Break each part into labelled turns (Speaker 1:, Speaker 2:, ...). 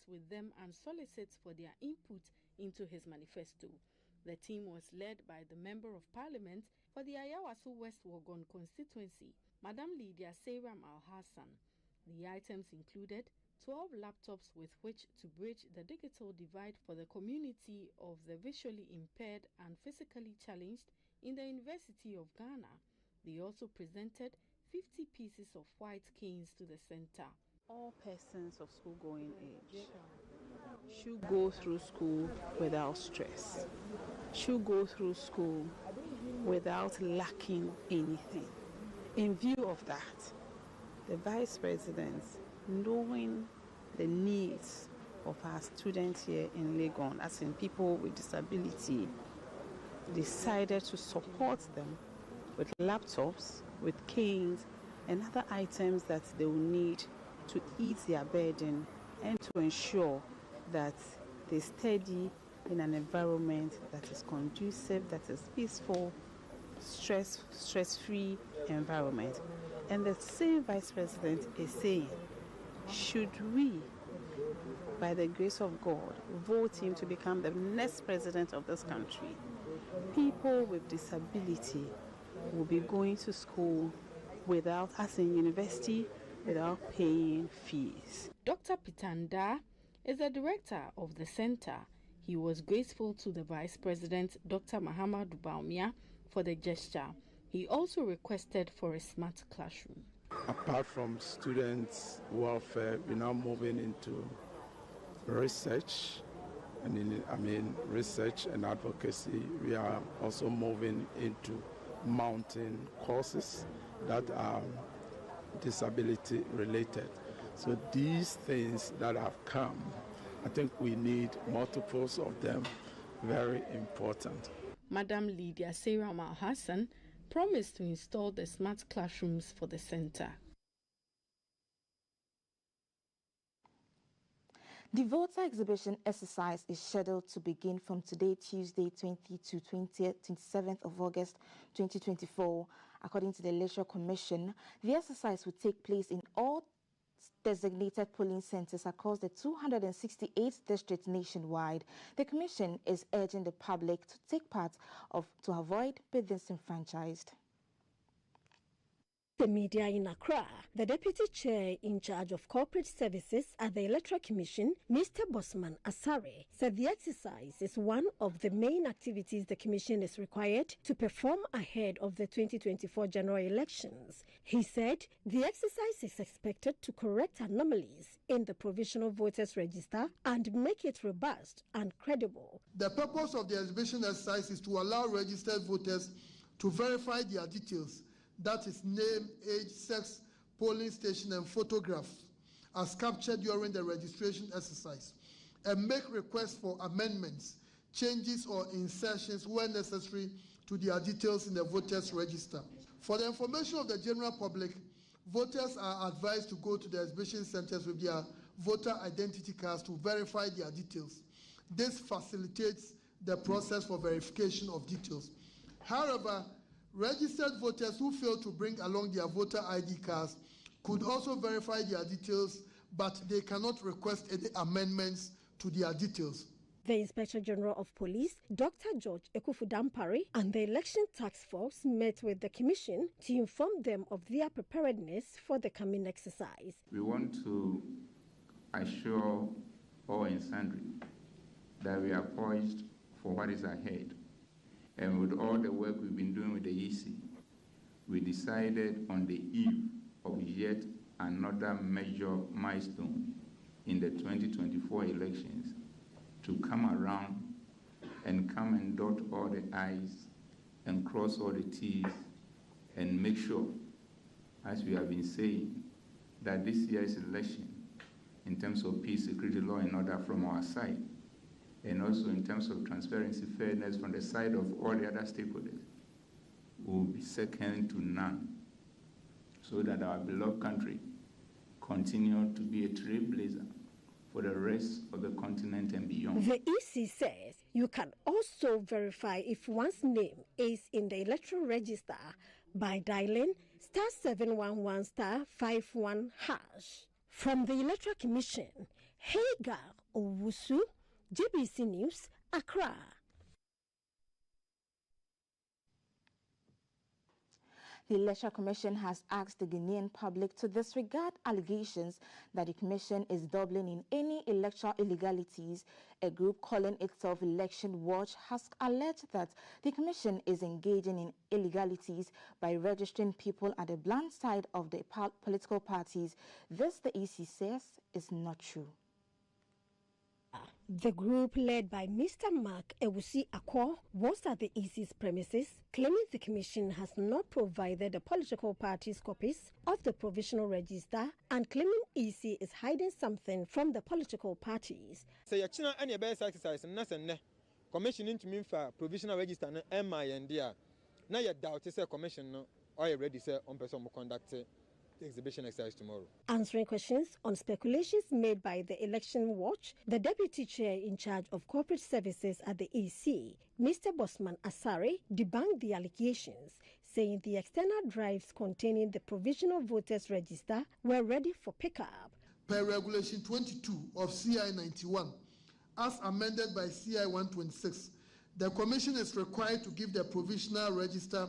Speaker 1: chats with them and solicits for their input into his manifesto. The team was led by the Member of Parliament for the Ayawaso West Wuogon constituency, Madam Lydia Seyram Al-Hassan. The items included 12 laptops with which to bridge the digital divide for the community of the visually impaired and physically challenged in the University of Ghana. They also presented 50 pieces of white canes to the center.
Speaker 2: All persons of school-going age should go through school without stress, should go through school without lacking anything. In view of that, the Vice President, knowing the needs of our students here in Legon, as in people with disability, decided to support them with laptops, with canes, and other items that they will need to ease their burden and to ensure that they study in an environment that is conducive, that is peaceful, stress-free environment. And the same Vice President is saying, should we, by the grace of God, vote him to become the next president of this country, people with disability will be going to school without, as in university, without paying fees.
Speaker 1: Dr. Pitanda is the director of the center. He was grateful to the Vice President, Dr. Mahamadou Bawumia, for the gesture. He also requested for a smart classroom.
Speaker 3: Apart from students' welfare, we're now moving into research, research and advocacy. We are also moving into mounting courses that are disability related. So these things that have come, I think we need multiples of them. Very important.
Speaker 1: Madam Lydia Seyram Al-Hassan promised to install the smart classrooms for the center.
Speaker 4: The voter exhibition exercise is scheduled to begin from today, Tuesday, 20 to 27th of August, 2024. According to the Electoral Commission, the exercise will take place in all designated polling centers across the 268 districts nationwide. The Commission is urging the public to take part to avoid being disenfranchised.
Speaker 5: The media in Accra, the Deputy Chair in charge of corporate services at the Electoral Commission, Mr. Bosman Asare, said the exercise is one of the main activities the Commission is required to perform ahead of the 2024 general elections. He said the exercise is expected to correct anomalies in the provisional voters register and make it robust and credible.
Speaker 6: The purpose of the exhibition exercise is to allow registered voters to verify their details, that is name, age, sex, polling station and photograph, as captured during the registration exercise, and make requests for amendments, changes or insertions where necessary to their details in the voters register. For the information of the general public, voters are advised to go to the exhibition centers with their voter identity cards to verify their details. This facilitates the process for verification of details. However, registered voters who fail to bring along their voter ID cards could also verify their details, but they cannot request any amendments to their details.
Speaker 5: The Inspector General of Police, Dr. George Ekufu-Dampare, and the Election Task Force met with the Commission to inform them of their preparedness for the coming exercise.
Speaker 7: We want to assure all and sundry that we are poised for what is ahead. And with all the work we've been doing with the EC, we decided on the eve of yet another major milestone in the 2024 elections to come around and come and dot all the I's and cross all the T's and make sure, as we have been saying, that this year's election, in terms of peace, security, law and order from our side, and also in terms of transparency, fairness from the side of all the other stakeholders, will be second to none, so that our beloved country continue to be a trailblazer for the rest of the continent and beyond.
Speaker 5: The EC says you can also verify if one's name is in the electoral register by dialing *711*51#. From the Electoral Commission, Hagar Owusu, GBC News, Accra.
Speaker 4: The Electoral Commission has asked the Guinean public to disregard allegations that the Commission is dabbling in any electoral illegalities. A group calling itself Election Watch has alleged that the Commission is engaging in illegalities by registering people at the blind side of the political parties. This, the EC says, is not true.
Speaker 5: The group led by Mr. Mark Ewusi Akwo was at the EC's premises, claiming the Commission has not provided the political parties copies of the provisional register and claiming EC is hiding something from the political parties.
Speaker 8: So you china any best exercise and commission into me for provisional register and my idea. Now you doubt it's a commission no or you ready say on person will conduct exhibition exercise tomorrow.
Speaker 5: Answering questions on speculations made by the Election Watch, the deputy chair in charge of corporate services at the EC, Mr. Bosman Asare, debunked the allegations, saying the external drives containing the provisional voters register were ready for pickup.
Speaker 6: Per Regulation 22 of CI 91, as amended by CI 126, the Commission is required to give the provisional register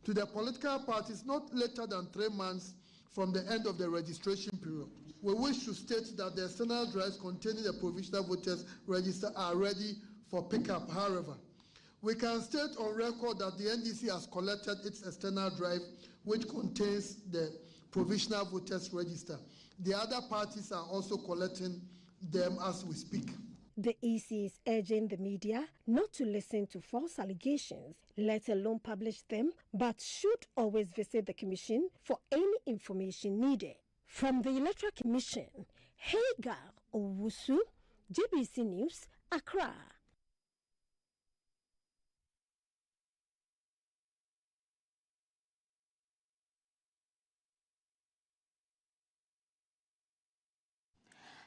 Speaker 6: to the political parties not later than 3 months from the end of the registration period. We wish to state that the external drives containing the provisional voters register are ready for pickup. However, we can state on record that the NDC has collected its external drive, which contains the provisional voters register. The other parties are also collecting them as we speak.
Speaker 5: The EC is urging the media not to listen to false allegations, let alone publish them, but should always visit the Commission for any information needed. From the Electoral Commission, Hagar Owusu, GBC News, Accra.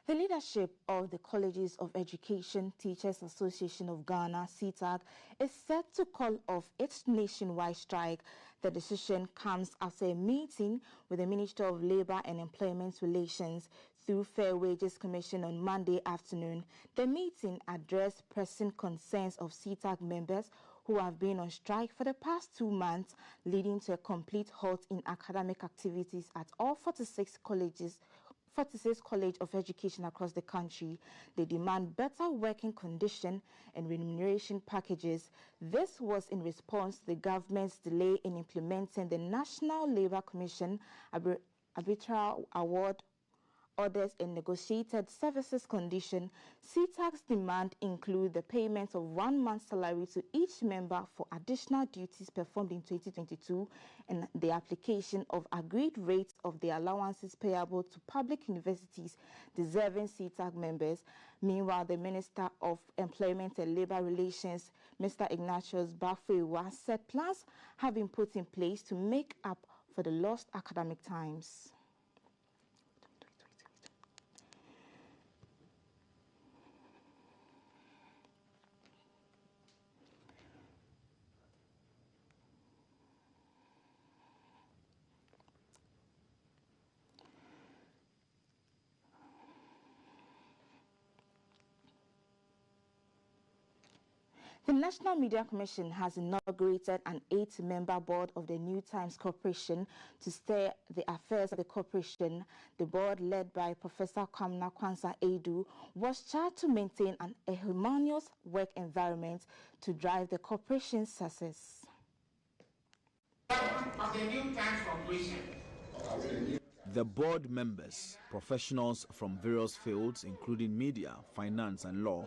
Speaker 4: The leadership of the Colleges of Education Teachers Association of Ghana, CTAG, is set to call off its nationwide strike. The decision comes after a meeting with the Minister of Labour and Employment Relations through Fair Wages Commission on Monday afternoon. The meeting addressed pressing concerns of CTAG members who have been on strike for the past 2 months, leading to a complete halt in academic activities at all 46 College of Education across the country. They demand better working conditions and remuneration packages. This was in response to the government's delay in implementing the National Labour Commission arbitral award orders and negotiated services condition. CTAG's demand include the payment of 1 month's salary to each member for additional duties performed in 2022 and the application of agreed rates of the allowances payable to public universities deserving CTAG members. Meanwhile, the Minister of Employment and Labour Relations, Mr. Ignatius Bafewa, said plans have been put in place to make up for the lost academic times. The National Media Commission has inaugurated an 8-member board of the New Times Corporation to steer the affairs of the corporation. The board, led by Professor Kamna Kwanza Edu, was charged to maintain a harmonious work environment to drive the corporation's success.
Speaker 9: Of the New Times Corporation.
Speaker 10: The board members, professionals from various fields including media, finance and law,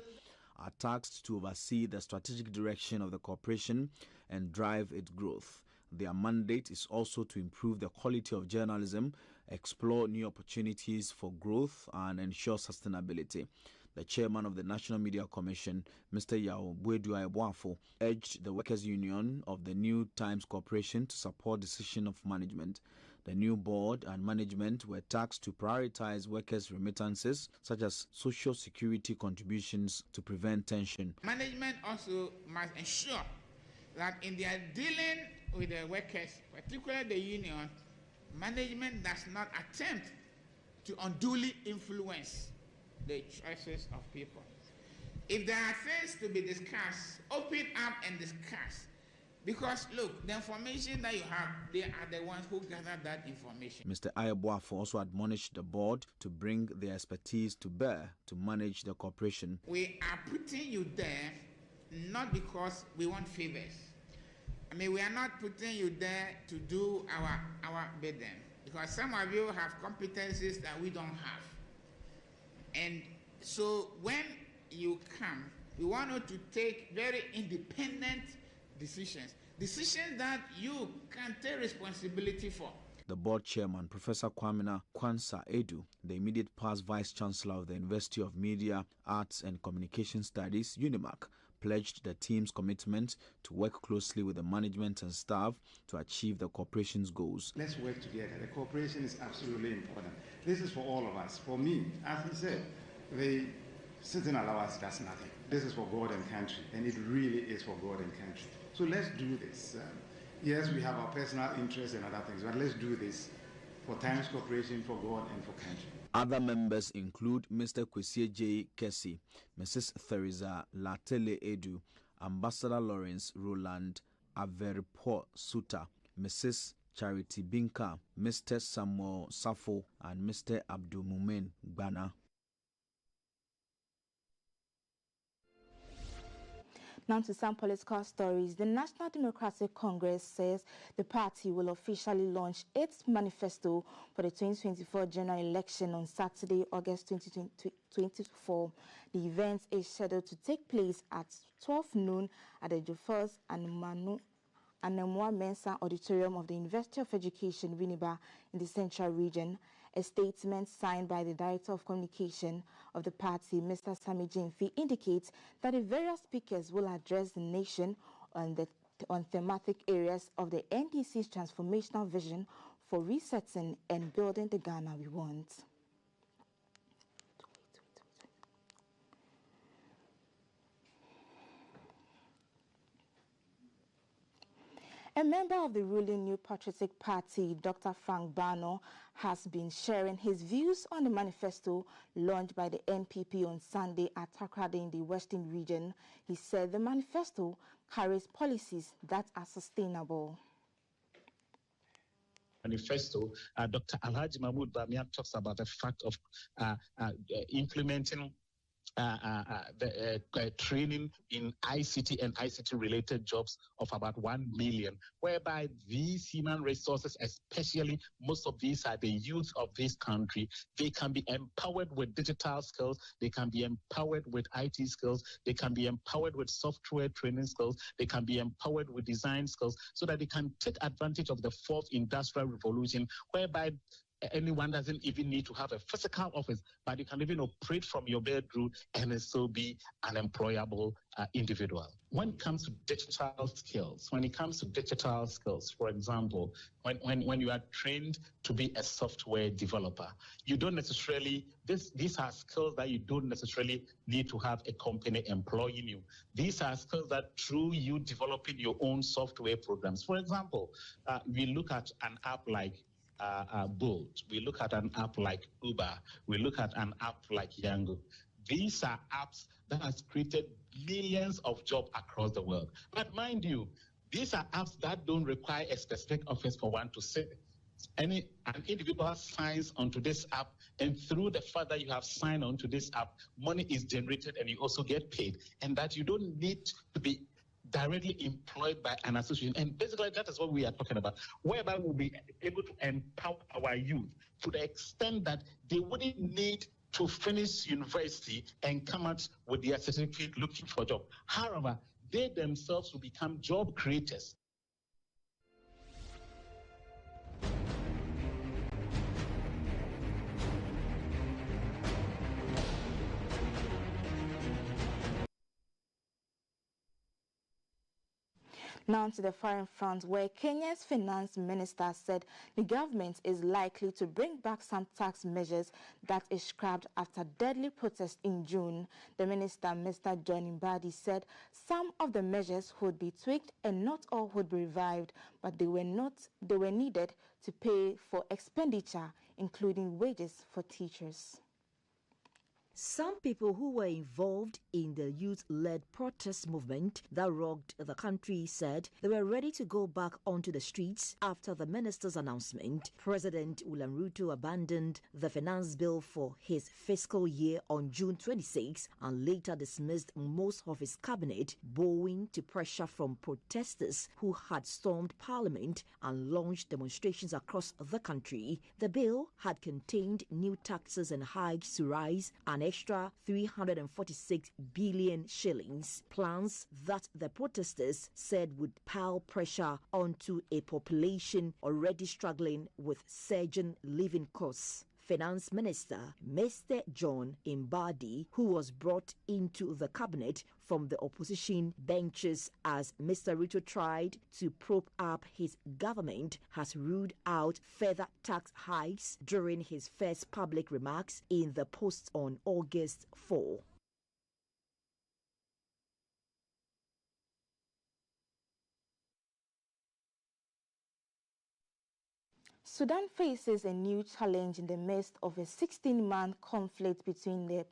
Speaker 10: are tasked to oversee the strategic direction of the corporation and drive its growth. Their mandate is also to improve the quality of journalism, explore new opportunities for growth, and ensure sustainability. The chairman of the National Media Commission, Mr. Yao Bueduaibwafo, urged the Workers' Union of the New Times Corporation to support decision of management. The new board and management were tasked to prioritize workers' remittances, such as social security contributions, to prevent tension.
Speaker 9: Management also must ensure that in their dealing with the workers, particularly the union, management does not attempt to unduly influence the choices of people. If there are things to be discussed, open up and discuss. Because look, the information that you have, they are the ones who gather that information.
Speaker 10: Mr. Aogo also admonished the board to bring their expertise to bear to manage the corporation.
Speaker 9: We are putting you there not because we want favors. I mean, we are not putting you there to do our bidding, because some of you have competencies that we don't have. And so when you come, we want you to take very independent decisions that you can take responsibility for.
Speaker 10: The board chairman, Professor Kwamina Kwansa Edu, the immediate past vice chancellor of the University of Media, Arts and Communication Studies, UNIMAC, pledged the team's commitment to work closely with the management and staff to achieve the corporation's goals.
Speaker 11: Let's work together. The cooperation is absolutely important. This is for all of us. For me, as he said, the sitting allowance does nothing. This is for God and country, and it really is for God and country. So let's do this. Yes, we have our personal interests and other things, but let's do this for Times Corporation, for God, and for country.
Speaker 10: Other members include Mr. Kwesi J. Kesi, Mrs. Theresa Latele Edu, Ambassador Lawrence Roland Averipo Suta, Mrs. Charity Binka, Mr. Samuel Safo, and Mr. Abdulmumen Gbana.
Speaker 4: Now to some political stories. The National Democratic Congress says the party will officially launch its manifesto for the 2024 general election on Saturday, August 2024. The event is scheduled to take place at 12 noon at the Jofers and Anemwa Mensa Auditorium of the University of Education, Winneba, in the Central Region. A statement signed by the Director of Communication of the party, Mr. Sami Jemfi, indicates that the various speakers will address the nation on thematic areas of the NDC's transformational vision for resetting and building the Ghana we want. A member of the ruling New Patriotic Party, Dr. Frank Bano, has been sharing his views on the manifesto launched by the NPP on Sunday at Takoradi in the Western Region. He said the manifesto carries policies that are sustainable.
Speaker 12: Manifesto, Dr. Alhaji Mahmoud Bamian talks about the fact of implementing training in ICT and ICT-related jobs of about 1 million, whereby these human resources, especially most of these are the youth of this country, they can be empowered with digital skills, they can be empowered with IT skills, they can be empowered with software training skills, they can be empowered with design skills, so that they can take advantage of the fourth industrial revolution, whereby anyone doesn't even need to have a physical office, but you can even operate from your bedroom and still be an employable individual. When it comes to digital skills, for example, when you are trained to be a software developer, you don't necessarily, these are skills that you don't necessarily need to have a company employing you. These are skills that through you developing your own software programs. For example, we look at an app like Bolt, we look at an app like Uber, we look at an app like Yango. These are apps that has created millions of jobs across the world. But mind you, these are apps that don't require a specific office for one to sit. An individual signs onto this app, and through the fact that you have signed onto this app, money is generated and you also get paid. And that you don't need to be directly employed by an association. And basically that is what we are talking about, whereby we'll be able to empower our youth to the extent that they wouldn't need to finish university and come out with their certificate looking for a job. However, they themselves will become job creators.
Speaker 4: Now to the foreign front, where Kenya's finance minister said the government is likely to bring back some tax measures that is scrapped after deadly protests in June. The minister, Mr. John Mbadi, said some of the measures would be tweaked and not all would be revived, but they were needed to pay for expenditure, including wages for teachers.
Speaker 13: Some people who were involved in the youth-led protest movement that rocked the country said they were ready to go back onto the streets after the minister's announcement. President William Ruto abandoned the finance bill for his fiscal year on June 26 and later dismissed most of his cabinet, bowing to pressure from protesters who had stormed parliament and launched demonstrations across the country. The bill had contained new taxes and hikes to rise an extra 346 billion shillings, plans that the protesters said would pile pressure onto a population already struggling with surging living costs. Finance Minister Mr. John Mbadi, who was brought into the cabinet from the opposition benches as Mr. Ruto tried to prop up his government, has ruled out further tax hikes during his first public remarks in the post on August 4.
Speaker 4: Sudan faces a new challenge in the midst of a 16-month conflict between the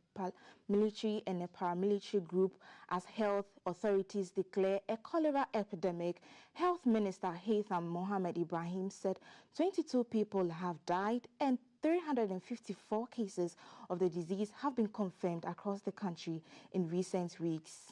Speaker 4: military and a paramilitary group as health authorities declare a cholera epidemic. Health Minister Haitham Mohamed Ibrahim said 22 people have died and 354 cases of the disease have been confirmed across the country in recent weeks.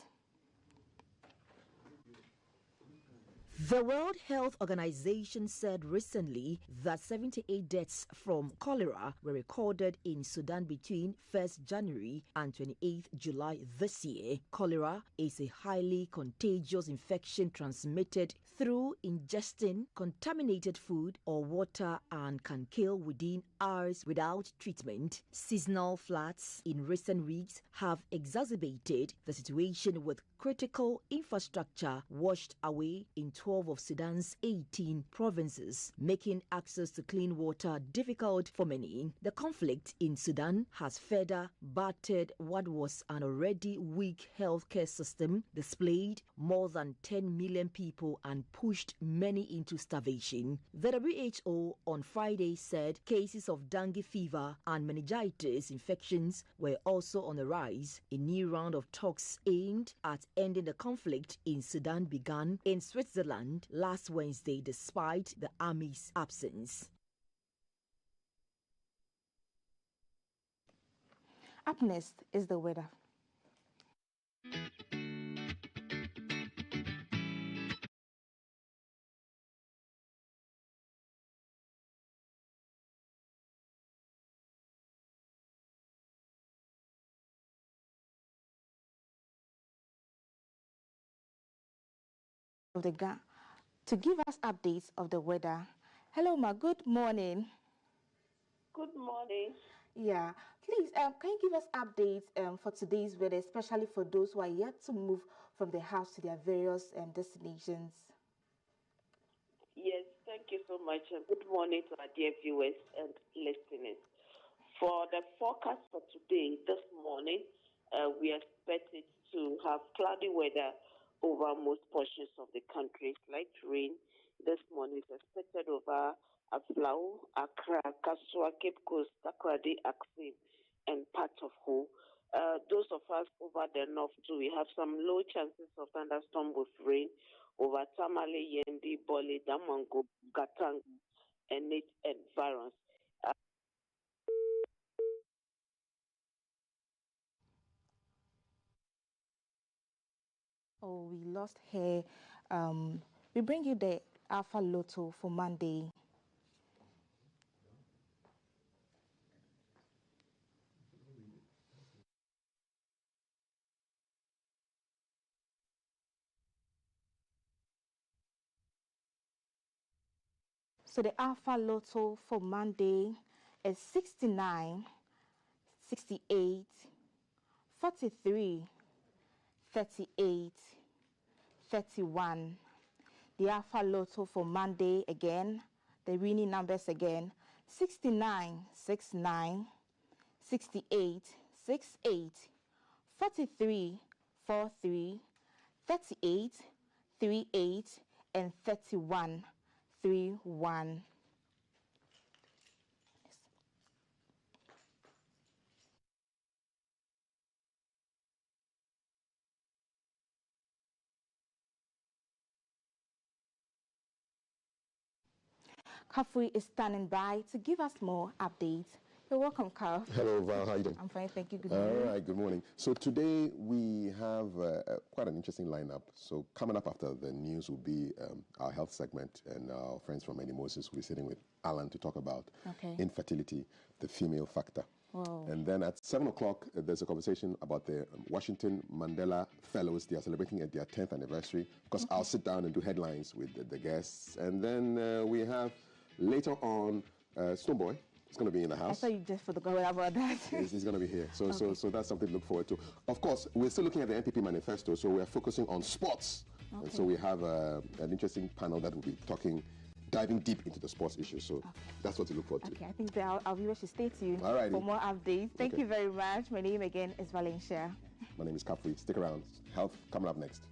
Speaker 13: The World Health Organization said recently that 78 deaths from cholera were recorded in Sudan between 1st January and 28th July this year. Cholera is a highly contagious infection transmitted through ingesting contaminated food or water and can kill within hours without treatment. Seasonal floods in recent weeks have exacerbated the situation with critical infrastructure washed away in 12 of Sudan's 18 provinces, making access to clean water difficult for many. The conflict in Sudan has further battered what was an already weak healthcare system, displaced more than 10 million people and pushed many into starvation. The WHO on Friday said cases of dengue fever and meningitis infections were also on the rise. A new round of talks aimed at ending the conflict in Sudan began in Switzerland last Wednesday despite the army's absence.
Speaker 4: Up next is the weather. To give us updates of the weather. Hello, Ma. Good morning.
Speaker 14: Good morning.
Speaker 4: Yeah. Please, can you give us updates for today's weather, especially for those who are yet to move from their house to their various destinations?
Speaker 14: Yes, thank you so much. And good morning to our dear viewers and listeners. For the forecast for today, this morning, we expect it to have cloudy weather over most portions of the country. Light rain this morning is expected over Aflao, Accra, Kasua, Cape Coast, Takoradi, Aksim, and part of Ho. Those of us over the north too, we have some low chances of thunderstorm with rain over Tamale, Yendi, Bole, Damango, Gatang, and its environs.
Speaker 4: Oh, we lost her. We bring you the Alpha Lotto for Monday. So the Alpha Lotto for Monday is 69, 68, 43, 38, 31. The Alpha Lotto for Monday again, the winning numbers again, 69, 69, 68, 68, 43, 43, 38, 38, and 31, 31. Kafui is standing by to give us more updates. You're welcome, Kaf.
Speaker 15: Hello, Val. How are you doing?
Speaker 4: I'm fine, thank you. Good morning.
Speaker 15: All right, good morning. So today we have quite an interesting lineup. So coming up after the news will be our health segment, and our friends from Moses will be sitting with Alan to talk about infertility, the female factor.
Speaker 4: Whoa.
Speaker 15: And then at 7 o'clock, there's a conversation about the Washington Mandela Fellows. They are celebrating their 10th anniversary. Of course, I'll sit down and do headlines with the guests. And then we have later on Stonebwoy. It's going to be in the house.
Speaker 4: I thought you just forgot about that.
Speaker 15: He's going to be here. So that's something to look forward to. Of course, we're still looking at the NPP manifesto, so we're focusing on sports. Okay. And so we have an interesting panel that will be diving deep into the sports issue. So that's what to look forward to.
Speaker 4: Okay, I think our viewers should stay tuned
Speaker 15: for
Speaker 4: more updates. Thank you very much. My name again is Valencia.
Speaker 15: My name is Kafui. Stick around. Health coming up next.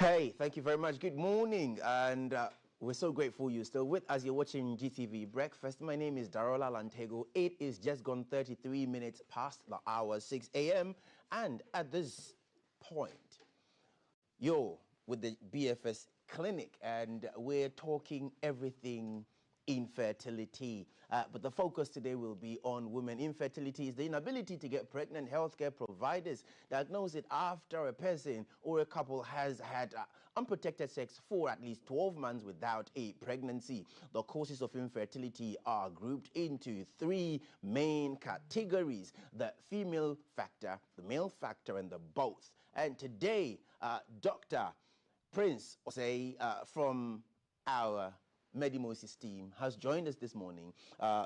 Speaker 16: Hey, thank you very much. Good morning, and we're so grateful you're still with us. You're watching GTV Breakfast. My name is Darola Lantego. It is just gone 33 minutes past the hour, 6 a.m. And at this point, you're with the BFS Clinic, and we're talking everything infertility. But the focus today will be on women. Infertility is the inability to get pregnant. Healthcare providers diagnose it after a person or a couple has had unprotected sex for at least 12 months without a pregnancy. The causes of infertility are grouped into three main categories: the female factor, the male factor, and the both. And today, Dr. Prince Osei from our Medimosis team has joined us this morning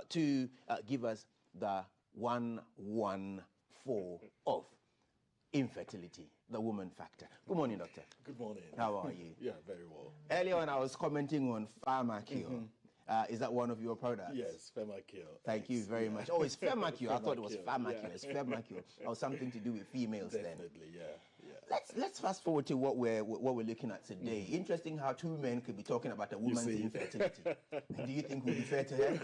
Speaker 16: to give us the 114 of infertility, the woman factor. Good morning, doctor.
Speaker 17: Good morning.
Speaker 16: How are you?
Speaker 17: Yeah, very well.
Speaker 16: Earlier on, I was commenting on Pharmacure. Is that one of your products?
Speaker 17: Yes, Pharmacure.
Speaker 16: Thank you very much. Oh, it's Pharmacure. I thought it was Pharmacure. Yeah. It's Pharmacure. Or something to do with females.
Speaker 17: Definitely,
Speaker 16: then. Yeah. Let's fast forward to what we're looking at today. Interesting how two men could be talking about a woman's infertility. Do you think we'll be fair to her?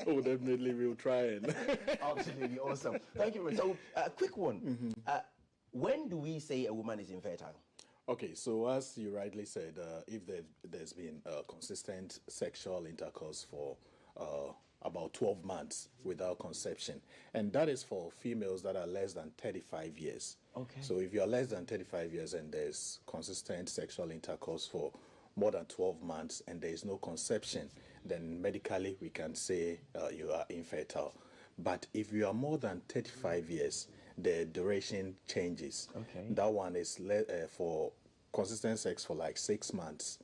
Speaker 17: Oh, definitely, we'll try and.
Speaker 16: Absolutely awesome. Thank you. So, quick one. When do we say a woman is infertile?
Speaker 17: Okay, so as you rightly said, if there's been consistent sexual intercourse for about 12 months without conception, and that is for females that are less than 35 years.
Speaker 16: Okay.
Speaker 17: So if you're less than 35 years and there's consistent sexual intercourse for more than 12 months and there is no conception, then medically we can say you are infertile. But if you are more than 35 years, the duration changes.
Speaker 16: Okay.
Speaker 17: That one is for consistent sex for like 6 months.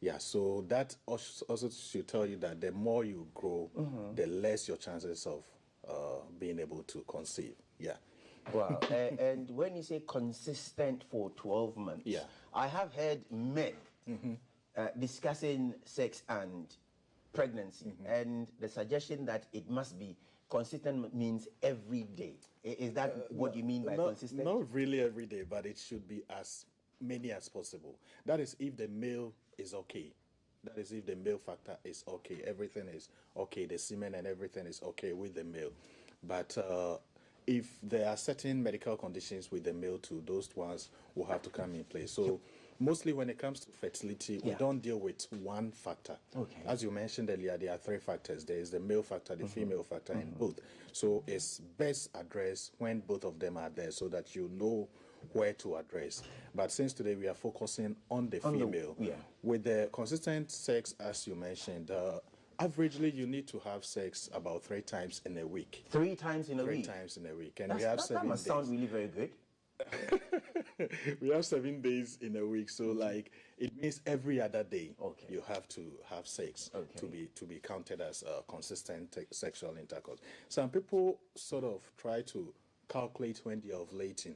Speaker 17: Yeah, so that also should tell you that the more you grow, the less your chances of being able to conceive. Yeah.
Speaker 16: Wow. And when you say consistent for 12 months,
Speaker 17: yeah,
Speaker 16: I have heard men discussing sex and pregnancy, and the suggestion that it must be consistent means every day. Is that what you mean by consistent?
Speaker 17: Not really every day, but it should be as many as possible. That is if the male is okay. That is if the male factor is okay. Everything is okay. The semen and everything is okay with the male. But if there are certain medical conditions with the male too, those ones will have to come in place. So mostly when it comes to fertility, we don't deal with one factor.
Speaker 16: Okay.
Speaker 17: As you mentioned earlier, there are three factors. There is the male factor, the female factor, and both. So it's best addressed when both of them are there so that you know where to address. But since today we are focusing on the female, with the consistent sex, as you mentioned, averagely you need to have sex about 3 times in a week.
Speaker 16: 3 times in a week?
Speaker 17: 3 times in a week. And we have 7 days.
Speaker 16: That must sound really very good.
Speaker 17: We have 7 days in a week, so like it means every other day you have to have sex to be counted as consistent sexual intercourse. Some people sort of try to calculate when they are ovulating,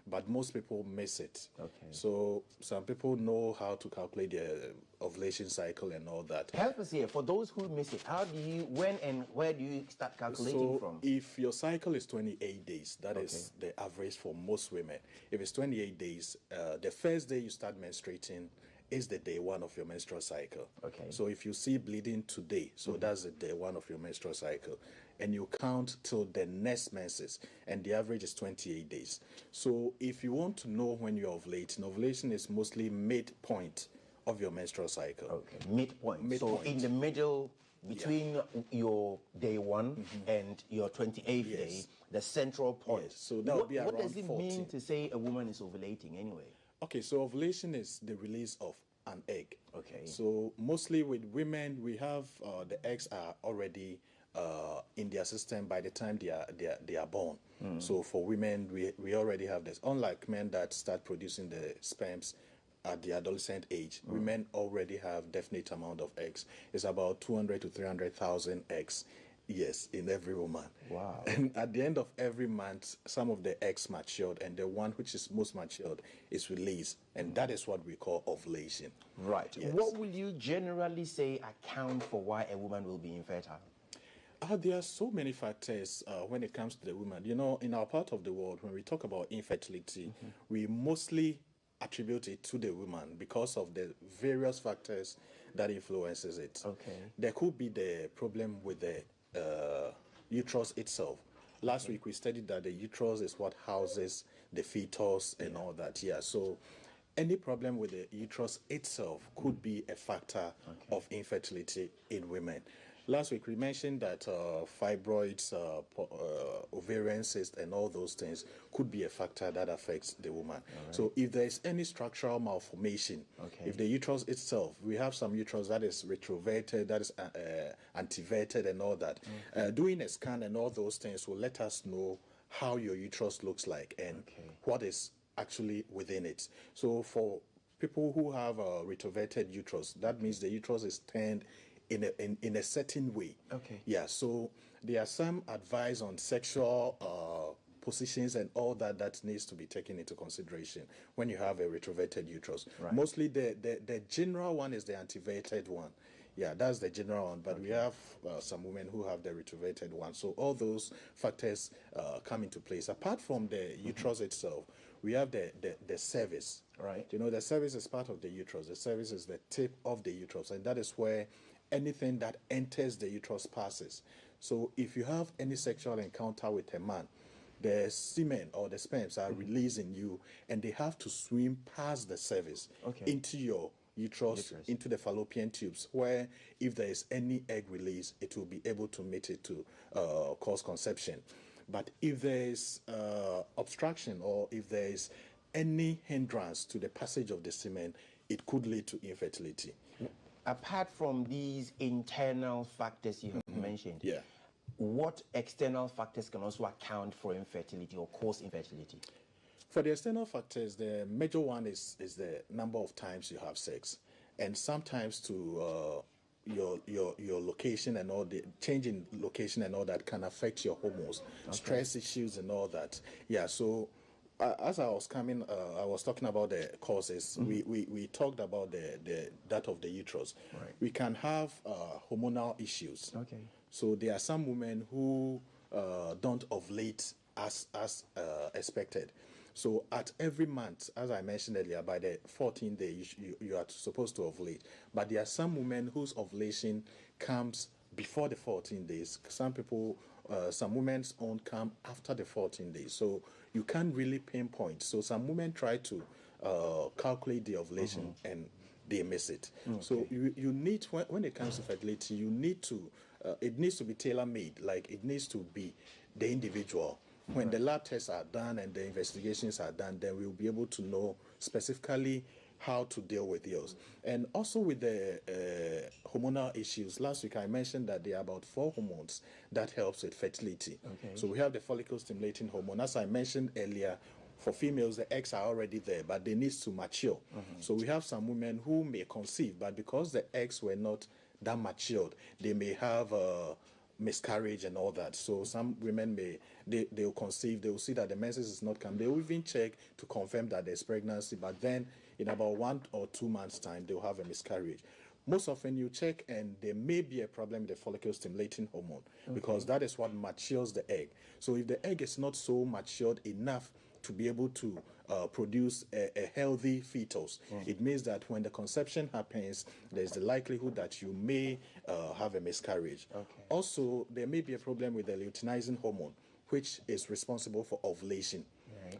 Speaker 17: but most people miss it.
Speaker 16: Okay.
Speaker 17: So some people know how to calculate their ovulation cycle and all that.
Speaker 16: Help us here. For those who miss it, how do you, when and where do you start calculating from?
Speaker 17: If your cycle is 28 days, that is the average for most women. If it's 28 days, the first day you start menstruating is the day 1 of your menstrual cycle.
Speaker 16: Okay.
Speaker 17: So if you see bleeding today, so that's the day 1 of your menstrual cycle. And you count till the next menses, and the average is 28 days. So if you want to know when you're ovulating, ovulation is mostly midpoint of your menstrual cycle.
Speaker 16: Okay, midpoint. So in the middle, between your day 1 and your 28th day, the central point.
Speaker 17: Yes. So that would be around
Speaker 16: What does it
Speaker 17: 40.
Speaker 16: mean to say a woman is ovulating anyway?
Speaker 17: Okay, so ovulation is the release of an egg.
Speaker 16: Okay.
Speaker 17: So mostly with women, we have the eggs are already in their system by the time they are born. So for women, we already have this. Unlike men that start producing the sperms at the adolescent age, women already have definite amount of eggs. It's about 200 to 300,000 eggs. Yes, in every woman.
Speaker 16: Wow.
Speaker 17: And at the end of every month, some of the eggs matured, and the one which is most matured is released, and that is what we call ovulation.
Speaker 16: Right.
Speaker 17: Yes.
Speaker 16: What will you generally say account for why a woman will be infertile?
Speaker 17: There are so many factors when it comes to the woman. You know, in our part of the world, when we talk about infertility, we mostly attribute it to the woman because of the various factors that influences it.
Speaker 16: Okay.
Speaker 17: There could be the problem with the uterus itself. Last week we studied that the uterus is what houses the fetus and all that. Yeah. So any problem with the uterus itself could be a factor of infertility in women. Last week we mentioned that fibroids, ovarian cysts, and all those things could be a factor that affects the woman. Right. So if there is any structural malformation, if the uterus itself, we have some uterus that is retroverted, that is antiverted and all that. Doing a scan and all those things will let us know how your uterus looks like and what is actually within it. So for people who have a retroverted uterus, that means the uterus is turned in a certain way. Yeah, so there are some advice on sexual positions and all that needs to be taken into consideration when you have a retroverted uterus. Right. Mostly the general one is the antiverted one. Yeah, that's the general one, but we have some women who have the retroverted one. So all those factors come into place. Apart from the uterus itself, we have the cervix. Right. You know, the cervix is part of the uterus. The cervix is the tip of the uterus, and that is where anything that enters the uterus passes. So if you have any sexual encounter with a man, the semen or the sperms are released in you, and they have to swim past the cervix into your uterus, into the fallopian tubes, where if there is any egg release, it will be able to mate it to cause conception. But if there is obstruction or if there is any hindrance to the passage of the semen, it could lead to infertility.
Speaker 16: Apart from these internal factors you have mentioned, what external factors can also account for infertility or cause infertility?
Speaker 17: For the external factors, the major one is the number of times you have sex, and sometimes to your location and all the change in location and all that can affect your hormones, stress issues and all that. Yeah, so as I was coming, I was talking about the causes. We talked about that of the uterus. Right. We can have hormonal issues. So there are some women who don't ovulate as expected. So at every month, as I mentioned earlier, by the 14th day, you are supposed to ovulate. But there are some women whose ovulation comes before the 14 days. Some people, some women's own come after the 14 days. So you can't really pinpoint. So some women try to calculate the ovulation and they miss it. So you need, when it comes to fertility, you need to, it needs to be tailor-made. Like it needs to be the individual. When the lab tests are done and the investigations are done, then we'll be able to know specifically how to deal with yours. And also with the hormonal issues, last week I mentioned that there are about 4 hormones that helps with fertility. So we have the follicle stimulating hormone. As I mentioned earlier, for females, the eggs are already there, but they need to mature. So we have some women who may conceive, but because the eggs were not that matured, they may have miscarriage and all that. So some women they'll conceive, they'll see that the menses is not coming. They'll even check to confirm that there's pregnancy, but then in about 1 or 2 months' time, they'll have a miscarriage. Most often you check and there may be a problem with the follicle stimulating hormone because that is what matures the egg. So if the egg is not so matured enough to be able to produce a healthy fetus, it means that when the conception happens, there's the likelihood that you may have a miscarriage. Also, there may be a problem with the luteinizing hormone, which is responsible for ovulation.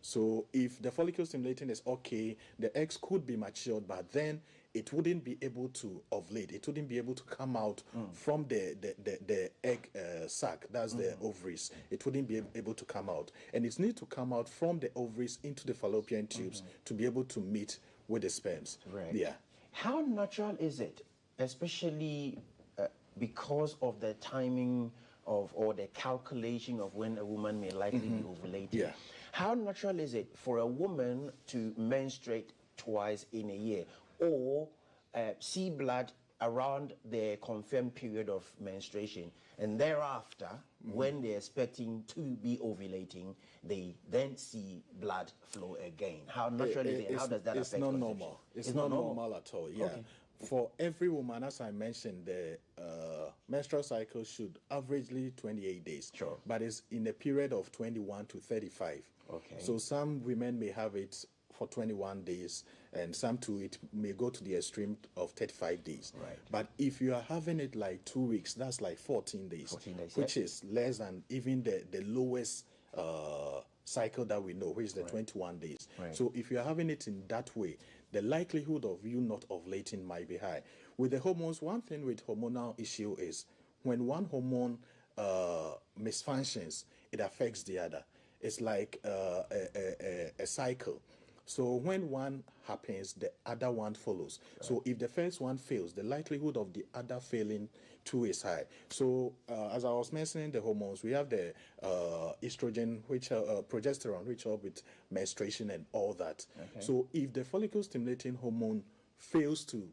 Speaker 17: So if the follicle stimulating is okay, the eggs could be matured, but then it wouldn't be able to ovulate. It wouldn't be able to come out from the egg sac, that's the ovaries. It wouldn't be able to come out. And it needs to come out from the ovaries into the fallopian tubes to be able to meet with the sperms. Yeah.
Speaker 16: How natural is it, especially because of the timing of or the calculation of when a woman may likely be ovulating? How natural is it for a woman to menstruate twice in a year or see blood around the confirmed period of menstruation, and thereafter, when they're expecting to be ovulating, they then see blood flow again? How natural is it? How does that affect?
Speaker 17: It's not normal. It's not normal at all. Yeah. For every woman, as I mentioned, the menstrual cycle should averagely 28 days. But it's in a period of 21 to 35. So some women may have it for 21 days, and some too, it may go to the extreme of 35 days.
Speaker 16: Right.
Speaker 17: But if you are having it like 2 weeks, that's like 14 days,
Speaker 16: 14 days,
Speaker 17: which is less than even the lowest cycle that we know, which is the 21 days.
Speaker 16: Right.
Speaker 17: So if you're having it in that way, the likelihood of you not ovulating might be high. With the hormones, one thing with hormonal issue is when one hormone misfunctions, it affects the other. It's like a cycle. So when one happens, the other one follows. Right. So if the first one fails, the likelihood of the other failing too is high. So as I was mentioning the hormones, we have the estrogen, which progesterone, which help with menstruation and all that. Okay. So if the follicle stimulating hormone fails to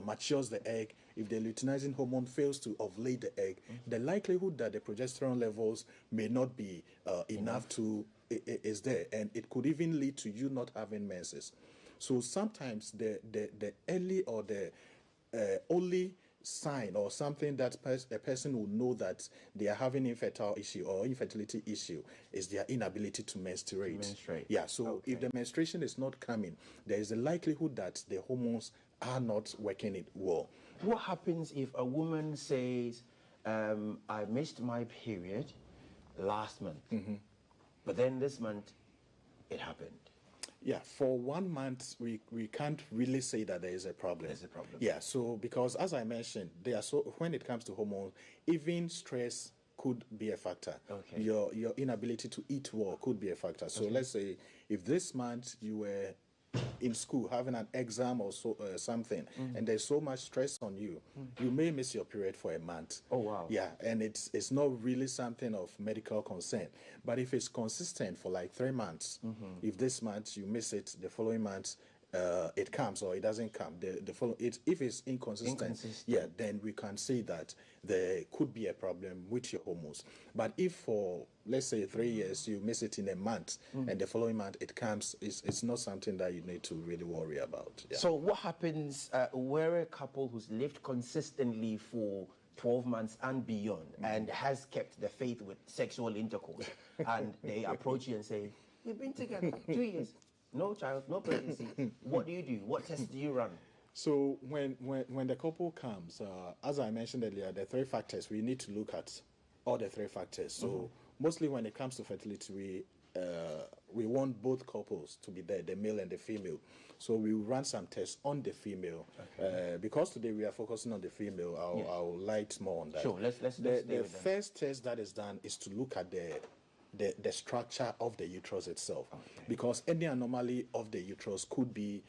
Speaker 17: matures the egg, if the luteinizing hormone fails to ovulate the egg, the likelihood that the progesterone levels may not be enough to is there, and it could even lead to you not having menses. So sometimes the early or the only sign or something that a person will know that they are having infertile issue or infertility issue is their inability to menstruate. Yeah, so if the menstruation is not coming, there is a likelihood that the hormones are not working it well.
Speaker 16: What happens if a woman says, I missed my period last month, but then this month it happened?
Speaker 17: Yeah, for 1 month, we can't really say that there is a problem.
Speaker 16: There's a problem.
Speaker 17: Yeah, so because as I mentioned, when it comes to hormones, even stress could be a factor.
Speaker 16: Okay.
Speaker 17: Your inability to eat well could be a factor. So let's say if this month you were in school having an exam or something, and there's so much stress on you, you may miss your period for a month.
Speaker 16: Oh wow.
Speaker 17: Yeah, and it's not really something of medical concern. But if it's consistent for like 3 months, if this month you miss it, the following month it comes or it doesn't come. If it's inconsistent, yeah, then we can say that there could be a problem with your hormones. But if for, let's say, 3 years you miss it in a month and the following month it comes, it's not something that you need to really worry about. Yeah.
Speaker 16: So what happens where a couple who's lived consistently for 12 months and beyond and has kept the faith with sexual intercourse and they approach you and say, we've been together 2 years, no child, no pregnancy. What do you do? What tests do you run?
Speaker 17: So when the couple comes, as I mentioned earlier, the 3 factors, we need to look at all the 3 factors. So mostly when it comes to fertility, we want both couples to be there, the male and the female. So we run some tests on the female. Okay. Because today we are focusing on the female, I'll light more on that.
Speaker 16: Sure, let's
Speaker 17: the first test that is done is to look at the structure of the uterus itself, because any anomaly of the uterus could be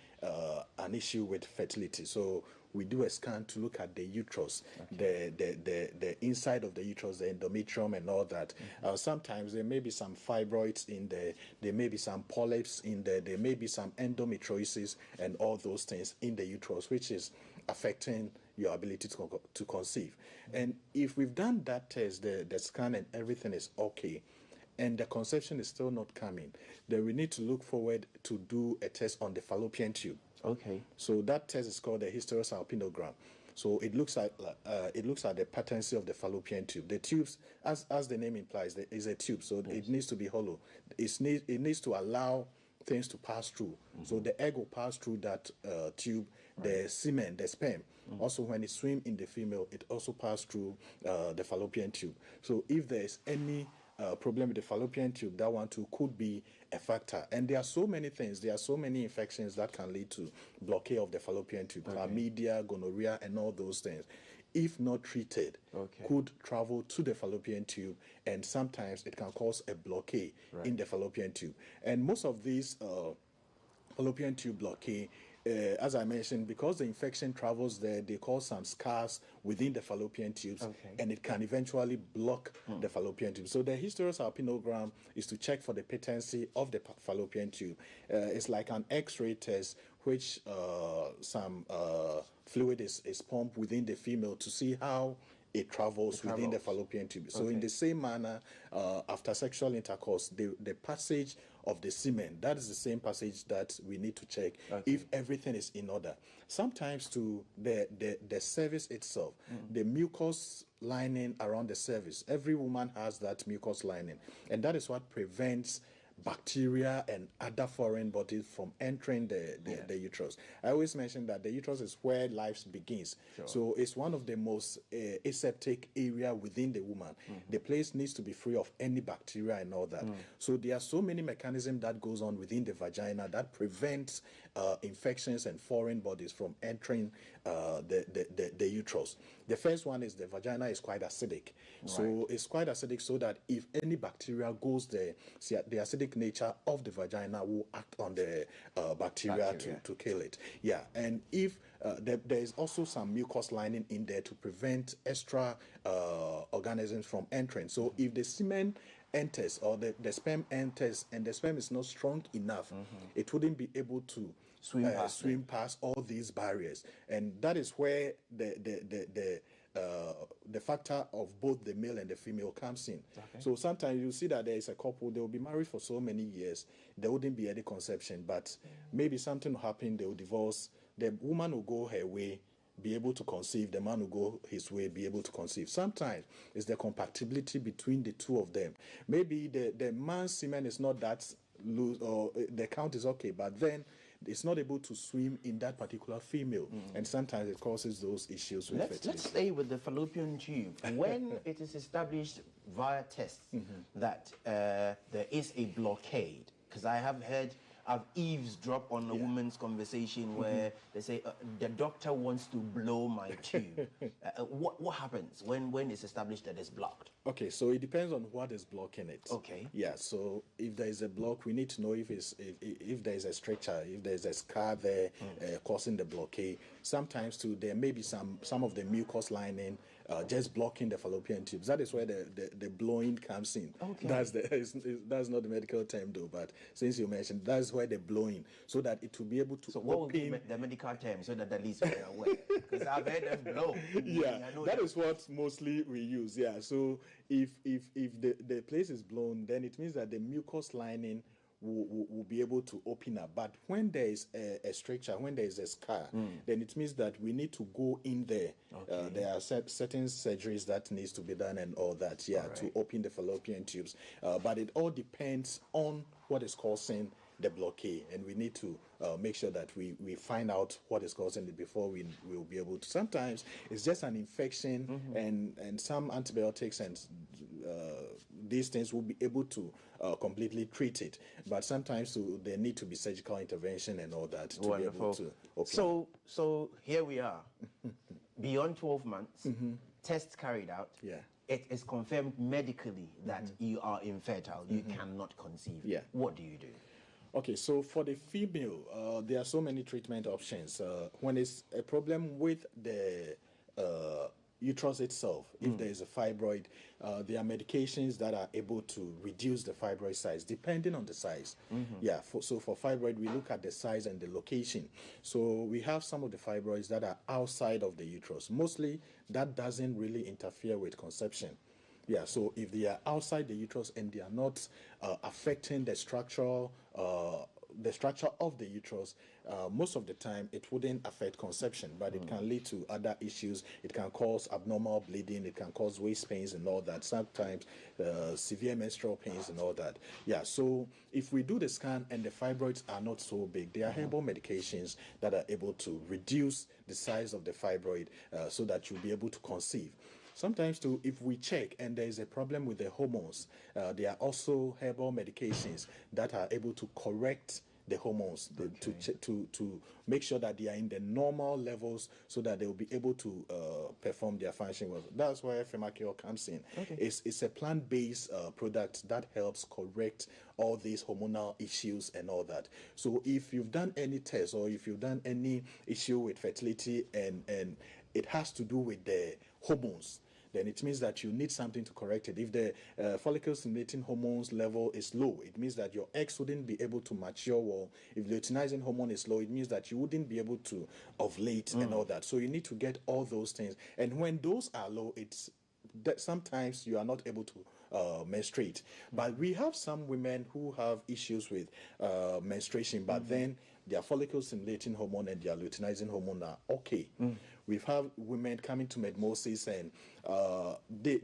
Speaker 17: an issue with fertility. So we do a scan to look at the uterus, the inside of the uterus, the endometrium and all that. Sometimes there may be some fibroids in there may be some polyps in there may be some endometriosis and all those things in the uterus, which is affecting your ability to conceive. And if we've done that test, the scan and everything is okay, and the conception is still not coming, then we need to look forward to do a test on the fallopian tube.
Speaker 16: Okay.
Speaker 17: So that test is called the hysterosalpingogram. So it looks at the patency of the fallopian tube. The tubes, as the name implies, there is a tube, so it needs to be hollow. It needs to allow things to pass through. So the egg will pass through that tube. The semen, the sperm, also when it swims in the female, it also passes through the fallopian tube. So if there is any problem with the fallopian tube, that one too could be a factor. And there are so many things, there are so many infections that can lead to blockade of the fallopian tube, chlamydia, gonorrhea, and all those things. If not treated, could travel to the fallopian tube, and sometimes it can cause a blockade in the fallopian tube. And most of these fallopian tube blockade, as I mentioned, because the infection travels there, they cause some scars within the fallopian tubes, and it can eventually block the fallopian tube. So the hysterosalpingogram is to check for the patency of the fallopian tube. It's like an X-ray test, which some fluid is pumped within the female to see how it travels within the fallopian tube. So in the same manner, after sexual intercourse, the passage of the semen, that is the same passage that we need to check if everything is in order. Sometimes to the cervix itself, the mucous lining around the cervix, every woman has that mucous lining, and that is what prevents bacteria and other foreign bodies from entering the uterus. I always mention that the uterus is where life begins.
Speaker 16: Sure.
Speaker 17: So it's one of the most aseptic area within the woman. The place needs to be free of any bacteria and all that. So there are so many mechanisms that goes on within the vagina that prevents infections and foreign bodies from entering the uterus. The first one is the vagina is quite acidic. So it's quite acidic so that if any bacteria goes there, the acidic nature of the vagina will act on the bacteria. To kill it. Yeah, and if there is also some mucus lining in there to prevent extra organisms from entering. So if the semen enters or the sperm enters and the sperm is not strong enough, it wouldn't be able to swim past all these barriers, and that is where the factor of both the male and the female comes in. So sometimes you see that there is a couple, they will be married for so many years, there wouldn't be any conception, but maybe something will happen, they will divorce, the woman will go her way, be able to conceive, the man will go his way, be able to conceive. Sometimes it's the compatibility between the two of them. Maybe the man's semen is not that loose, or the count is okay, but then it's not able to swim in that particular female, and sometimes it causes those issues with fertility.
Speaker 16: Let's stay with the fallopian tube. When it is established via tests that there is a blockade, because I have heard I've eavesdropped on a woman's conversation where they say, the doctor wants to blow my tube. What happens when it's established that it's blocked?
Speaker 17: Okay, so it depends on what is blocking it.
Speaker 16: Okay.
Speaker 17: Yeah, so if there is a block, we need to know if there is a stricture, if there is a scar there causing the blockade. Sometimes too, there may be some of the mucus lining just blocking the fallopian tubes. That is where the blowing comes in. Okay. That's not the medical term though, but since you mentioned, that's where the blowing, so that it will be able to.
Speaker 16: So what would be the medical term, so that at least we're aware? Because I've heard them blow.
Speaker 17: Yeah, that is what mostly we use. Yeah, so if the place is blown, then it means that the mucus lining will be able to open up. But when there is a stricture, when there is a scar, then it means that we need to go in there. Okay. There are certain surgeries that needs to be done and all that, to open the fallopian tubes. But it all depends on what is causing the blockade, and we need to make sure that we find out what is causing it before we will be able to. Sometimes it's just an infection, and some antibiotics and these things will be able to completely treat it, but sometimes there need to be surgical intervention and all that to be able to open.
Speaker 16: So here we are, beyond 12 months, tests carried out.
Speaker 17: Yeah.
Speaker 16: It is confirmed medically that you are infertile, you cannot conceive.
Speaker 17: Yeah.
Speaker 16: What do you do?
Speaker 17: Okay, so for the female, there are so many treatment options. When it's a problem with the uterus itself, if there is a fibroid, there are medications that are able to reduce the fibroid size depending on the size. Yeah, so for fibroid, we look at the size and the location. So we have some of the fibroids that are outside of the uterus. Mostly that doesn't really interfere with conception. Yeah, so if they are outside the uterus and they are not affecting the structure of the uterus, most of the time it wouldn't affect conception, but it can lead to other issues. It can cause abnormal bleeding, it can cause waist pains and all that, sometimes severe menstrual pains and all that. Yeah, so if we do the scan and the fibroids are not so big, there are herbal medications that are able to reduce the size of the fibroid so that you'll be able to conceive. Sometimes too, if we check and there is a problem with the hormones, there are also herbal medications that are able to correct the hormones to make sure that they are in the normal levels so that they will be able to perform their function well. That's where Femacure comes in. Okay. It's a plant-based product that helps correct all these hormonal issues and all that. So if you've done any test or if you've done any issue with fertility and it has to do with the hormones, then it means that you need something to correct it. If the follicle-stimulating hormones level is low, it means that your eggs wouldn't be able to mature well. If the luteinizing hormone is low, it means that you wouldn't be able to ovulate and all that. So you need to get all those things. And when those are low, it's that sometimes you are not able to menstruate. But we have some women who have issues with menstruation, but then their follicle-stimulating hormone and their luteinizing hormone are okay. We've had women coming to Medmosis and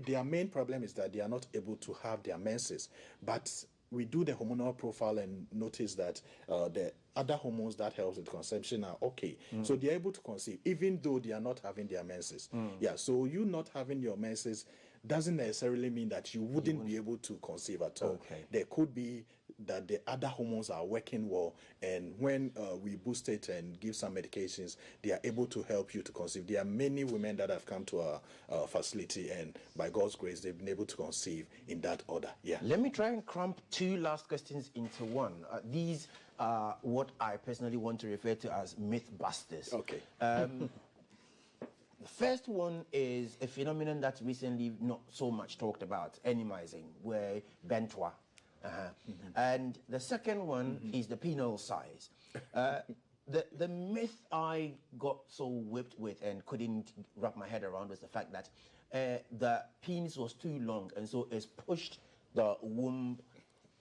Speaker 17: their main problem is that they are not able to have their menses. But we do the hormonal profile and notice that the other hormones that helps with conception are okay. So they're able to conceive, even though they are not having their menses. Yeah, so you not having your menses doesn't necessarily mean that you wouldn't be able to conceive at all.
Speaker 16: Okay.
Speaker 17: There could be that the other hormones are working well, and when we boost it and give some medications, they are able to help you to conceive. There are many women that have come to our facility, and by God's grace, they've been able to conceive in that order. Yeah.
Speaker 16: Let me try and cramp two last questions into one. These are what I personally want to refer to as myth busters.
Speaker 17: Okay.
Speaker 16: The first one is a phenomenon that's recently not so much talked about, enymizing, where Bentwa. And the second one is the penile size. The myth I got so whipped with and couldn't wrap my head around was the fact that the penis was too long, and so it's pushed the womb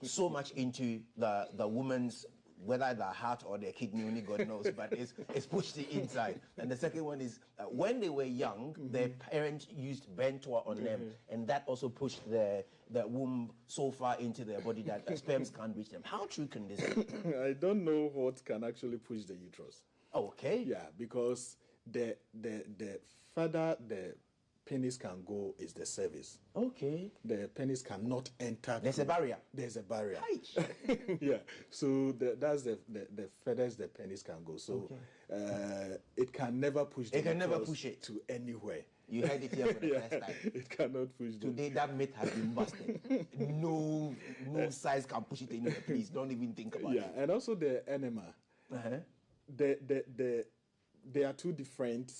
Speaker 16: so much into the woman's, whether the heart or the kidney, only God knows, but it's pushed the inside. And the second one is when they were young, their parents used Bentoa on them, and that also pushed the womb so far into their body that sperms can't reach them. How true can this be?
Speaker 17: I don't know what can actually push the uterus.
Speaker 16: Okay.
Speaker 17: Yeah, because the further the penis can go is the cervix.
Speaker 16: Okay.
Speaker 17: The penis cannot enter.
Speaker 16: There's a barrier.
Speaker 17: There's a barrier. Yeah. So that's the furthest the penis can go. So it can never push.
Speaker 16: It can never push it
Speaker 17: to anywhere.
Speaker 16: You heard it here for the first time.
Speaker 17: It cannot push.
Speaker 16: Today that myth has been busted. No size can push it anywhere. Please don't even think about it.
Speaker 17: Yeah, and also the enema. There are two different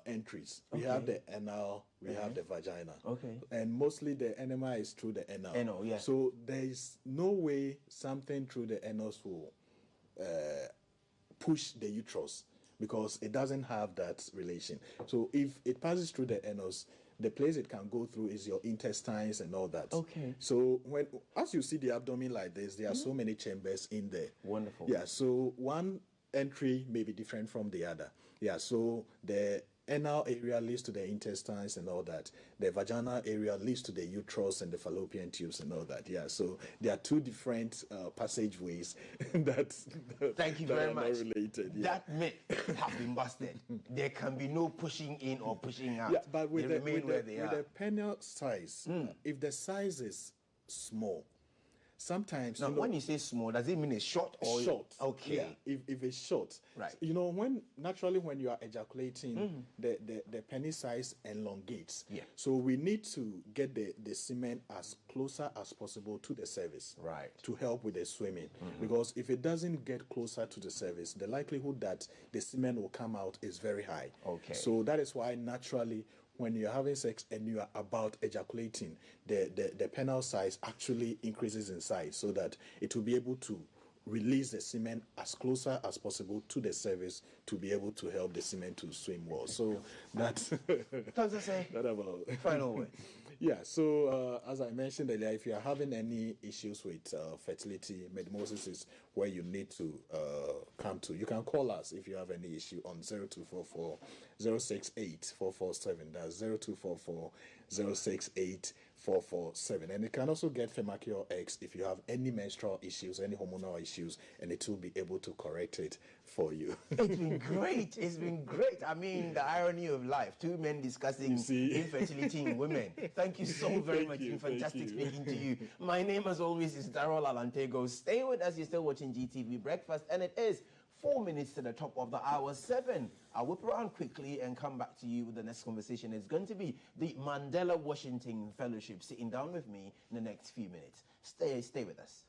Speaker 17: entries. We have the anal, we have the vagina.
Speaker 16: Okay.
Speaker 17: And mostly the enema is through the anal.
Speaker 16: Anal, yeah.
Speaker 17: So there is no way something through the anus will push the uterus, because it doesn't have that relation. So if it passes through the anus, the place it can go through is your intestines and all that.
Speaker 16: Okay.
Speaker 17: So as you see the abdomen like this, there are so many chambers in there.
Speaker 16: Wonderful.
Speaker 17: Yeah, so one entry may be different from the other. Yeah, so the anal area leads to the intestines and all that. The vaginal area leads to the uterus and the fallopian tubes and all that. Yeah, so there are two different passageways that
Speaker 16: Thank you very much.
Speaker 17: Related. Yeah.
Speaker 16: That myth has been busted. There can be no pushing in or pushing out.
Speaker 17: Yeah, but with
Speaker 16: they remain where they are.
Speaker 17: the penile size, if the size is small, sometimes
Speaker 16: now, when you say small, does it mean it's short or
Speaker 17: short?
Speaker 16: Okay.
Speaker 17: Yeah, if it's short,
Speaker 16: right?
Speaker 17: You know, when you are ejaculating, the penis size elongates.
Speaker 16: Yeah.
Speaker 17: So we need to get the semen as closer as possible to the cervix,
Speaker 16: right,
Speaker 17: to help with the swimming. Because if it doesn't get closer to the cervix, the likelihood that the semen will come out is very high.
Speaker 16: Okay.
Speaker 17: So that is why naturally, when you're having sex and you are about ejaculating, the penile size actually increases in size so that it will be able to release the semen as closer as possible to the cervix to be able to help the semen to swim well. So that's that about
Speaker 16: final word.
Speaker 17: Yeah, so as I mentioned earlier, if you are having any issues with fertility, Medmosis is where you need to come to. You can call us if you have any issue on 0244 068 447. That's 0244 068 447. And you can also get Femacure X if you have any menstrual issues, any hormonal issues, and it will be able to correct it for you.
Speaker 16: It's been great. It's been great. I mean, the irony of life. Two men discussing infertility in women. Thank you so very much. It's been fantastic speaking to you. My name, as always, is Darrell Alantego. Stay with us. You're still watching GTV Breakfast, and it is 4 minutes to the top of the hour, 7. I'll whip around quickly and come back to you with the next conversation. It's going to be the Mandela Washington Fellowship sitting down with me in the next few minutes. Stay with us.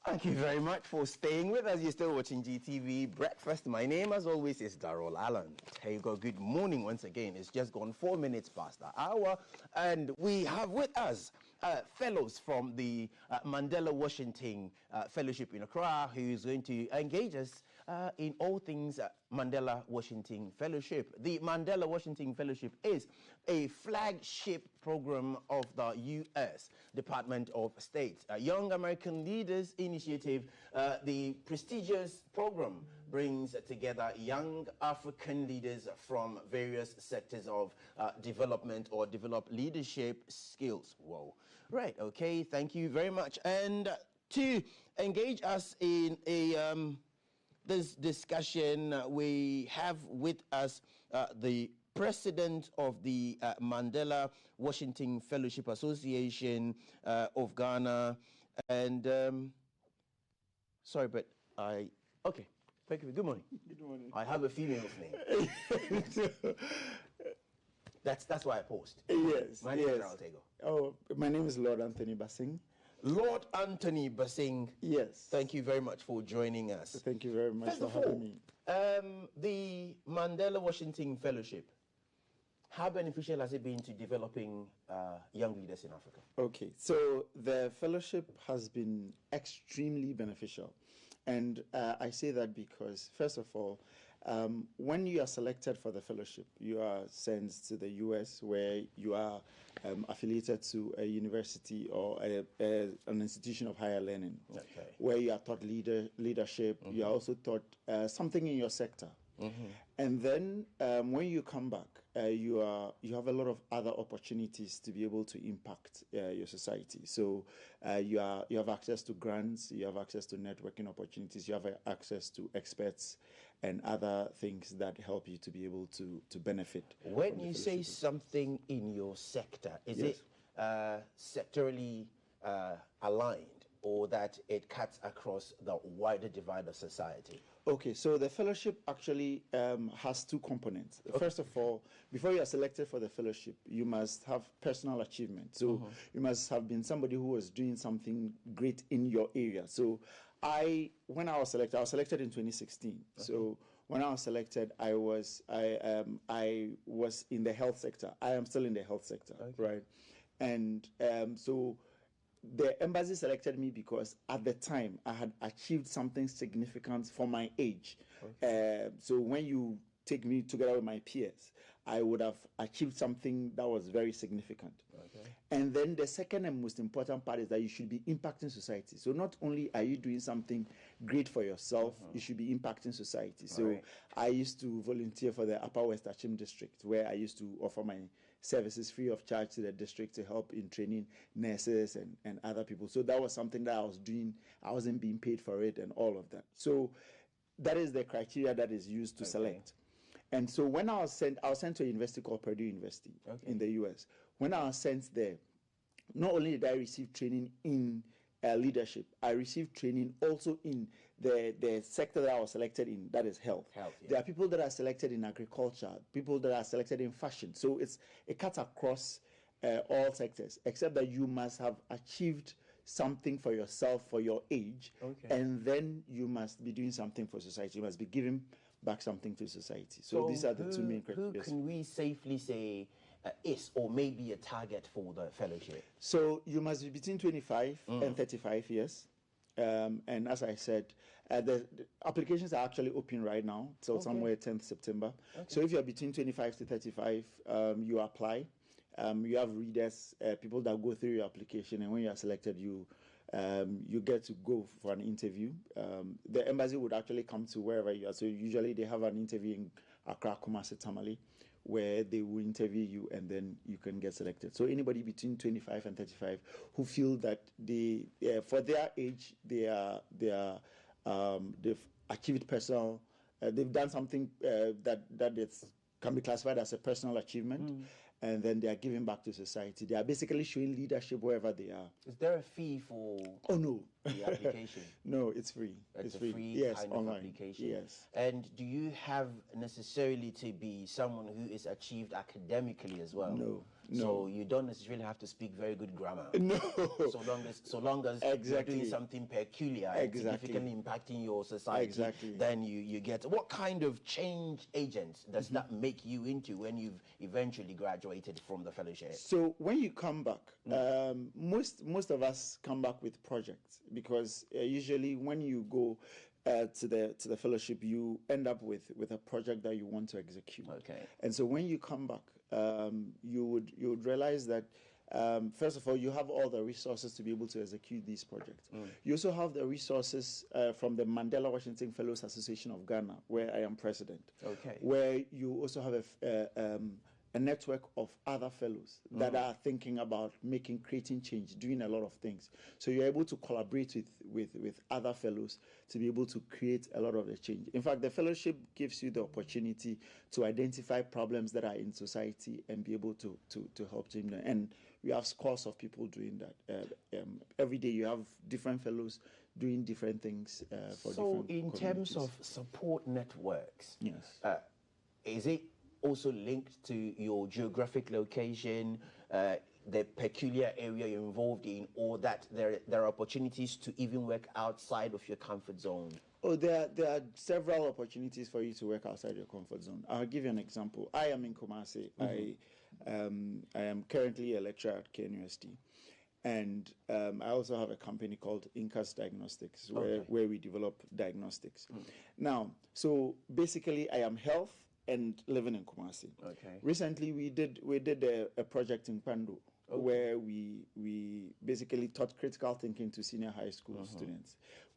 Speaker 16: Thank you very much for staying with us. You're still watching GTV Breakfast. My name, as always, is Darrell Allen. Aogo, good morning once again. It's just gone 4 minutes past the hour, and we have with us fellows from the Mandela Washington Fellowship in Accra, who is going to engage us in all things Mandela Washington Fellowship. The Mandela Washington Fellowship is a flagship program of the U.S. Department of State, a Young American Leaders Initiative. The prestigious program brings together young African leaders from various sectors of development or develop leadership skills. Whoa. Right, okay, thank you very much. And to engage us in this discussion, we have with us the president of the Mandela Washington Fellowship Association of Ghana. And sorry, but okay, thank you. Good morning.
Speaker 18: Good morning.
Speaker 16: I have a female's name. That's why I paused.
Speaker 18: Yes.
Speaker 16: My name is Aogo.
Speaker 18: Oh, my name is Lord Anthony Basing.
Speaker 16: Lord Anthony Basing.
Speaker 18: Yes.
Speaker 16: Thank you very much for joining us.
Speaker 18: Thank you very much for having me.
Speaker 16: The Mandela Washington Fellowship, how beneficial has it been to developing young leaders in Africa?
Speaker 18: Okay, so the fellowship has been extremely beneficial. And I say that because, first of all, when you are selected for the fellowship, you are sent to the U.S. where you are affiliated to a university or an institution of higher learning, where you are taught leadership. You are also taught something in your sector. And then when you come back, you have a lot of other opportunities to be able to impact your society. So you have access to grants, you have access to networking opportunities, you have access to experts and other things that help you to be able to benefit.
Speaker 16: When you say something in your sector, is it sectorally aligned, or that it cuts across the wider divide of society?
Speaker 18: Okay, so the fellowship actually has two components. Okay. First of all, before you are selected for the fellowship, you must have personal achievement. So you must have been somebody who was doing something great in your area. So when I was selected in 2016. Okay. So when I was selected, I was in the health sector. I am still in the health sector, right? And so the embassy selected me because at the time I had achieved something significant for my age. Okay. So when you take me together with my peers, I would have achieved something that was very significant. Okay. And then the second and most important part is that you should be impacting society. So not only are you doing something great for yourself, you should be impacting society. So I used to volunteer for the Upper West Achim district, where I used to offer my services free of charge to the district to help in training nurses and other people. So that was something that I was doing. I wasn't being paid for it and all of that. So that is the criteria that is used to select. And so when I was sent to a university called Purdue University in the US. When I was sent there, not only did I receive training in leadership, I received training also in the sector that I was selected in, that is health. There are people that are selected in agriculture, people that are selected in fashion. So it cuts across all sectors, except that you must have achieved something for yourself, for your age, and then you must be doing something for society. You must be giving back something to society. So these are the two main criteria.
Speaker 16: Who can we safely say is or may be a target for the fellowship?
Speaker 18: So you must be between 25 and 35 years. And as I said, the applications are actually open right now, so somewhere 10th September. So if you're between 25 to 35, you apply. You have readers, people that go through your application, and when you are selected, you get to go for an interview. The embassy would actually come to wherever you are. So usually they have an interview in Accra, Kumasi, Tamale, where they will interview you and then you can get selected. So anybody between 25 and 35 who feel that they, for their age, they've achieved personal, they've done something that can be classified as a personal achievement. And then they are giving back to society. They are basically showing leadership wherever they are.
Speaker 16: Is there a fee for?
Speaker 18: Oh no,
Speaker 16: the application?
Speaker 18: No, it's free.
Speaker 16: It's a
Speaker 18: free.
Speaker 16: free
Speaker 18: Yes,
Speaker 16: kind
Speaker 18: online.
Speaker 16: of application.
Speaker 18: Yes.
Speaker 16: And do you have necessarily to be someone who is achieved academically as well?
Speaker 18: No.
Speaker 16: So you don't necessarily have to speak very good grammar.
Speaker 18: No.
Speaker 16: So long as you're doing something peculiar, significantly impacting your society, then you get. What kind of change agent does that make you into when you've eventually graduated from the fellowship?
Speaker 18: So when you come back, most of us come back with projects, because usually when you go to the fellowship, you end up with a project that you want to execute.
Speaker 16: Okay.
Speaker 18: And so when you come back, you would realize that first of all, you have all the resources to be able to execute these projects. You also have the resources from the Mandela Washington Fellows Association of Ghana, where I am president.
Speaker 16: Okay.
Speaker 18: Where you also have a network of other fellows that are thinking about creating change, doing a lot of things. So you're able to collaborate with other fellows to be able to create a lot of the change. In fact, the fellowship gives you the opportunity to identify problems that are in society and be able to help change them. And we have scores of people doing that. Every day you have different fellows doing different things for different
Speaker 16: in terms of support networks,
Speaker 18: yes,
Speaker 16: is it also linked to your geographic location, the peculiar area you're involved in, or that there are opportunities to even work outside of your comfort zone?
Speaker 18: Oh, there are several opportunities for you to work outside your comfort zone. I'll give you an example. I am in Kumasi. I am currently a lecturer at KNUST. And I also have a company called Incas Diagnostics, where we develop diagnostics. Now, so basically I am health and living in Kumasi.
Speaker 16: Okay.
Speaker 18: Recently, we did a project in Pando, where we basically taught critical thinking to senior high school students.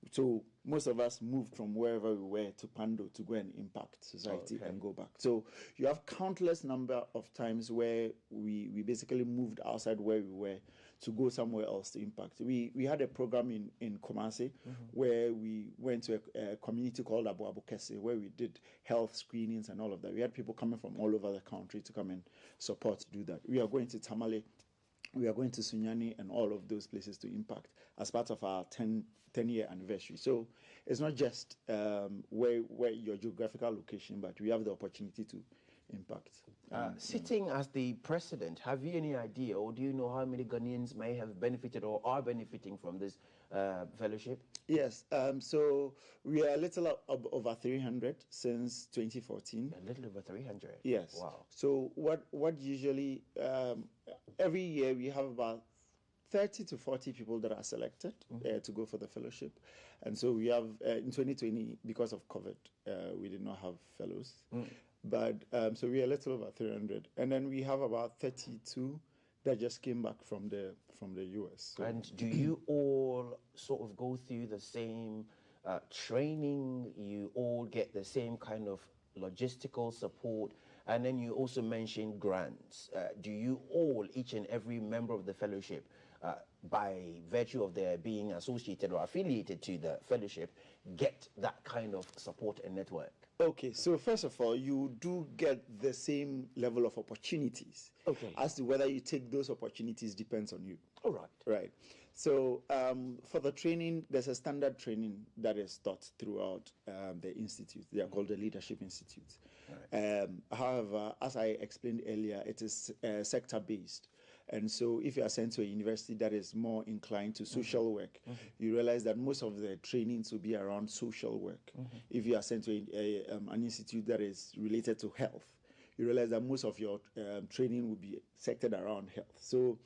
Speaker 18: So most of us moved from wherever we were to Pando to go and impact society and go back. So you have countless number of times where we basically moved outside where we were to go somewhere else to impact. We had a program in Kumasi where we went to a community called Abu Kese, where we did health screenings and all of that. We had people coming from all over the country to come and support to do that. We are going to Tamale, we are going to Sunyani and all of those places to impact as part of our 10-year anniversary. So it's not just where your geographical location, but we have the opportunity to impact.
Speaker 16: Sitting as the president, have you any idea, or do you know how many Ghanaians may have benefited or are benefiting from this fellowship?
Speaker 18: Yes, so we are a little over 300 since 2014.
Speaker 16: A little over 300?
Speaker 18: Yes.
Speaker 16: Wow.
Speaker 18: So what usually, every year we have about 30 to 40 people that are selected to go for the fellowship. And so we have, in 2020, because of COVID, we did not have fellows. But so we are a little over 300. And then we have about 32 that just came back from the US. So.
Speaker 16: And do you all sort of go through the same training? You all get the same kind of logistical support? And then you also mentioned grants. Do you all, each and every member of the fellowship, by virtue of their being associated or affiliated to the fellowship, get that kind of support and network?
Speaker 18: Okay, so first of all, you do get the same level of opportunities.
Speaker 16: Okay.
Speaker 18: As to whether you take those opportunities depends on you.
Speaker 16: All right.
Speaker 18: Right. So for the training, there's a standard training that is taught throughout the institute. They are called the Leadership Institutes. Right. However, as I explained earlier, it is sector-based. And so if you are sent to a university that is more inclined to social work, you realize that most of the trainings will be around social work. If you are sent to an institute that is related to health, you realize that most of your training will be centered around health. So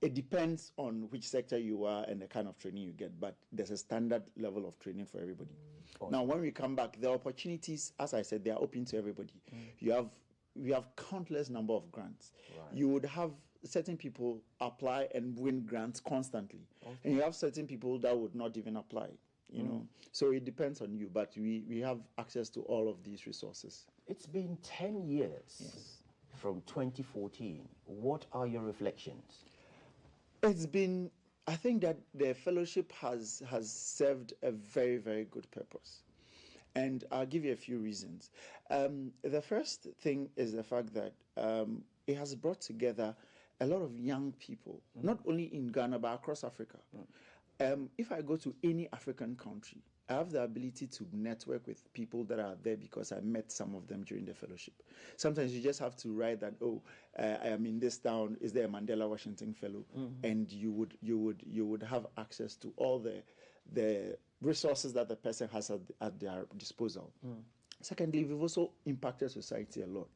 Speaker 18: it depends on which sector you are and the kind of training you get, but there's a standard level of training for everybody. Awesome. Now, when we come back, the opportunities, as I said, they are open to everybody. We have countless number of grants. Right. You would have certain people apply and win grants constantly. Okay. And you have certain people that would not even apply, you know. So it depends on you, but we have access to all of these resources.
Speaker 16: It's been 10 years from 2014. What are your reflections?
Speaker 18: It's been, I think that the fellowship has served a very, very good purpose. And I'll give you a few reasons. The first thing is the fact that it has brought together a lot of young people, not only in Ghana, but across Africa. If I go to any African country, I have the ability to network with people that are there because I met some of them during the fellowship. Sometimes you just have to write that, I am in this town. Is there a Mandela Washington Fellow? And you would have access to all the resources that the person has at their disposal. Secondly, we've also impacted society a lot.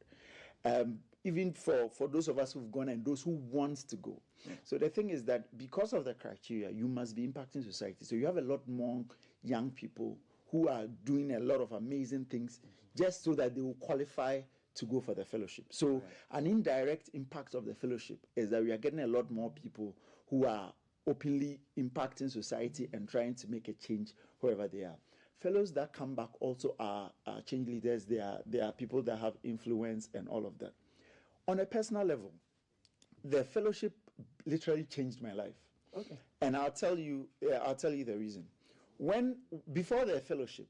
Speaker 18: Even for those of us who've gone and those who want to go. So the thing is that because of the criteria, you must be impacting society. So you have a lot more young people who are doing a lot of amazing things just so that they will qualify to go for the fellowship. So an indirect impact of the fellowship is that we are getting a lot more people who are openly impacting society and trying to make a change wherever they are. Fellows that come back also are change leaders. They are people that have influence and all of that. On a personal level, the fellowship literally changed my life. Okay. And I'll tell you the reason. Before the fellowship,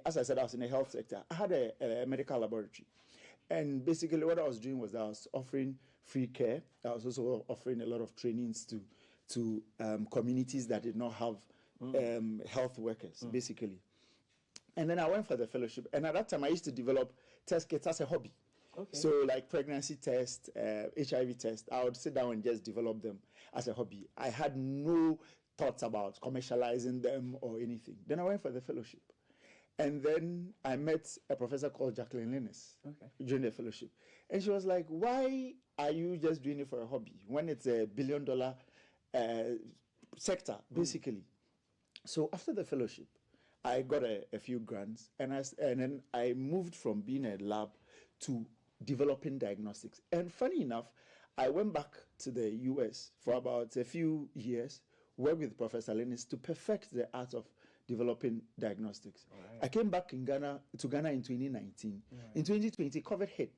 Speaker 18: as I said, I was in the health sector. I had a medical laboratory. And basically what I was doing was I was offering free care. I was also offering a lot of trainings to communities that did not have health workers, basically. And then I went for the fellowship. And at that time, I used to develop test kits as a hobby. Okay. So like pregnancy test, HIV test, I would sit down and just develop them as a hobby. I had no thoughts about commercializing them or anything. Then I went for the fellowship. And then I met a professor called Jacqueline Linus during the fellowship. And she was like, why are you just doing it for a hobby when it's a $1 billion sector, basically? So after the fellowship, I got a few grants, and then I moved from being a lab to developing diagnostics. And funny enough, I went back to the US for about a few years, worked with Professor Linus to perfect the art of developing diagnostics. I came back to Ghana in 2019. In 2020, COVID hit,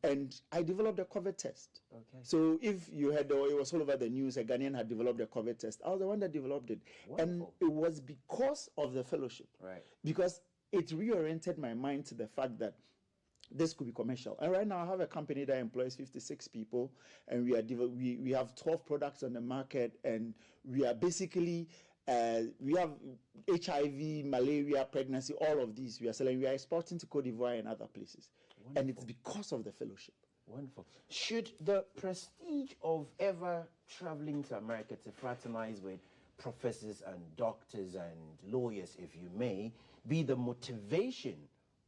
Speaker 18: and I developed a COVID test. So if you had, it was all over the news, a Ghanaian had developed a COVID test. I was the one that developed it. Wonderful. And it was because of the fellowship. Because it reoriented my mind to the fact that this could be commercial. And right now I have a company that employs 56 people, and we have 12 products on the market, and we are basically we have HIV, malaria, pregnancy, all of these we are selling. We are exporting to Cote d'Ivoire and other places. Wonderful. And it's because of the fellowship.
Speaker 16: Wonderful. Should the prestige of ever traveling to America to fraternize with professors and doctors and lawyers, if you may, be the motivation,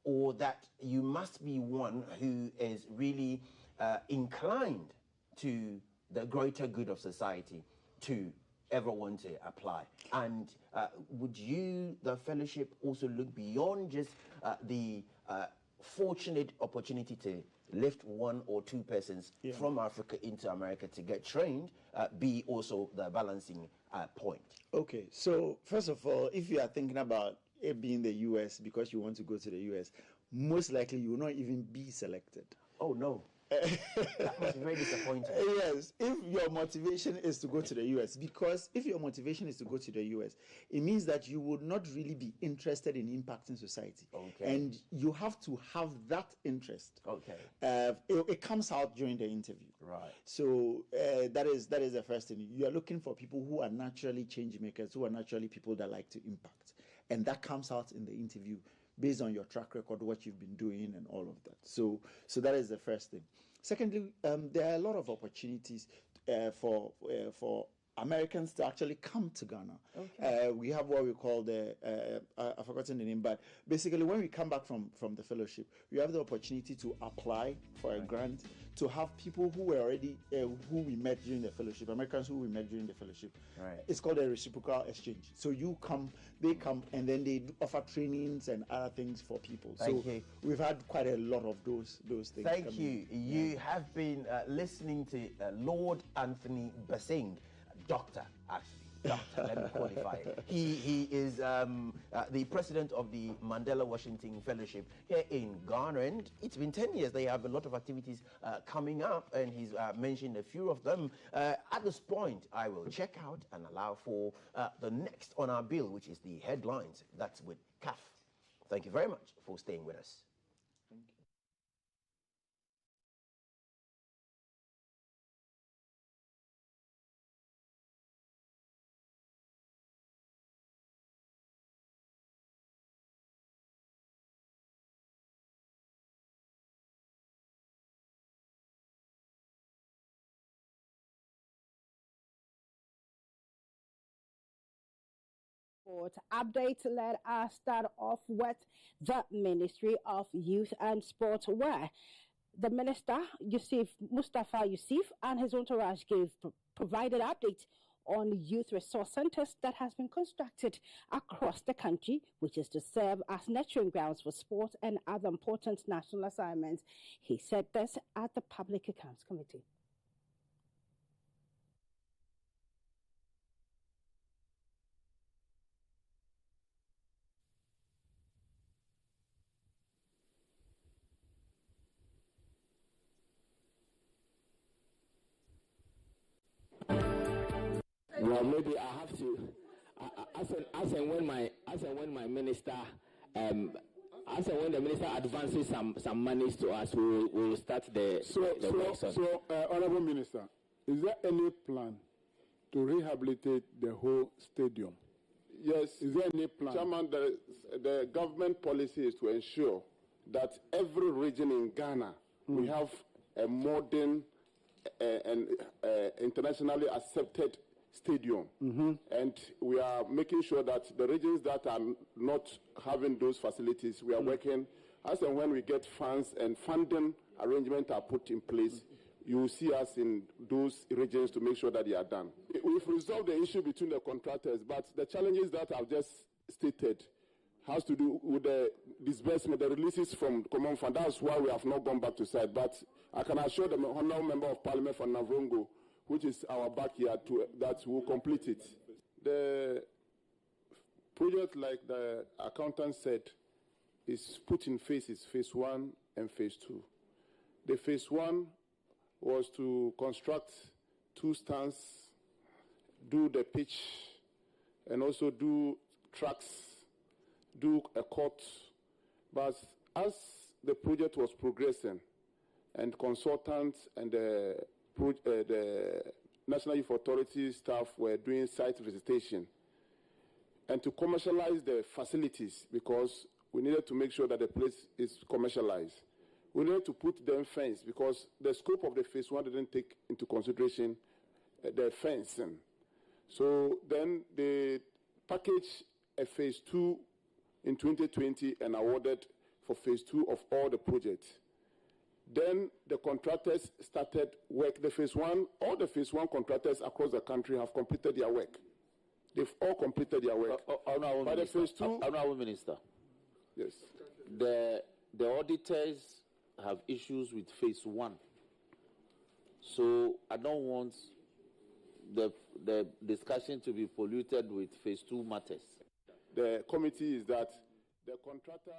Speaker 16: or that you must be one who is really inclined to the greater good of society to ever want to apply? And would you, the fellowship, also look beyond just the fortunate opportunity to lift one or two persons from Africa into America to get trained, be also the balancing point?
Speaker 18: Okay, so first of all, if you are thinking about it being the US because you want to go to the US, most likely you will not even be selected.
Speaker 16: Oh no. That was very disappointing.
Speaker 18: Yes, if your motivation is to go to the US, because if your motivation is to go to the US, it means that you would not really be interested in impacting society. And you have to have that interest. It comes out during the interview. So that is the first thing. You are looking for people who are naturally change makers, who are naturally people that like to impact. And that comes out in the interview based on your track record, what you've been doing and all of that. So that is the first thing. Secondly, there are a lot of opportunities for Americans to actually come to Ghana. We have what we call I've forgotten the name, but basically when we come back from the fellowship, we have the opportunity to apply for a grant, to have people who were already, who we met during the fellowship, Americans who we met during the fellowship. It's called a reciprocal exchange. So you come, they come, and then they offer trainings and other things for people.
Speaker 16: Thank you.
Speaker 18: We've had quite a lot of those things.
Speaker 16: Thank you. You have been listening to Lord Anthony Basing. Doctor, actually. Doctor, let me qualify it. He is the president of the Mandela Washington Fellowship here in Ghana, and it's been 10 years. They have a lot of activities coming up, and he's mentioned a few of them. At this point, I will check out and allow for the next on our bill, which is the headlines. That's with CAF. Thank you very much for staying with us.
Speaker 19: Update, let us start off with the Ministry of Youth and Sport, where the Minister, Mustafa Yusuf, and his entourage provided updates on youth resource centers that has been constructed across the country, which is to serve as nurturing grounds for sport and other important national assignments. He said this at the Public Accounts Committee.
Speaker 20: Well, maybe I have to, as and when my minister, as and when the minister advances some monies to us, we will start the work.
Speaker 21: So, Honorable Minister, is there any plan to rehabilitate the whole stadium?
Speaker 3: Yes.
Speaker 21: Is there any plan?
Speaker 3: Chairman, the government policy is to ensure that every region in Ghana, we have a modern and internationally accepted stadium. And we are making sure that the regions that are not having those facilities, we are working as and when we get funds and funding arrangements are put in place, you will see us in those regions to make sure that they are done. We've resolved the issue between the contractors, but the challenges that I've just stated has to do with the disbursement, the releases from common fund. That's why we have not gone back to site. But I can assure the Honourable Member of Parliament for Navrongo, which is our backyard, that will complete it. The project, like the accountant said, is put in phases, phase 1 and phase 2. The phase 1 was to construct 2 stands, do the pitch, and also do tracks, do a court. But as the project was progressing, and consultants and the National Youth Authority staff were doing site visitation, and to commercialize the facilities, because we needed to make sure that the place is commercialized. We needed to put them fence, because the scope of the phase 1 didn't take into consideration the fencing. So then they packaged a phase 2 in 2020 and awarded for phase 2 of all the projects. Then the contractors started work. The phase 1, all the phase 1 contractors across the country have completed their work. They've all completed their work.
Speaker 20: Honourable
Speaker 3: the phase 2,
Speaker 20: Honourable Minister.
Speaker 3: Yes.
Speaker 20: The auditors have issues with phase 1. So I don't want the discussion to be polluted with phase 2 matters.
Speaker 3: The committee is that the contractor...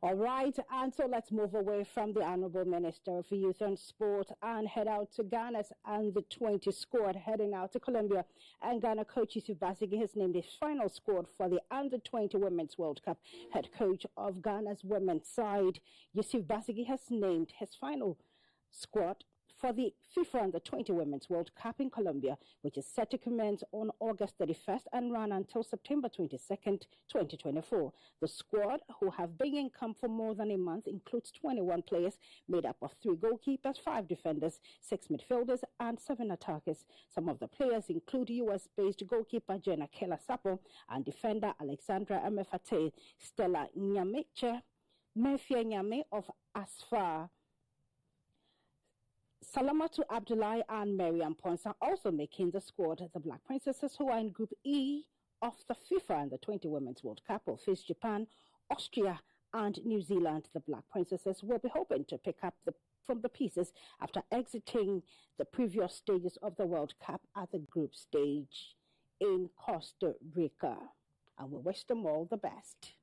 Speaker 19: All right, and so let's move away from the Honourable Minister for Youth and Sport and head out to Ghana's Under-20 squad, heading out to Colombia. And Ghana coach Yusuf Basigi has named his final squad for the Under-20 Women's World Cup. Head coach of Ghana's women's side, Yusuf Basigi, has named his final squad for the FIFA Under-20 Women's World Cup in Colombia, which is set to commence on August 31st and run until September 22nd, 2024. The squad, who have been in camp for more than a month, includes 21 players made up of 3 goalkeepers, 5 defenders, 6 midfielders, and 7 attackers. Some of the players include US-based goalkeeper Jenna Kela-Sapo and defender Alexandra Emefate, Stella Nyameche, Mefia Nyame of Asfar, Salamatu Abdullahi and Mariam Ponsa also making the squad. The Black Princesses, who are in Group E of the FIFA Under-20 Women's World Cup, will face Japan, Austria, and New Zealand. The Black Princesses will be hoping to pick up from the pieces after exiting the previous stages of the World Cup at the group stage in Costa Rica. And we wish them all the best.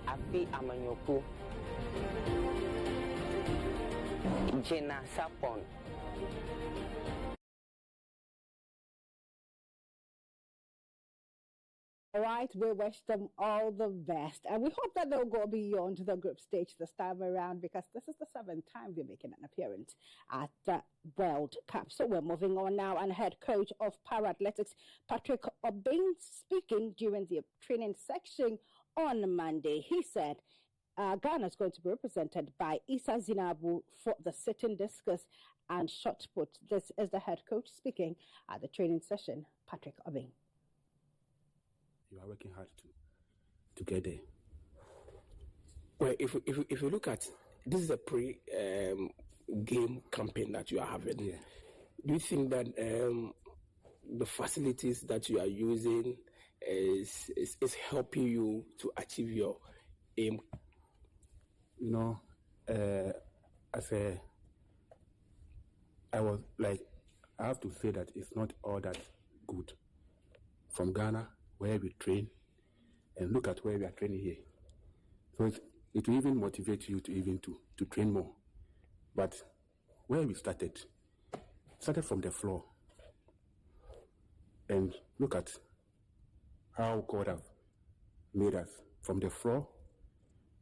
Speaker 22: Api Amanyoko, Jenna Sapon.
Speaker 19: All right, we wish them all the best. And we hope that they'll go beyond the group stage this time around, because this is the 7th time they're making an appearance at the World Cup. So we're moving on now, and head coach of para-athletics, Patrick Obeng, speaking during the training section on Monday. He said Ghana is going to be represented by Issa Zinabu for the sitting discus and shot put. This is the head coach speaking at the training session, Patrick Obing.
Speaker 1: You are working hard to get there. Well, if you look at this is a pre-game campaign that you are having. Yeah. Do you think that the facilities that you are using is helping you to achieve your aim? You know, I have to say that it's not all that good. From Ghana, where we train, and look at where we are training here. So it will even motivate you to train more. But where we started from the floor. And look at how God have made us from the floor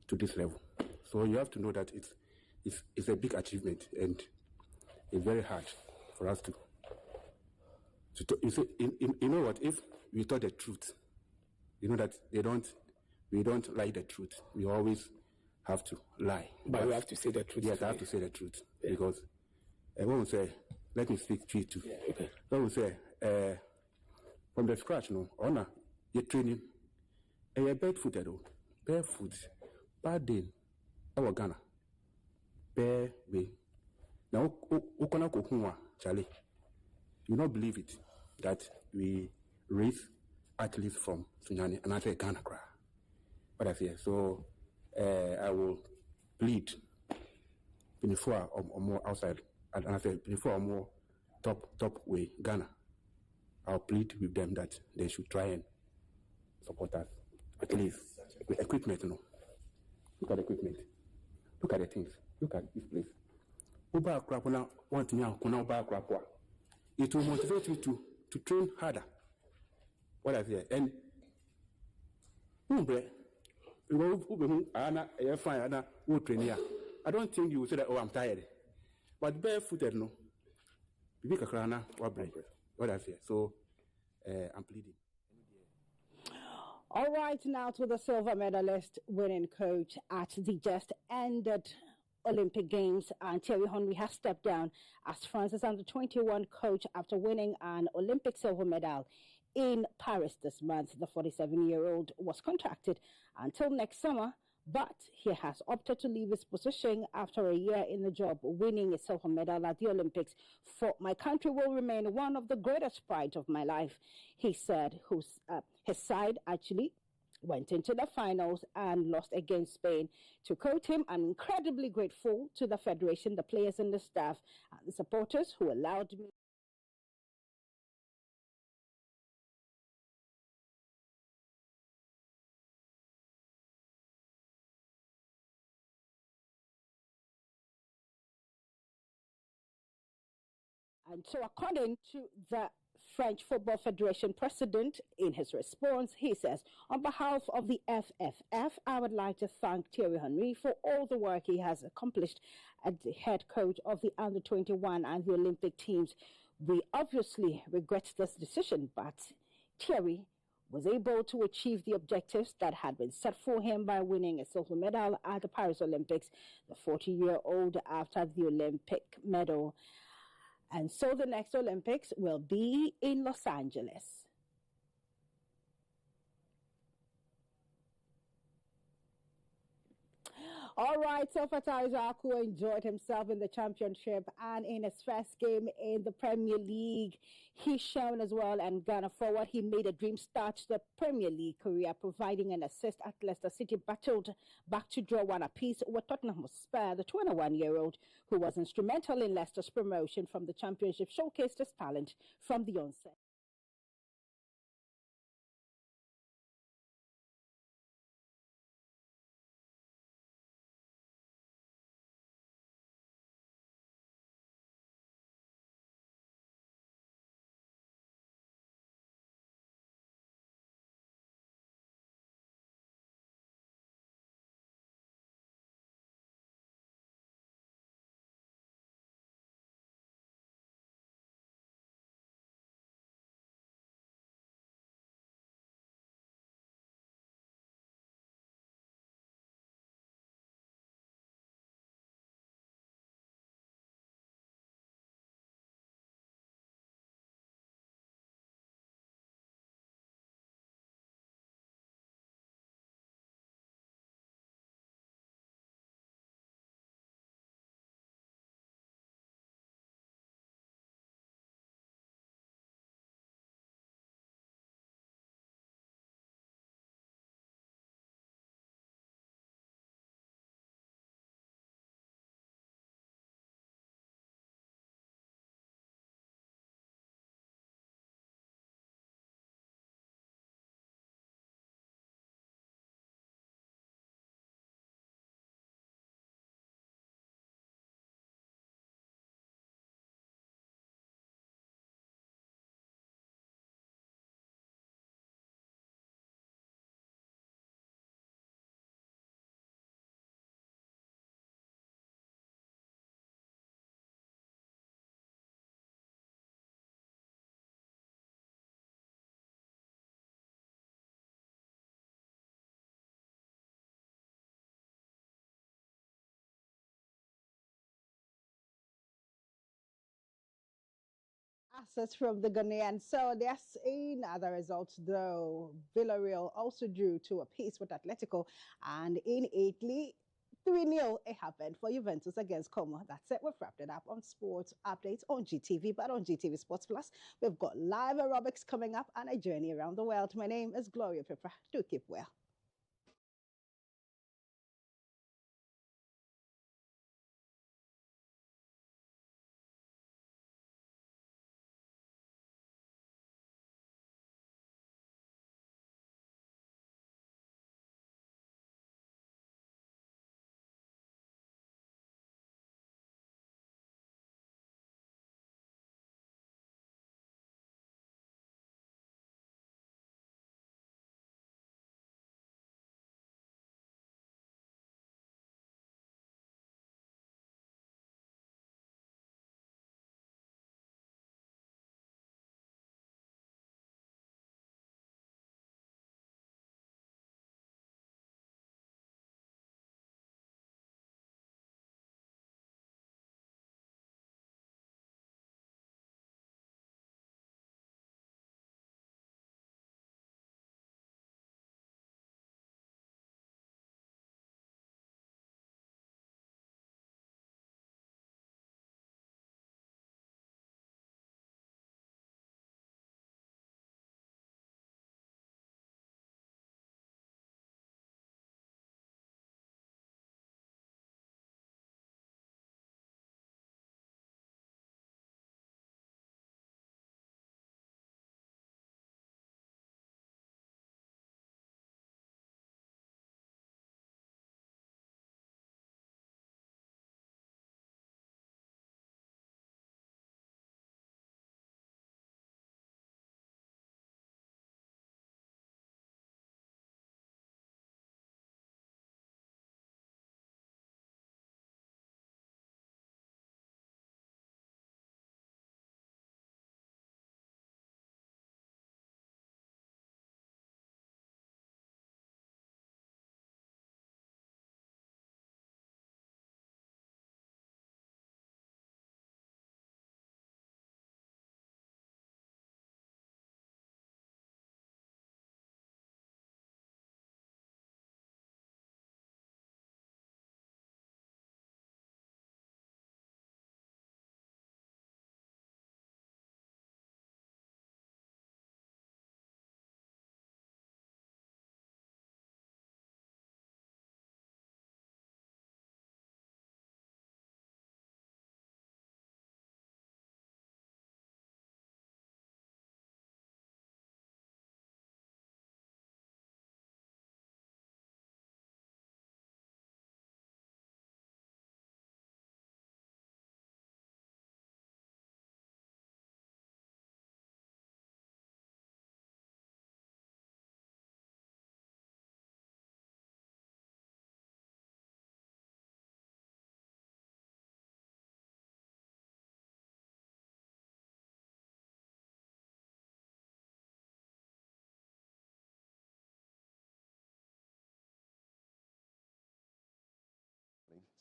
Speaker 1: to this level. So you have to know that it's a big achievement, and it's very hard for us to you see, you know what, if we tell the truth, you know that we don't like the truth. We always have to lie. But we have to say the truth. Yes, I have to say the truth. Yeah. Because when we say, let me speak to you too. Yeah, okay. When we say, from the scratch, no, honor, you're training, and you're barefooted, barefoot, bad day, our Ghana, bare way. Now, Charlie, you not believe it that we raise athletes from Sudan and I say Ghana cry. But I say so. I will plead before or more outside, and I say before or more top way Ghana. I'll plead with them that they should try and support us at least with equipment. You know, look at the equipment, look at the things, look at this place. Uba krapona want me kuna uba krapwa. It will motivate you to train harder. What I say, and I don't think you will say that, oh, I'm tired. But barefooted, no. What I say. So I'm pleading.
Speaker 19: All right, now to the silver medalist winning coach at the just ended Olympic Games, and Thierry Henry has stepped down as France's under-21 coach after winning an Olympic silver medal in Paris this month. The 47-year-old was contracted until next summer, but he has opted to leave his position after a year in the job, winning a silver medal at the Olympics. For my country will remain one of the greatest prides of my life, he said. His side actually went into the finals and lost against Spain. To quote him, I'm incredibly grateful to the federation, the players and the staff, and the supporters who allowed me And so according to the French Football Federation president, in his response, he says, on behalf of the FFF, I would like to thank Thierry Henry for all the work he has accomplished as the head coach of the under-21 and the Olympic teams. We obviously regret this decision, but Thierry was able to achieve the objectives that had been set for him by winning a silver medal at the Paris Olympics, the 40-year-old after the Olympic medal. And so the next Olympics will be in Los Angeles. All right, so Fatai Jaku enjoyed himself in the championship and in his first game in the Premier League. He's shown as well, and Ghana forward, he made a dream start to the Premier League career, providing an assist at Leicester City, battled back to draw one apiece with Tottenham Hotspur. The 21-year-old, who was instrumental in Leicester's promotion from the Championship, showcased his talent from the onset. assets from the Ghanaians. So they're seeing other results, though. Villarreal also drew to a piece with Atletico, and in Italy, 3-0 it happened for Juventus against Como. That's it. We've wrapped it up on sports updates on GTV, but on GTV Sports Plus, we've got live aerobics coming up and a journey around the world. My name is Gloria Pippa. Do keep well.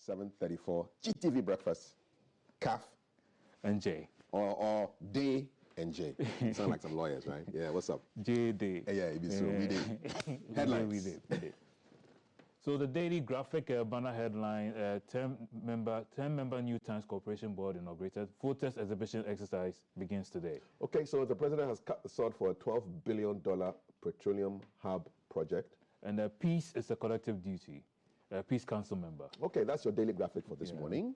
Speaker 15: .7:34 GTV breakfast. CAF
Speaker 2: and J.
Speaker 15: Or Day and J. You sound like some lawyers, right? Yeah, what's up?
Speaker 2: J Day.
Speaker 15: Yeah, it be so. We did. Headlines.
Speaker 2: We did. So the daily graphic banner headline: 10-member New Times Corporation Board inaugurated. Voters exhibition exercise begins today.
Speaker 15: Okay, so the president has cut the sword for a $12 billion petroleum hub project.
Speaker 2: And peace is a collective duty. Peace Council member.
Speaker 15: Okay, that's your daily graphic for this morning.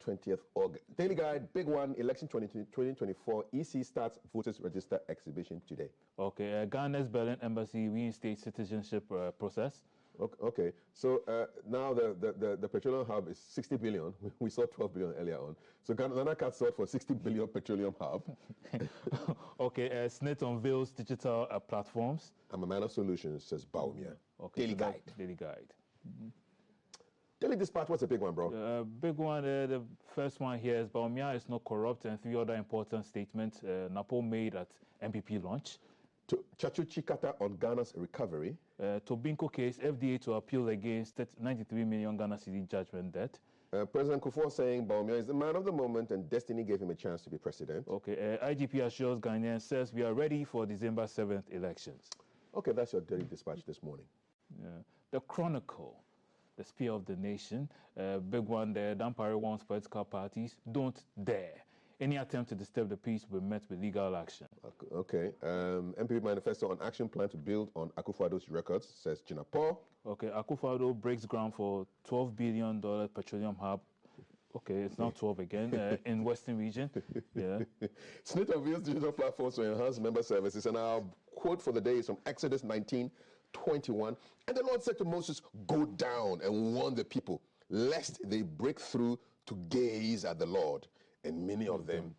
Speaker 15: 20th August. Daily Guide, big one, election 2024, EC starts voters register exhibition today.
Speaker 2: Okay, Ghana's Berlin Embassy reinstates citizenship process.
Speaker 15: Okay, so now the petroleum hub is 60 billion. We saw 12 billion earlier on. So Ghana cuts out for 60 billion petroleum hub.
Speaker 2: Okay, SNET unveils digital platforms.
Speaker 15: I'm a man of solutions, says Baumia.
Speaker 2: Okay,
Speaker 15: Daily Guide.
Speaker 2: Daily Guide.
Speaker 15: Daily Dispatch, what's the big one, bro?
Speaker 2: Big one, the first one here is Baumia is not corrupt, and 3 other important statements Napo made at MPP launch.
Speaker 15: Chachu Chikata on Ghana's recovery.
Speaker 2: Tobinko case, FDA to appeal against 93 million Ghana cedi judgment debt.
Speaker 15: President Kufuor saying Bawumia is the man of the moment and destiny gave him a chance to be president.
Speaker 2: Okay, IGP assures Ghanaians, says we are ready for December 7th elections.
Speaker 15: Okay, that's your daily dispatch this morning.
Speaker 2: Yeah. The Chronicle, the spear of the nation, big one there. Dampare wants political parties don't dare. Any attempt to disturb the peace will be met with legal action.
Speaker 15: Okay. MPP Manifesto on action plan to build on Akufo-Addo's records, says Gina Paul.
Speaker 2: Okay, Akufo-Addo breaks ground for $12 billion petroleum hub. Okay, it's now 12 again in Western region. Yeah.
Speaker 15: SNIT unveils digital platforms to enhance member services. And our quote for the day is from Exodus 19:21. And the Lord said to Moses, go down and warn the people, lest they break through to gaze at the Lord, and many of them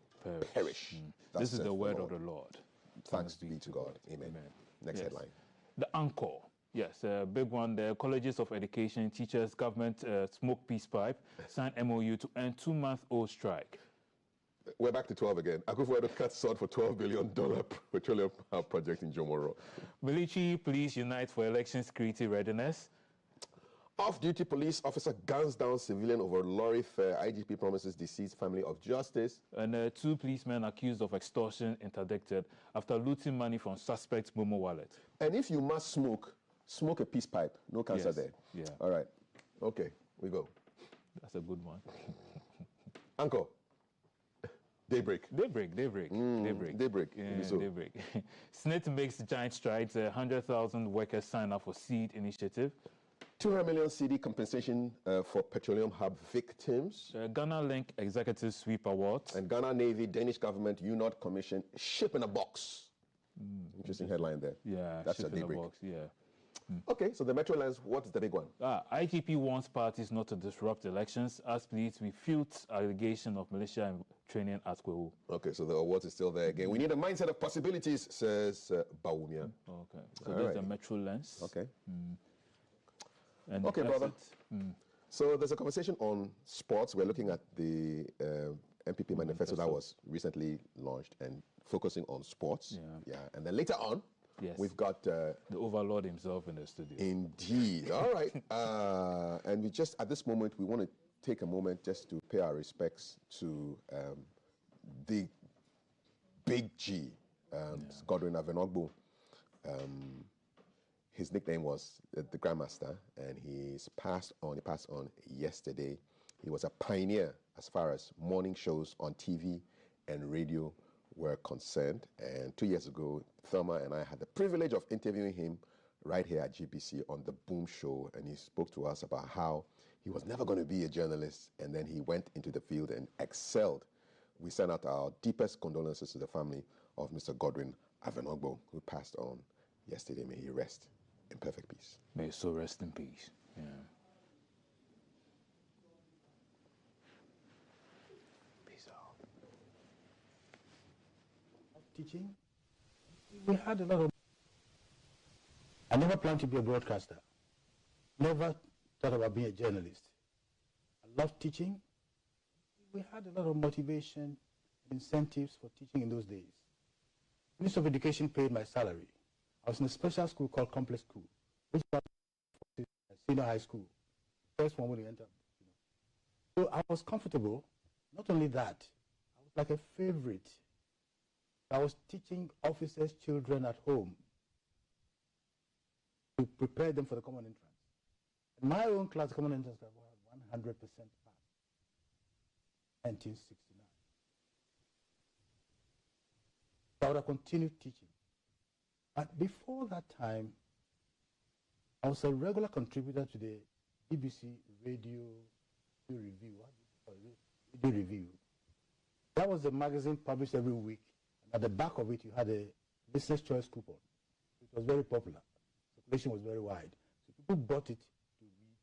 Speaker 15: perish.
Speaker 2: This is the word of the Lord.
Speaker 15: Thanks be to God. Amen. Next headline.
Speaker 2: The Anchor. Yes, a big one. The colleges of education, teachers, government smoke peace pipe, sign MOU to end 2-month-old strike.
Speaker 15: We're back to 12 again. Akufo-Addo cuts sword for $12 billion petroleum project in Jomoro.
Speaker 2: Military police unite for election security readiness.
Speaker 15: Off-duty police officer guns down civilian over lorry fare. IGP promises deceased family of justice.
Speaker 2: And 2 policemen accused of extortion interdicted after looting money from suspect's Momo wallet.
Speaker 15: And if you must smoke a peace pipe. No cancer there.
Speaker 2: Yeah.
Speaker 15: All right. Okay, we go.
Speaker 2: That's a good one.
Speaker 15: Uncle. Daybreak.
Speaker 2: Daybreak.
Speaker 15: Daybreak.
Speaker 2: Yeah, daybreak. SNIT makes giant strides. 100,000 workers sign up for SEED initiative.
Speaker 15: 200 million cedi compensation for petroleum hub victims.
Speaker 2: Ghana Link Executive Sweep Awards.
Speaker 15: And Ghana Navy, Danish government, UNOT Commission, ship in a box. Interesting headline there.
Speaker 2: Yeah,
Speaker 15: that's
Speaker 2: ship
Speaker 15: a daybreak.
Speaker 2: in a box, yeah.
Speaker 15: Okay, so the Metro Lines, what's the big one?
Speaker 2: IGP wants parties not to disrupt elections as pleads refutes allegation of militia and training at Kwewu.
Speaker 15: Okay, so the awards is still there again. We need a mindset of possibilities, says Bawumia.
Speaker 2: Okay, so there's the Metro Lens.
Speaker 15: Okay.
Speaker 2: And
Speaker 15: okay, brother. So there's a conversation on sports. We're looking at the MPP Manifesto that was recently launched and focusing on sports. Yeah. And then later on, we've got
Speaker 2: the overlord himself in the studio.
Speaker 15: Indeed. All right. And we just, at this moment, we want to take a moment just to pay our respects to the big G, Godwin Aogo. His nickname was the Grandmaster, and he passed on yesterday. He was a pioneer as far as morning shows on TV and radio were concerned. And 2 years ago, Thelma and I had the privilege of interviewing him right here at GBC on the Boom Show, and he spoke to us about how he was never going to be a journalist, and then he went into the field and excelled. We send out our deepest condolences to the family of Mr. Godwin Aogo, who passed on yesterday. May he rest in perfect peace.
Speaker 2: May his soul rest in peace. Yeah. Peace out.
Speaker 7: Teaching, we had a lot of. I never planned to be a broadcaster. Never thought about being a journalist. I loved teaching. We had a lot of motivation, incentives for teaching in those days. The Ministry of Education paid my salary. I was in a special school called Complex School, which was senior high school. First one when you enter. So I was comfortable. Not only that, I was like a favorite. I was teaching officers' children at home to prepare them for the common entrance. In my own class, the common entrance was 100% pass. 1969. So I would have continued teaching. But before that time, I was a regular contributor to the BBC Radio Review. Radio Review. That was a magazine published every week. And at the back of it, you had a listener's choice coupon. It was very popular. Circulation was very wide. So people bought it to read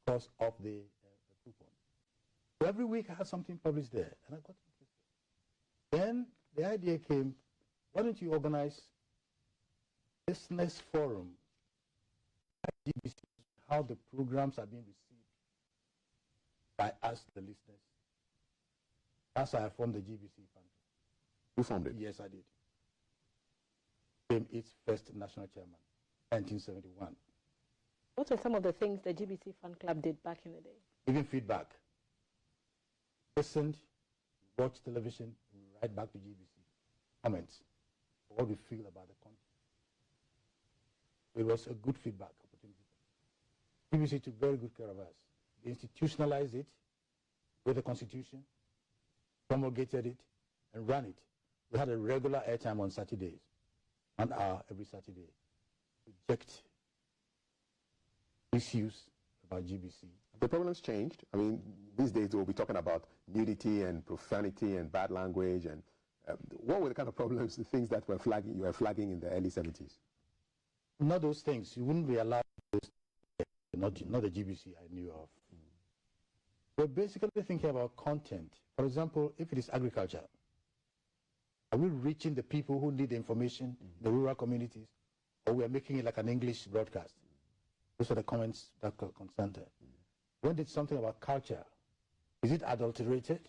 Speaker 7: because of the coupon. So every week I had something published there, and I got interested. Then the idea came, why don't you organize business forum at GBC, how the programs are being received by us, the listeners. That's how I formed the GBC Fund.
Speaker 15: You formed it?
Speaker 7: Yes, I did. became its first national chairman, 1971.
Speaker 6: What were some of the things the GBC fan club did back in the day?
Speaker 7: Giving feedback. Listened, watched television, we write back to GBC. Comments, what we feel about the content. It was a good feedback opportunity. GBC took very good care of us. They institutionalized it with the constitution, promulgated it, and ran it. We had a regular airtime on Saturdays, 1 hour every Saturday. We checked issues about GBC.
Speaker 15: The problems changed. I mean, these days we'll be talking about nudity and profanity and bad language. And what were the kind of problems, the things that you were flagging in the early 70s?
Speaker 7: Not those things. You wouldn't be allowed those, not the GBC I knew of. We're basically thinking about content. For example, if it is agriculture, are we reaching the people who need the information, the rural communities, or we are making it like an English broadcast? Those are the comments that concerned her. When did something about culture? Is it adulterated?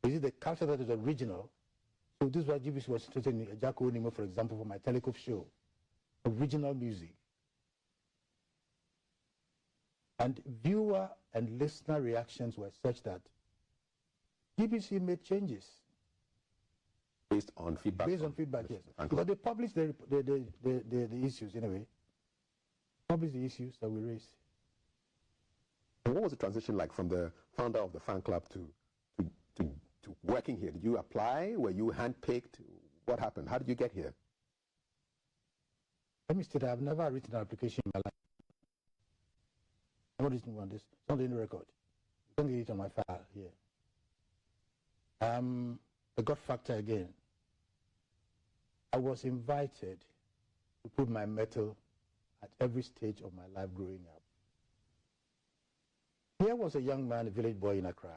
Speaker 7: Is it the culture that is original? So this is why GBC was interested in Ejako Onimo, for example, for my Telecove show. Original music. And viewer and listener reactions were such that GBC made changes.
Speaker 15: Based on feedback?
Speaker 7: Based on feedback, yes. Because they published the issues anyway. Published the issues that we raised.
Speaker 15: And what was the transition like from the founder of the fan club to working here? Did you apply? Were you handpicked? What happened? How did you get here?
Speaker 7: Let me state that I've never written an application in my life. I've not written one. This it's not in the record. You can get it on my file here. The God factor again. I was invited to put my metal at every stage of my life growing up. Here was a young man, a village boy in Accra,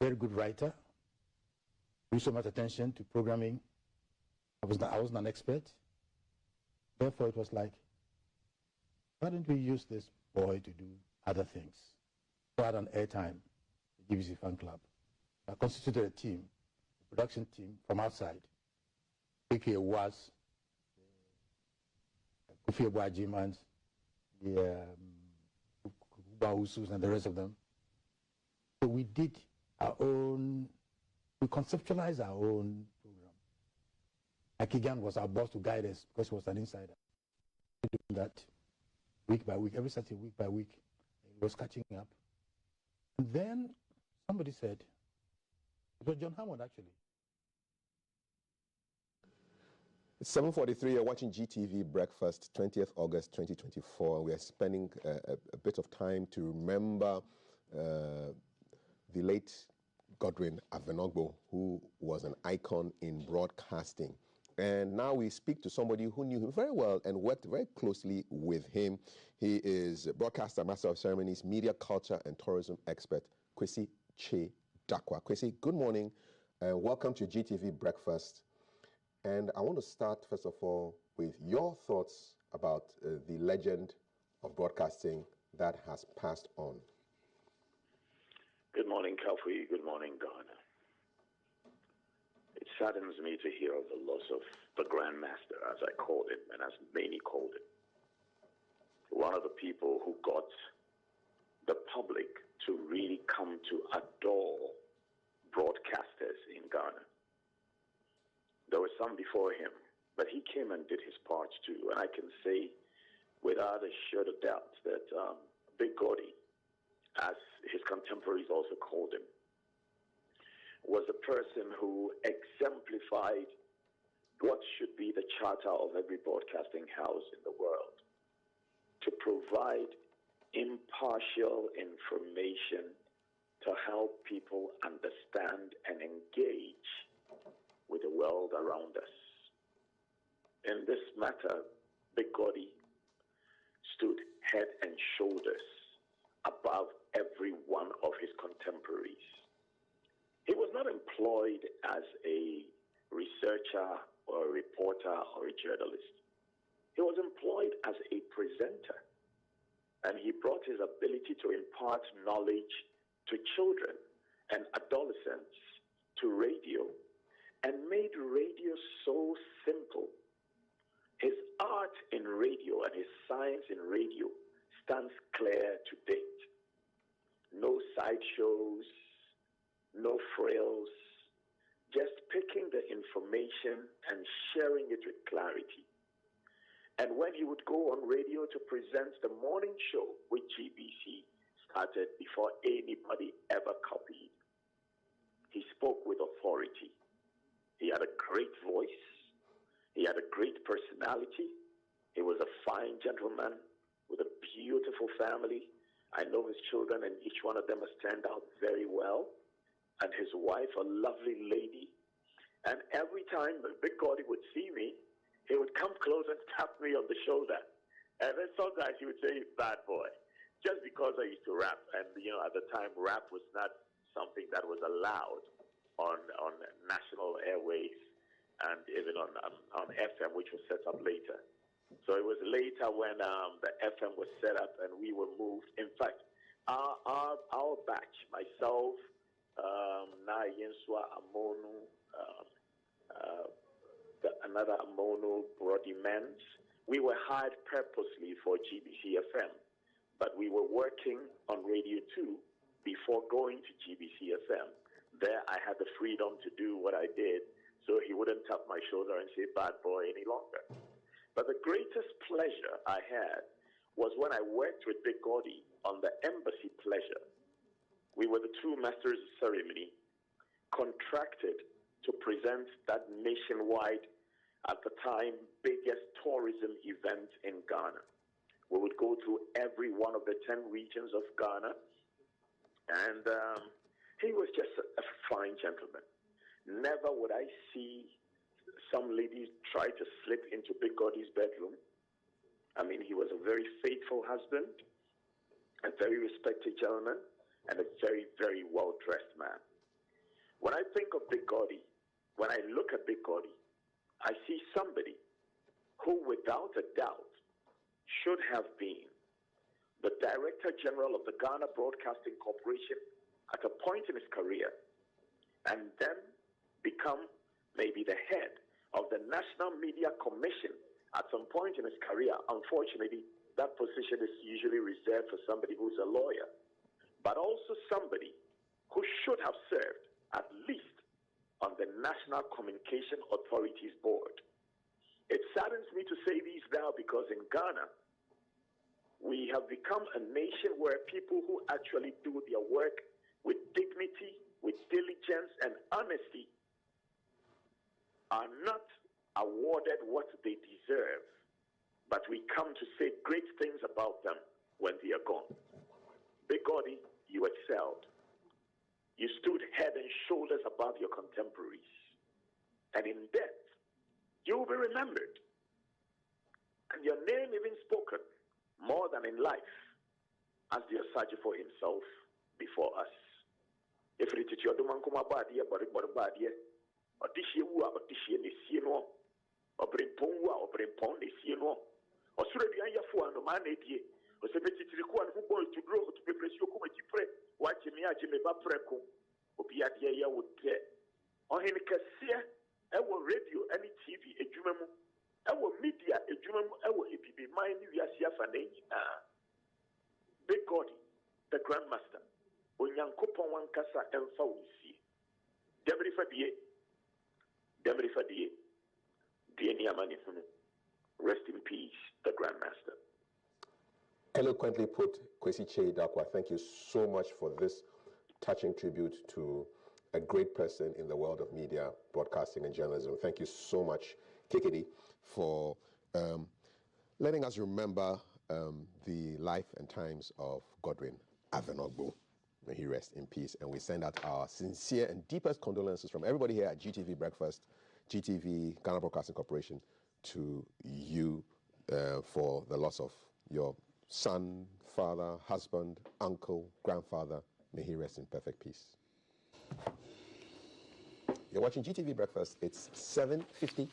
Speaker 7: very good writer, paid so much attention to programming. I wasn't an expert. Therefore, it was like, why don't we use this boy to do other things? So I had an airtime, the GBC fan club. I constituted a team, a production team from outside. AKA was Kofi Ebuajimans, the Usus and the rest of them. So we did our own, we conceptualized our own program. Akigan was our boss to guide us because he was an insider. We did that week by week, every Saturday, week by week. It was catching up. And then somebody said, it was John Hammond actually.
Speaker 15: It's 7:43. You're watching GTV Breakfast, 20th August 2024. We are spending a bit of time to remember the late Godwin Aogo, who was an icon in broadcasting. And now we speak to somebody who knew him very well and worked very closely with him. He is broadcaster, master of ceremonies, media culture and tourism expert, Kwesi Che Dakwa. Kwesi, good morning and welcome to GTV Breakfast. And I want to start, first of all, with your thoughts about the legend of broadcasting that has passed on.
Speaker 8: Good morning, Kafui. Good morning, Ghana. It saddens me to hear of the loss of the Grandmaster, as I called him, and as many called him. One of the people who got the public to really come to adore broadcasters in Ghana. There were some before him, but he came and did his part too. And I can say without a shadow of doubt that Big Gordy, as his contemporaries also called him, was a person who exemplified what should be the charter of every broadcasting house in the world, to provide impartial information to help people understand and engage with the world around us. In this matter, Big Gordy stood head and shoulders above every one of his contemporaries. He was not employed as a researcher or a reporter or a journalist. He was employed as a presenter, and he brought his ability to impart knowledge to children and adolescents to radio and made radio so simple. His art in radio and his science in radio stands clear to date. No sideshows, no frills, just picking the information and sharing it with clarity. And when he would go on radio to present the morning show, which GBC started before anybody ever copied, he spoke with authority. He had a great voice. He had a great personality. He was a fine gentleman with a beautiful family. I know his children, and each one of them has turned out very well. And his wife, a lovely lady. And every time Big Goddy would see me, he would come close and tap me on the shoulder. And then sometimes he would say, "Bad boy," just because I used to rap. And, you know, at the time, rap was not something that was allowed on national airways and even on FM, which was set up later. So it was later when the FM was set up and we were moved. In fact, our batch, myself, Na Yenswa Amonu, another Amono, Brody Mens, we were hired purposely for GBC FM, but we were working on Radio 2 before going to GBC FM. There I had the freedom to do what I did, so he wouldn't tap my shoulder and say "bad boy" any longer. But the greatest pleasure I had was when I worked with Big Goddy on the Embassy Pleasure. We were the two masters of ceremony, contracted to present that nationwide, at the time, biggest tourism event in Ghana. We would go through every one of the 10 regions of Ghana, and he was just a fine gentleman. Never would I see some ladies try to slip into Big Goddy's bedroom. I mean, he was a very faithful husband, a very respected gentleman, and a very, very well-dressed man. When I think of Big Goddy, when I look at Big Goddy, I see somebody who, without a doubt, should have been the Director General of the Ghana Broadcasting Corporation at a point in his career, and then become maybe the head of the National Media Commission at some point in his career. Unfortunately, that position is usually reserved for somebody who's a lawyer, but also somebody who should have served at least on the National Communication Authorities Board. It saddens me to say these now because in Ghana, we have become a nation where people who actually do their work with dignity, with diligence and honesty are not awarded what they deserve, but we come to say great things about them when they are gone. Big Goddy, you excelled. You stood head and shoulders above your contemporaries. And in death, you will be remembered. And your name even spoken more than in life as the Osajifo himself before us. If it is your Dumankuma Badia, Badia, or Dishiwa, or Dishiano, or Brimpongwa, or Brimpon, Nisiano, or Surabianya Fuan, or Manedi, or Sebetikuan, who going to grow to be Presyoku, watch me, Ajimeba Preco, or Biadia would get. Or in Cassia, our radio, any TV, a Jumamu, our media, a Jumamu, our EPB, mind you, Yasiafane, Big Goddy, the Grandmaster, Onyankopon Wankasa, and Fawisi, Debri Fadie, rest in peace, the Grandmaster.
Speaker 15: Eloquently put, Kwesi Che Dakwa. Thank you so much for this touching tribute to a great person in the world of media, broadcasting, and journalism. Thank you so much, KKD, for letting us remember the life and times of Godwin Aogo. May he rest in peace. And we send out our sincere and deepest condolences from everybody here at GTV Breakfast, GTV, Ghana Broadcasting Corporation, to you for the loss of your son, father, husband, uncle, grandfather. May he rest in perfect peace. You're watching GTV Breakfast. It's 7:50.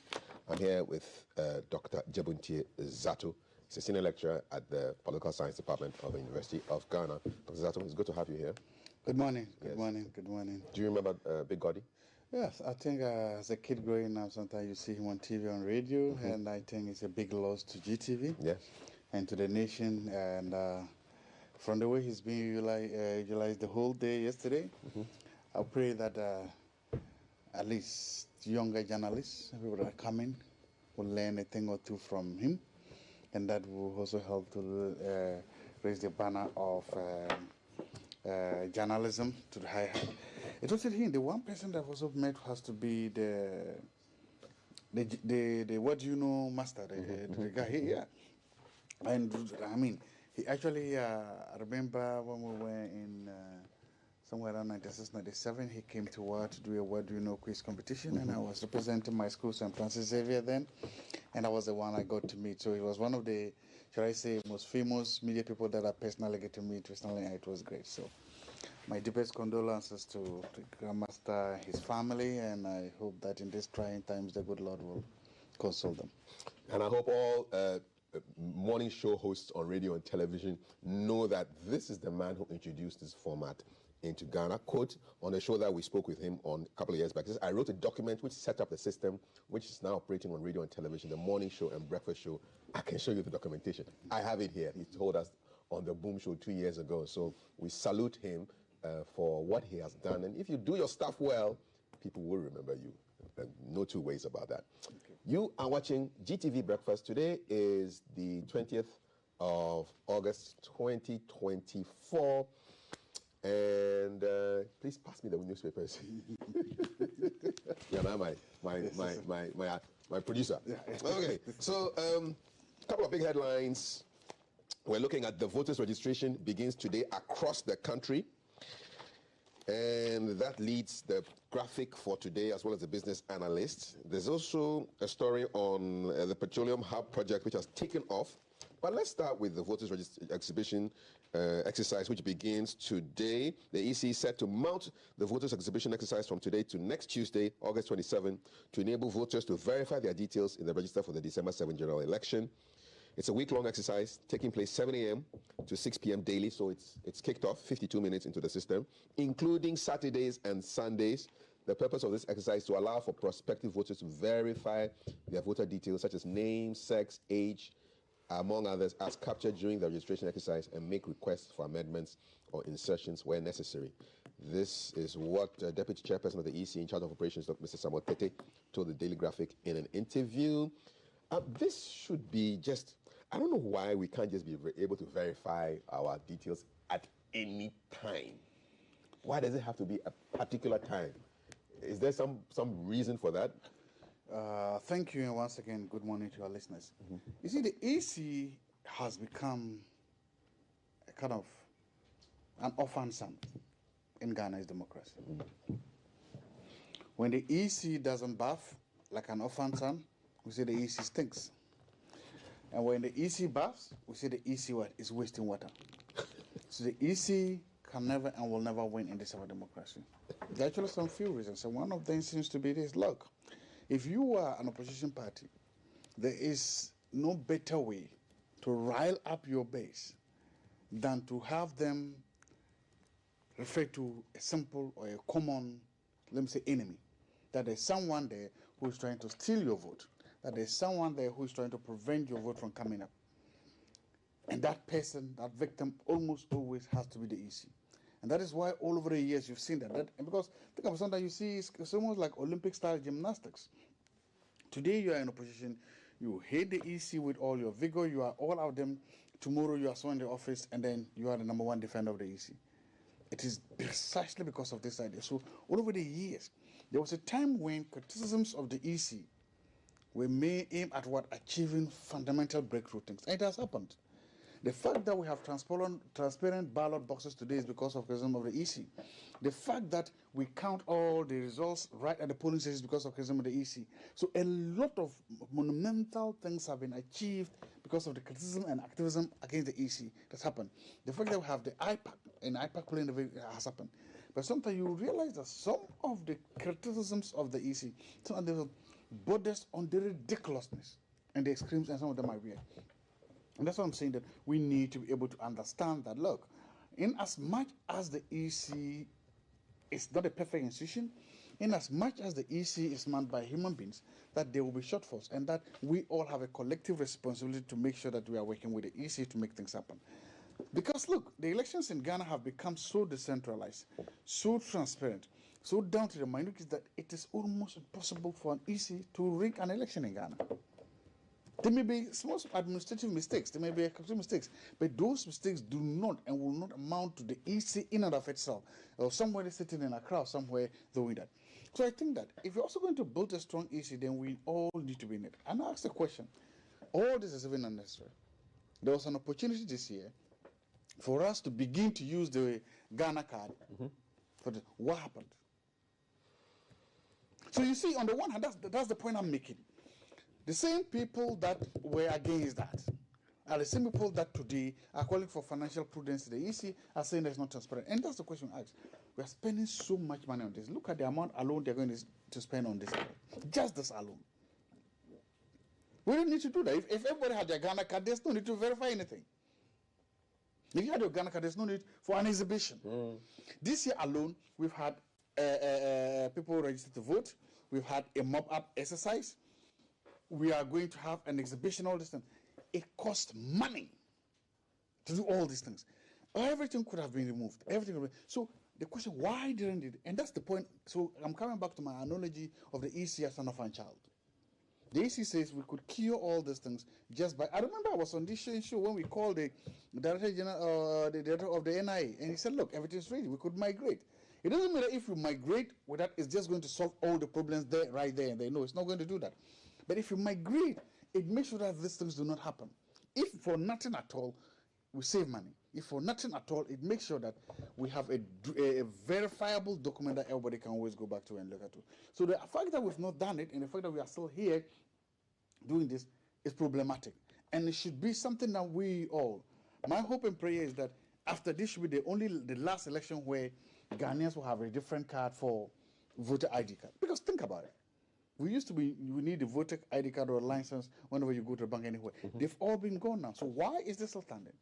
Speaker 15: I'm here with Dr. Jabuntie Zato. He's a senior lecturer at the Political Science Department of the University of Ghana. Dr. Zato, it's good to have you here.
Speaker 5: Good morning. Good morning. Good morning.
Speaker 15: Do you remember Big Goddy?
Speaker 5: Yes, I think as a kid growing up, sometimes you see him on TV, on radio, and I think it's a big loss to GTV.
Speaker 15: Yes.
Speaker 5: And to the nation. And from the way he's being utilized the whole day yesterday, I pray that at least younger journalists, people that are coming, will learn a thing or two from him, and that will also help to raise the banner of journalism to the higher height. It was him. The one person that also met has to be the what do you know master, the guy here. Yeah. And I mean, he actually, I remember when we were in somewhere around 96, 97, he came to Ward to do a What Do You Know quiz competition, and I was representing my school, St. Francis Xavier, then, and I was the one I got to meet. So he was one of the, should I say, most famous media people that I personally get to meet recently, and it was great. So my deepest condolences to the Grandmaster, his family, and I hope that in these trying times, the good Lord will console them.
Speaker 15: And I hope all morning show hosts on radio and television know that this is the man who introduced this format into Ghana. Quote, on the show that we spoke with him on a couple of years back, he says, I wrote a document which set up the system which is now operating on radio and television, the morning show and breakfast show. I can show you the documentation. I have it here. He told us on the Boom Show 2 years ago. So we salute him for what he has done. And if you do your stuff well, people will remember you. No two ways about that. You are watching GTV Breakfast. Today is the 20th of August 2024. And please pass me the newspapers. Yeah, my producer. Okay, so a couple of big headlines. We're looking at the voters registration begins today across the country. And that leads the graphic for today, as well as the business analyst. There's also a story on the Petroleum Hub project, which has taken off. But let's start with the voters exhibition exercise, which begins today. The EC is set to mount the voters exhibition exercise from today to next Tuesday, August 27, to enable voters to verify their details in the register for the December 7 general election. It's a week-long exercise taking place 7 a.m. to 6 p.m. daily, so it's kicked off 52 minutes into the system, including Saturdays and Sundays. The purpose of this exercise is to allow for prospective voters to verify their voter details, such as name, sex, age, among others, as captured during the registration exercise, and make requests for amendments or insertions where necessary. This is what Deputy Chairperson of the EC in charge of operations, Dr. Mr. Samuel Tete, told the Daily Graphic in an interview. This should be just, I don't know why we can't just be able to verify our details at any time. Why does it have to be a particular time? Is there some reason for that?
Speaker 5: Thank you, and once again, good morning to our listeners. You see, the EC has become a kind of an orphan son in Ghana's democracy. When the EC doesn't bath like an orphan son, we say the EC stinks. And when the EC baths, we say the EC is wasting water. So the EC can never and will never win in this our democracy. There are actually some few reasons, and one of them seems to be this. Look, if you are an opposition party, there is no better way to rile up your base than to have them refer to a simple or a common, let me say, enemy. That there's someone there who is trying to steal your vote. That there's someone there who is trying to prevent your vote from coming up. And that person, that victim, almost always has to be the EC. And that is why all over the years you've seen that. And because think about sometimes you see it's almost like Olympic-style gymnastics. Today you are in opposition, you hate the EC with all your vigor, you are all out them. Tomorrow you are sworn in the office, and then you are the #1 defender of the EC. It is precisely because of this idea. So all over the years, there was a time when criticisms of the EC were aimed at achieving fundamental breakthrough things. And it has happened. The fact that we have transparent ballot boxes today is because of criticism of the EC. The fact that we count all the results right at the polling stations is because of criticism of the EC. So a lot of monumental things have been achieved because of the criticism and activism against the EC that's happened. The fact that we have the IPAC and IPAC polling has happened. But sometimes you realize that some of the criticisms of the EC, some of them borders on the ridiculousness and the extremes, and some of them are weird. And that's why I'm saying that we need to be able to understand that, look, in as much as the EC is not a perfect institution, in as much as the EC is manned by human beings, that there will be shortfalls, and that we all have a collective responsibility to make sure that we are working with the EC to make things happen. Because look, the elections in Ghana have become so decentralized, so transparent, so down to the minorities that it is almost impossible for an EC to rig an election in Ghana. There may be small administrative mistakes, there may be executive mistakes, but those mistakes do not and will not amount to the EC in and of itself, or somebody sitting in a crowd somewhere doing that. So I think that if you're also going to build a strong EC, then we all need to be in it. And I ask the question, all this is even unnecessary. There was an opportunity this year for us to begin to use the Ghana card. What happened? So you see, on the one hand, that's the point I'm making. The same people that were against that are the same people that today are calling for financial prudence. The EC are saying that's not transparent. And that's the question I ask. We are spending so much money on this. Look at the amount alone they're going to spend on this. Just this alone. We don't need to do that. If everybody had their Ghana card, there's no need to verify anything. If you had your Ghana card, there's no need for an exhibition. This year alone, we've had people registered to vote. We've had a mob-up exercise. We are going to have an exhibition, all this thing. It costs money to do all these things. Everything could have been removed. So the question, why didn't it? And that's the point. So I'm coming back to my analogy of the EC as an orphan child. The EC says we could cure all these things just by. I remember I was on this show when we called the director general, the director of the NIA, and he said, "Look, everything's ready. We could migrate. It doesn't matter if you migrate with that; it's just going to solve all the problems there, right there, and they know it's not going to do that. But if you migrate, it makes sure that these things do not happen. If for nothing at all, we save money. If for nothing at all, it makes sure that we have a verifiable document that everybody can always go back to and look at. So the fact that we've not done it and the fact that we are still here doing this is problematic. And it should be something that we all, my hope and prayer is that after this should be the last election where Ghanaians will have a different card for voter ID card. Because think about it. We used to be, you need a voter ID card or a license whenever you go to the bank anywhere. They've all been gone now. So why is this still standing?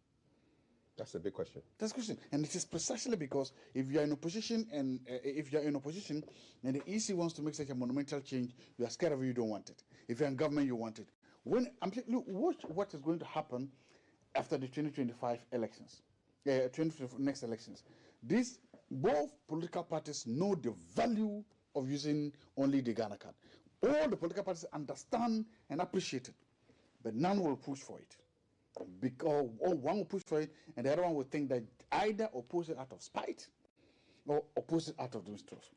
Speaker 15: That's a big question.
Speaker 5: That's a question. And it is precisely because if you are in opposition and the EC wants to make such a monumental change, you are scared of it, you don't want it. If you're in government, you want it. Look, watch what is going to happen after the 2025 elections, next elections. Both political parties know the value of using only the Ghana card. All the political parties understand and appreciate it, but none will push for it. Because one will push for it, and the other one will think that either oppose it out of spite or oppose it out of distrust.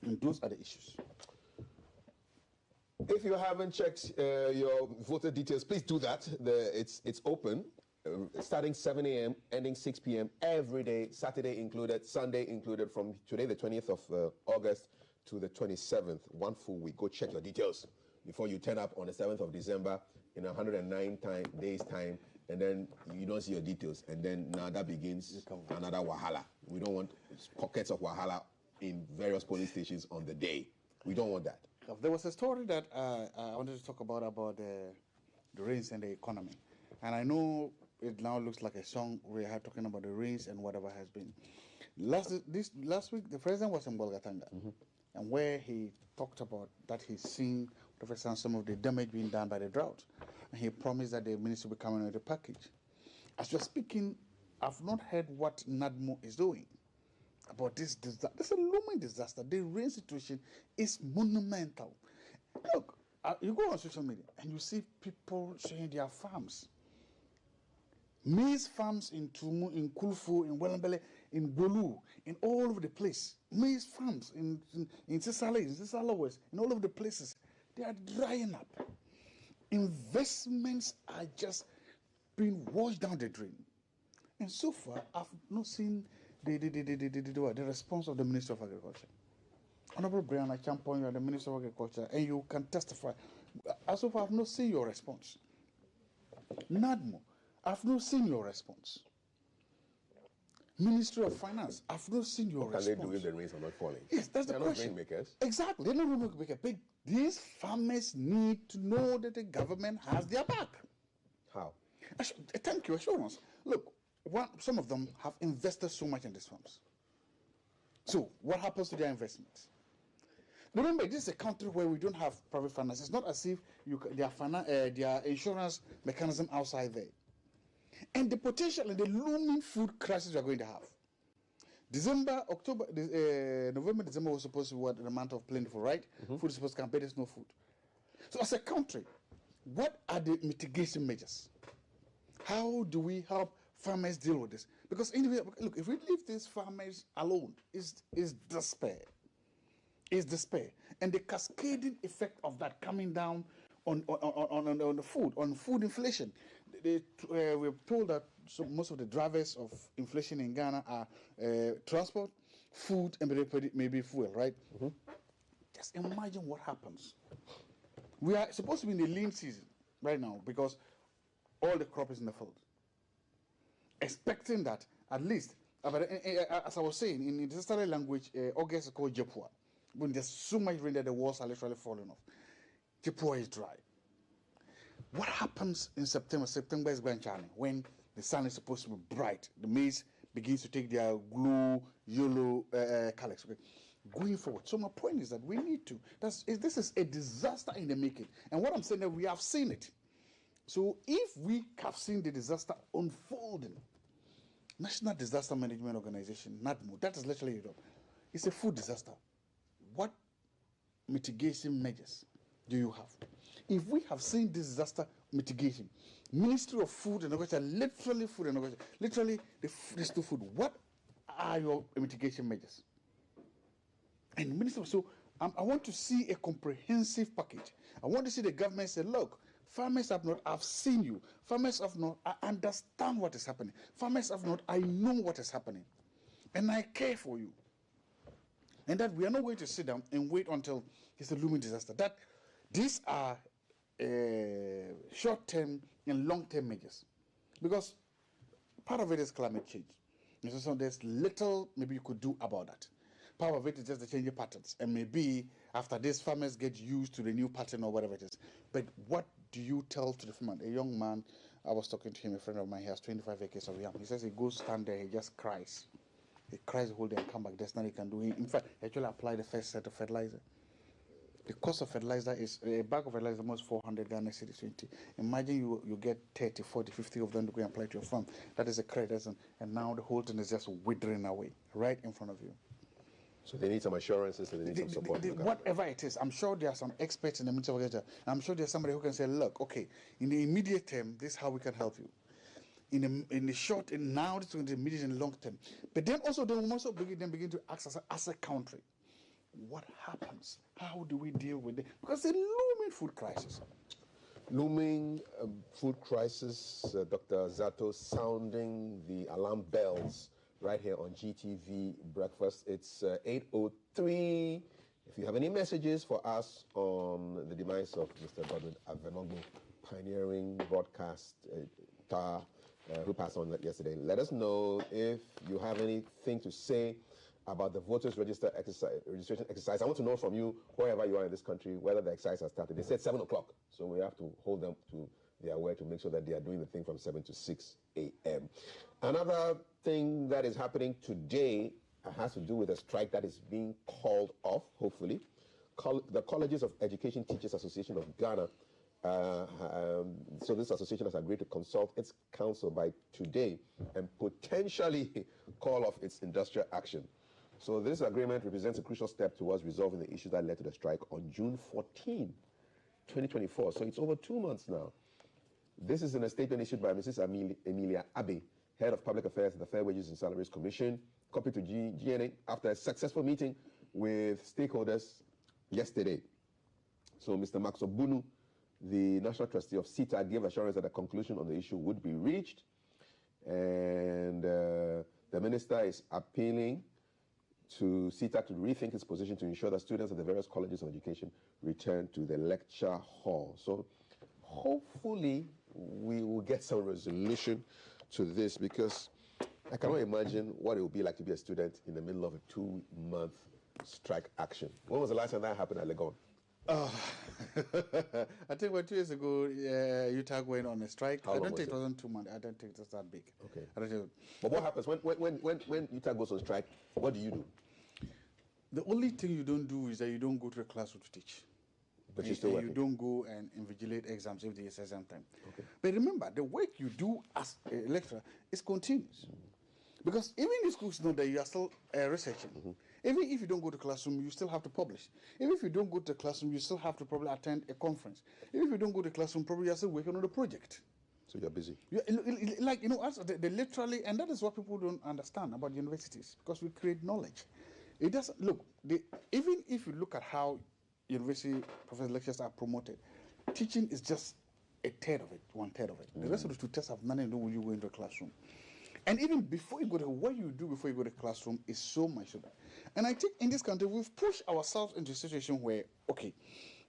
Speaker 5: And those are the issues.
Speaker 15: If you haven't checked your voter details, please do that. It's open, starting 7 a.m., ending 6 p.m. every day, Saturday included, Sunday included, from today, the 20th of August, to the 27th, one full week. Go check your details before you turn up on the 7th of December in 109 days' time, and then you don't see your details. And then now that begins another wahala. We don't want pockets of wahala in various polling stations on the day. We don't want that.
Speaker 5: There was a story that I wanted to talk about the rains and the economy. And I know it now looks like a song we are talking about the rains and whatever has been. Last week, the president was in Bolgatanga, and where he talked about that he's seen some of the damage being done by the drought. And he promised that the minister will be coming with a package. As we're speaking, I've not heard what NADMO is doing about this disaster. This is a looming disaster. The rain situation is monumental. Look, you go on social media and you see people showing their farms. Maize farms in Tumu, in Kulfu, in Welambele, in Bolu, in all over the place. Maize farms in Sisala West, in all over the places. They are drying up. Investments are just being washed down the drain. And so far, I've not seen the response of the Minister of Agriculture. Honorable Brianna Champon, you are the Minister of Agriculture, and you can testify. As so far, I've not seen your response. NADMO, I've not seen your response. Ministry of Finance, I've not seen your response.
Speaker 15: What can they do if the rains are not falling?
Speaker 5: Yes, that's the question.
Speaker 15: They're not rainmakers.
Speaker 5: Exactly, they're not rainmakers. But these farmers need to know that the government has their back.
Speaker 15: How?
Speaker 5: Thank you, assurance. Look, some of them have invested so much in these farms. So what happens to their investments? Remember, this is a country where we don't have private finance. It's not as if their insurance mechanism outside there. And the potential and the looming food crisis we are going to have. November, December was supposed to be the month of plentiful, right? Food is supposed to come, but there's no food. So as a country, what are the mitigation measures? How do we help farmers deal with this? Because look, if we leave these farmers alone, it's despair. It's despair. And the cascading effect of that coming down on the food, on food inflation. We're told that most of the drivers of inflation in Ghana are transport, food, and maybe fuel, right? Just imagine what happens. We are supposed to be in the lean season right now because all the crop is in the field. Expecting that at least, as I was saying, in the disaster language, August is called Jepua. When there's so much rain that the walls are literally falling off. Jepua is dry. What happens in September? September is Grand China, when the sun is supposed to be bright. The maize begins to take their glue, yellow colors. Okay? Going forward. So my point is that we need to. This is a disaster in the making. And what I'm saying that we have seen it. So if we have seen the disaster unfolding, National Disaster Management Organization, NADMO, that is literally it. It's a food disaster. What mitigation measures do you have? If we have seen disaster mitigation, Ministry of Food and Agriculture, literally food and agriculture, literally this to food, what are your mitigation measures? And Minister, so I want to see a comprehensive package. I want to see the government say, look, farmers have not, I've seen you. Farmers have not, I understand what is happening. Farmers have not, I know what is happening. And I care for you. And that we are not going to sit down and wait until it's a looming disaster. That these are short-term and long-term measures. Because part of it is climate change. So there's little maybe you could do about that. Part of it is just the changing patterns. And maybe after this, farmers get used to the new pattern or whatever it is. But what do you tell to the farmer? A young man, I was talking to him, a friend of mine, he has 25 acres of yam. He says he goes stand there, he just cries. He cries the whole day and come back. There's nothing he can do. In fact, he actually applied the first set of fertilizer. The cost of fertilizer is, a bag of fertilizer is almost 400 Ghana cedis. Imagine you get 30, 40, 50 of them to go and apply to your farm. That is a credit. And now the whole thing is just withering away right in front of you.
Speaker 15: So they need some assurances and they need some support.
Speaker 5: Whatever it is, I'm sure there are some experts in the Ministry of Agriculture. I'm sure there's somebody who can say, look, okay, in the immediate term, this is how we can help you. In the short, and now this is going to be immediate and long term. But then also, they will also begin to ask us as a country, what happens? How do we deal with it? Because the looming food crisis.
Speaker 15: Looming food crisis, Dr. Zato sounding the alarm bells right here on GTV Breakfast. It's 8:03. If you have any messages for us on the demise of Mr. Godwin Aogo, pioneering broadcast star who passed on yesterday, let us know. If you have anything to say about the voters registration exercise, I want to know from you, wherever you are in this country, whether the exercise has started. They said 7 o'clock, so we have to hold them to their word to make sure that they are doing the thing from 7 to 6 a.m. Another thing that is happening today has to do with a strike that is being called off, hopefully. The Colleges of Education Teachers Association of Ghana, so this association has agreed to consult its council by today and potentially call off its industrial action. So this agreement represents a crucial step towards resolving the issues that led to the strike on June 14, 2024. So it's over 2 months now. This is in a statement issued by Mrs. Emilia Abe, Head of Public Affairs at the Fair Wages and Salaries Commission, copied to GNA after a successful meeting with stakeholders yesterday. So Mr. Max Obunu, the National Trustee of CETA, gave assurance that a conclusion on the issue would be reached. And the Minister is appealing to CETA to rethink its position to ensure that students at the various colleges of education return to the lecture hall. So hopefully we will get some resolution to this, because I cannot imagine what it would be like to be a student in the middle of a 2-month strike action. When was the last time that happened at Legon?
Speaker 5: I think about 2 years ago, Utah went on a strike. I don't think it wasn't 2 months. I don't think it was that big.
Speaker 15: Okay. But what happens when Utah goes on strike? What do you do?
Speaker 5: The only thing you don't do is that you don't go to the classroom to teach.
Speaker 15: But you're still working.
Speaker 5: You don't go and invigilate exams if there's exam time. Okay. But remember, the work you do as a lecturer is continuous. Because even if schools know that you are still researching, even if you don't go to classroom, you still have to publish. Even if you don't go to the classroom, you still have to probably attend a conference. Even if you don't go to the classroom, probably you're still working on a project.
Speaker 15: So you're busy.
Speaker 5: Like, they literally, and that is what people don't understand about universities, because we create knowledge. It doesn't, look, even if you look at how university professor lectures are promoted, teaching is just a third of it, 1/3 of it. The rest of the 2/3 have nothing to do with you going to a classroom. And even before you go to, what you do before you go to the classroom is so much of that. And I think in this country, we've pushed ourselves into a situation where, okay,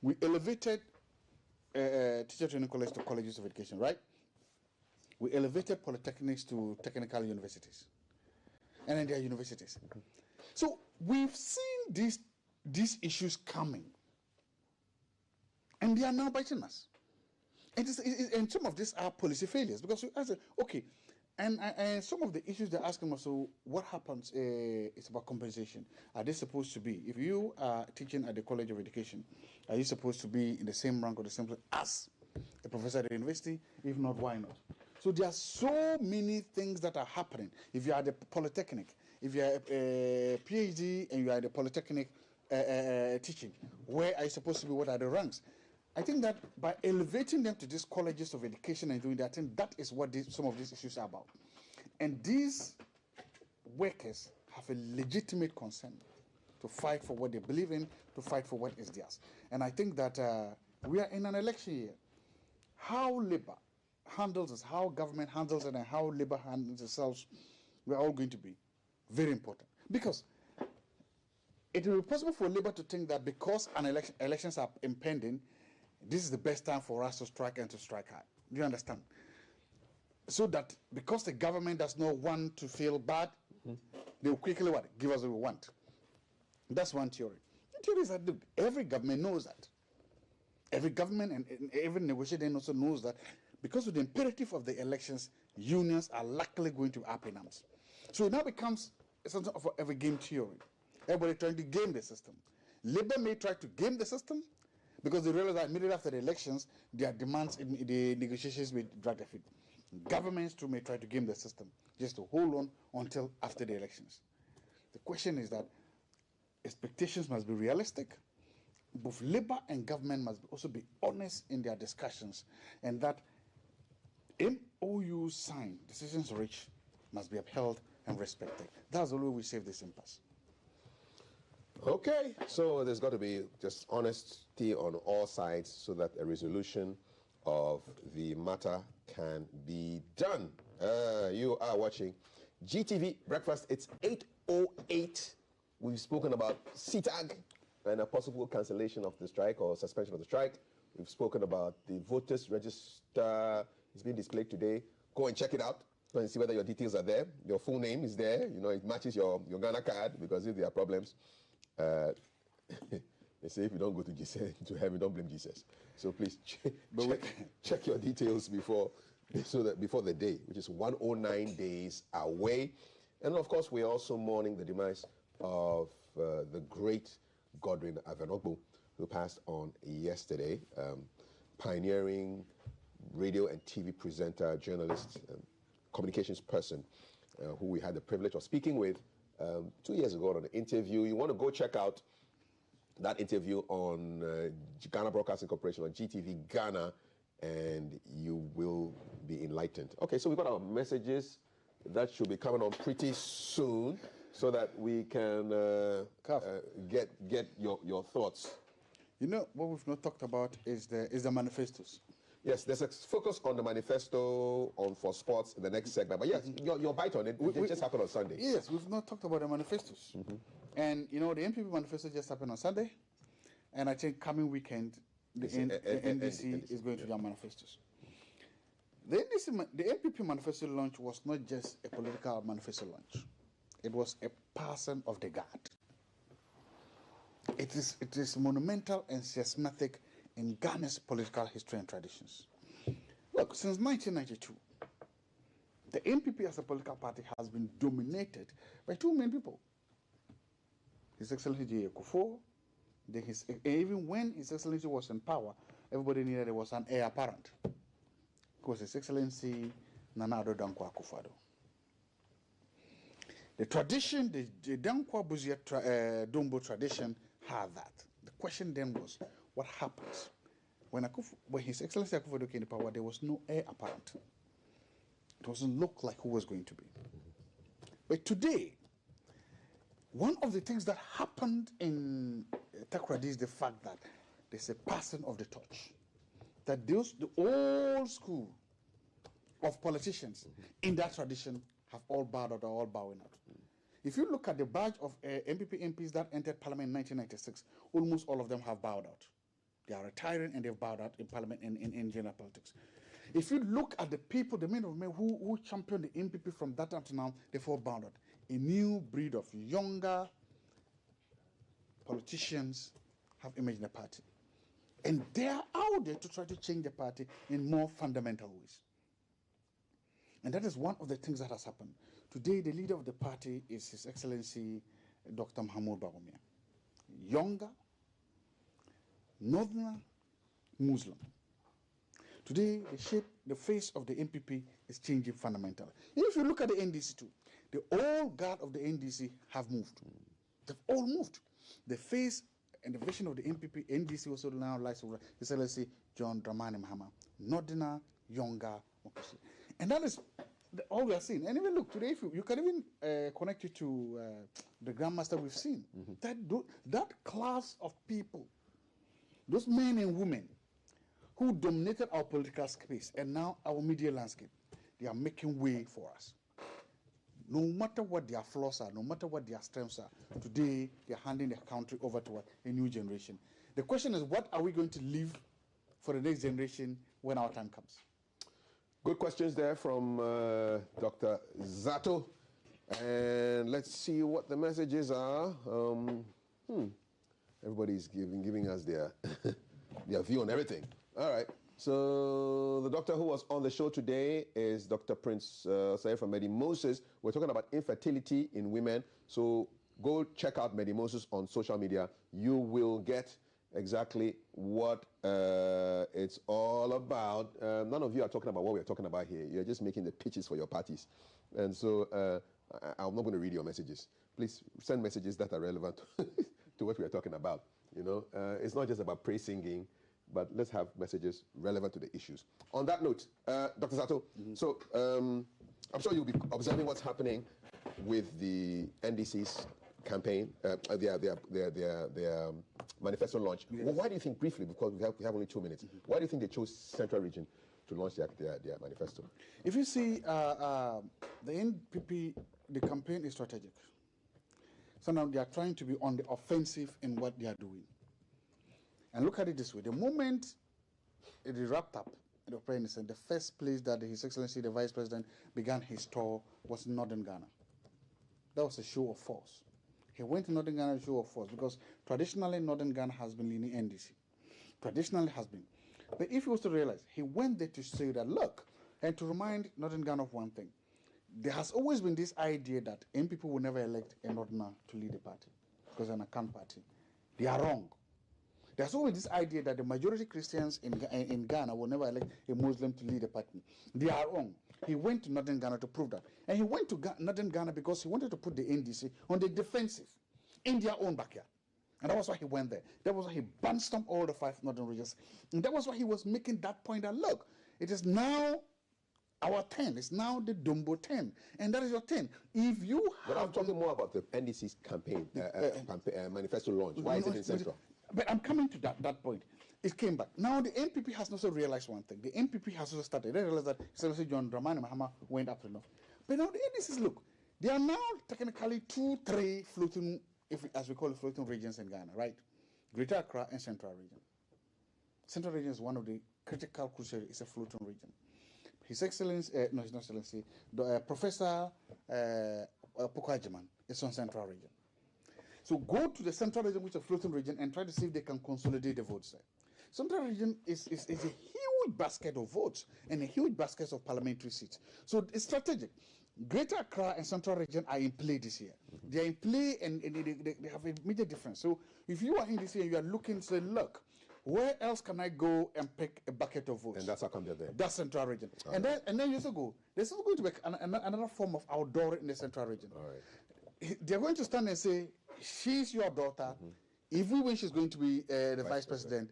Speaker 5: we elevated teacher training college to colleges of education, right? We elevated polytechnics to technical universities. And then there are universities. So we've seen these issues coming. And they are now biting us. And some of these are policy failures, because we ask, okay, and some of the issues they're asking us, so what happens? It's about compensation. Are they supposed to be, if you are teaching at the College of Education, are you supposed to be in the same rank or the same place as a professor at the university? If not, why not? So there are so many things that are happening. If you are at the Polytechnic, if you are a PhD and you are at the Polytechnic teaching, where are you supposed to be? What are the ranks? I think that by elevating them to these colleges of education and doing that, I think that is what some of these issues are about. And these workers have a legitimate concern to fight for what they believe in, to fight for what is theirs. And I think that we are in an election year. How labor handles this, how government handles it, and how labor handles themselves, we're all going to be very important. Because it will be possible for labor to think that because elections are impending, this is the best time for us to strike and to strike hard. Do you understand? So that because the government does not want to feel bad, they will quickly give us what we want. That's one theory. The theory is that every government knows that. Every government and every negotiator also knows that because of the imperative of the elections, unions are likely going to up in arms. So it now becomes something of every game theory. Everybody trying to game the system. Labour may try to game the system, because they realize that immediately after the elections, their demands in the negotiations may drag their feet. Governments too may try to game the system just to hold on until after the elections. The question is that expectations must be realistic. Both labor and government must also be honest in their discussions, and that MOU signed, decisions reached, must be upheld and respected. That's the way we save this impasse.
Speaker 15: Okay, so there's got to be just honesty on all sides so that a resolution of the matter can be done. You are watching GTV Breakfast. It's 8:08. We've spoken about CTAG and a possible cancellation of the strike or suspension of the strike. We've spoken about the voters register. It's being displayed today. Go and check it out. Go and see whether your details are there. Your full name is there. You know, it matches your Ghana card, because if there are problems, they say if you don't go to Jesus, to heaven, don't blame Jesus. So please check your details before the day, which is 109 days away. And of course, we're also mourning the demise of the great Godwin Aogo, who passed on yesterday. Pioneering radio and TV presenter, journalist, communications person, who we had the privilege of speaking with 2 years ago on an interview. You want to go check out that interview on Ghana Broadcasting Corporation on GTV Ghana, and you will be enlightened. Okay, so we've got our messages that should be coming on pretty soon, so that we can get your thoughts.
Speaker 5: You know what we've not talked about is the manifestos.
Speaker 15: Yes, there's a focus on the manifesto for sports in the next segment. But yes, your bite on it, it just happened on Sunday.
Speaker 5: Yes, we've not talked about the manifestos. And, you know, the NPP manifesto just happened on Sunday. And I think coming weekend, the NDC is going to their manifestos. The NPP manifesto launch was not just a political manifesto launch. It was a passing of the guard. It is monumental and systematic in Ghana's political history and traditions. Look, since 1992, the NPP as a political party has been dominated by two main people. His Excellency J. Kufuor. Then even when His Excellency was in power, everybody knew that there was an heir apparent. Because His Excellency Nana Addo Dankwa Akufo-Addo. The tradition, the Dankwa Busia Dombo tradition had that. The question then was, what happens? When His Excellency Akufo-Addo came to power, there was no heir apparent. It doesn't look like who was going to be. But today, one of the things that happened in Takoradi is the fact that there's a passing of the torch. That the old school of politicians in that tradition have all bowed out or all bowing out. If you look at the batch of MPP MPs that entered Parliament in 1996, almost all of them have bowed out. They are retiring and they've bowed out in Parliament in general politics. If you look at the people, the men of men who championed the MPP from that time to now, they've all bowed out. A new breed of younger politicians have emerged in the party. And they are out there to try to change the party in more fundamental ways. And that is one of the things that has happened. Today, the leader of the party is His Excellency Dr. Mahmoud Bawumia. Younger, northerner, Muslim. Today, the face of the MPP is changing fundamentally. If you look at the NDC too, the old guard of the NDC have moved. They've all moved. The face and the vision of the MPP, NDC also now lies over His Excellency John Dramani Mahama, northerner, younger, and that is all we are seeing. And even look, today, if you can even connect it to the Grandmaster we've seen. That class of people, those men and women who dominated our political space and now our media landscape, they are making way for us. No matter what their flaws are, no matter what their strengths are, today they are handing the country over to a new generation. The question is, what are we going to leave for the next generation when our time comes?
Speaker 15: Good questions there from Dr. Zato. And let's see what the messages are. Everybody's giving us their, their view on everything. All right. So the doctor who was on the show today is Dr. Prince Saif from Medimoses. We're talking about infertility in women. So go check out Medimoses on social media. You will get exactly what it's all about. None of you are talking about what we're talking about here. You're just making the pitches for your parties. And so I'm not going to read your messages. Please send messages that are relevant to what we're talking about. You know, it's not just about praise singing, but let's have messages relevant to the issues. On that note, Dr. Zato, so I'm sure you'll be observing what's happening with the NDC's campaign, their manifesto launch. Yes. Well, why do you think, briefly, because we have only 2 minutes, why do you think they chose Central Region to launch their manifesto?
Speaker 5: If you see the NPP, the campaign is strategic. So now they are trying to be on the offensive in what they are doing. And look at it this way. The moment it is wrapped up, the president, the first place that His Excellency, the Vice President, began his tour was in Northern Ghana. That was a show of force. He went to Northern Ghana to show of force because traditionally Northern Ghana has been leaning NDC. Traditionally has been. But if you also realize, he went there to say that, look, and to remind Northern Ghana of one thing, there has always been this idea that MPP will never elect a Northerner to lead the party because they're an account party. They are wrong. There's always this idea that the majority Christians in Ghana will never elect a Muslim to lead the party. They are wrong. He went to Northern Ghana to prove that. And he went to Northern Ghana because he wanted to put the NDC on the defensive in their own backyard. And that was why he went there. That was why he barnstormed all the 5 northern regions. And that was why he was making that point that, look, it is now our 10. It's now the Dumbo 10. And that is your 10. If you
Speaker 15: But I'm talking more about the NDC's campaign, manifesto launch. Why is it in Central?
Speaker 5: But I'm coming to that point. It came back. Now the NPP has also realized one thing. The NPP has also started. They realized that Excellency John Dramani Mahama went up to north. But now the NDCs, look, they are now technically 2, 3 floating, as we call it, floating regions in Ghana, right? Greater Accra and Central Region. Central Region is one of the critical, crucial, it's a floating region. His Excellency, no, His Excellency, Professor Pukwajiman is on Central Region. So go to the Central Region, which is a floating region, and try to see if they can consolidate the votes there. Central Region is a huge basket of votes and a huge basket of parliamentary seats. So it's strategic. Greater Accra and Central Region are in play this year. They are in play and they have a major difference. So if you are in this area, you are looking, say, look, where else can I go and pick a bucket of votes?
Speaker 15: And that's how come they're there.
Speaker 5: That's Central Region. And then you also go, there's also going to be another form of outdoor in the Central Region.
Speaker 15: All right.
Speaker 5: They're going to stand and say, she's your daughter. If we win, she's going to be the vice president.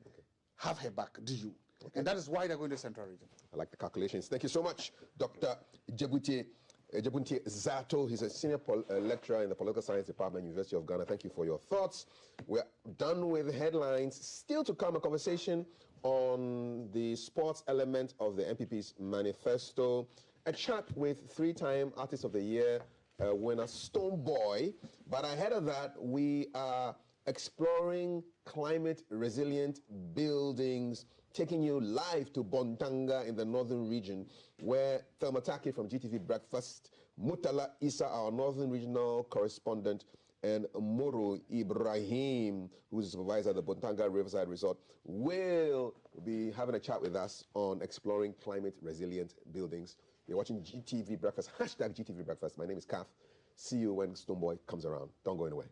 Speaker 5: Have her back, do you? Okay. And that is why they're going to the Central Region.
Speaker 15: I like the calculations. Thank you so much, Dr. Jebuntie Zato. He's a senior lecturer in the Political Science Department, University of Ghana. Thank you for your thoughts. We're done with headlines. Still to come, a conversation on the sports element of the NPP's manifesto, a chat with three-time Artist of the Year winner Stonebwoy. But ahead of that, we are exploring climate-resilient buildings, taking you live to Bontanga in the northern region, where Thelma Taki from GTV Breakfast, Mutala Issa, our northern regional correspondent, and Moro Ibrahim, who's the supervisor at the Bontanga Riverside Resort, will be having a chat with us on exploring climate-resilient buildings. You're watching GTV Breakfast, hashtag GTV Breakfast. My name is Kath. See you when Stonebwoy comes around. Don't go anywhere.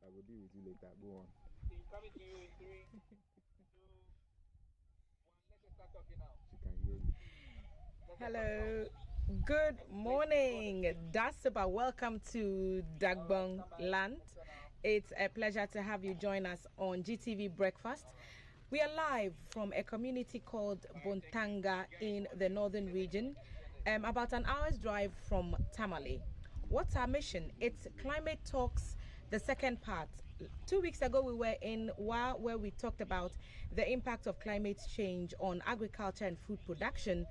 Speaker 9: I will deal with you later. Go on.
Speaker 11: Coming to you in 3, 2, 1. Let's just start talking now.
Speaker 9: She can hear you.
Speaker 11: Hello. Good morning. Dasiba, welcome to Dagbong Land. It's a pleasure to have you join us on GTV Breakfast. We are live from a community called Bontanga in the northern region, about an hour's drive from Tamale. What's our mission? It's Climate Talks, the second part. 2 weeks ago, we were in Wa, where we talked about the impact of climate change on agriculture and food production.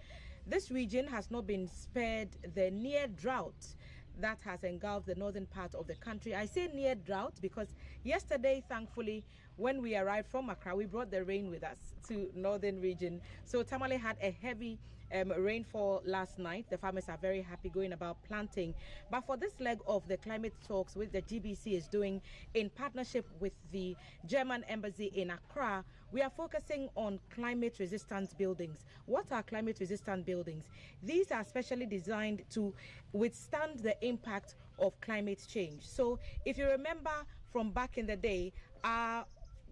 Speaker 11: This region has not been spared the near drought that has engulfed the northern part of the country. I say near drought because yesterday, thankfully, when we arrived from Accra, we brought the rain with us to northern region. So Tamale had a heavy rainfall last night. The farmers are very happy going about planting. But for this leg of the climate talks, which the GBC is doing in partnership with the German embassy in Accra, we are focusing on climate resistant buildings. What are climate resistant buildings? These are specially designed to withstand the impact of climate change. So if you remember from back in the day, our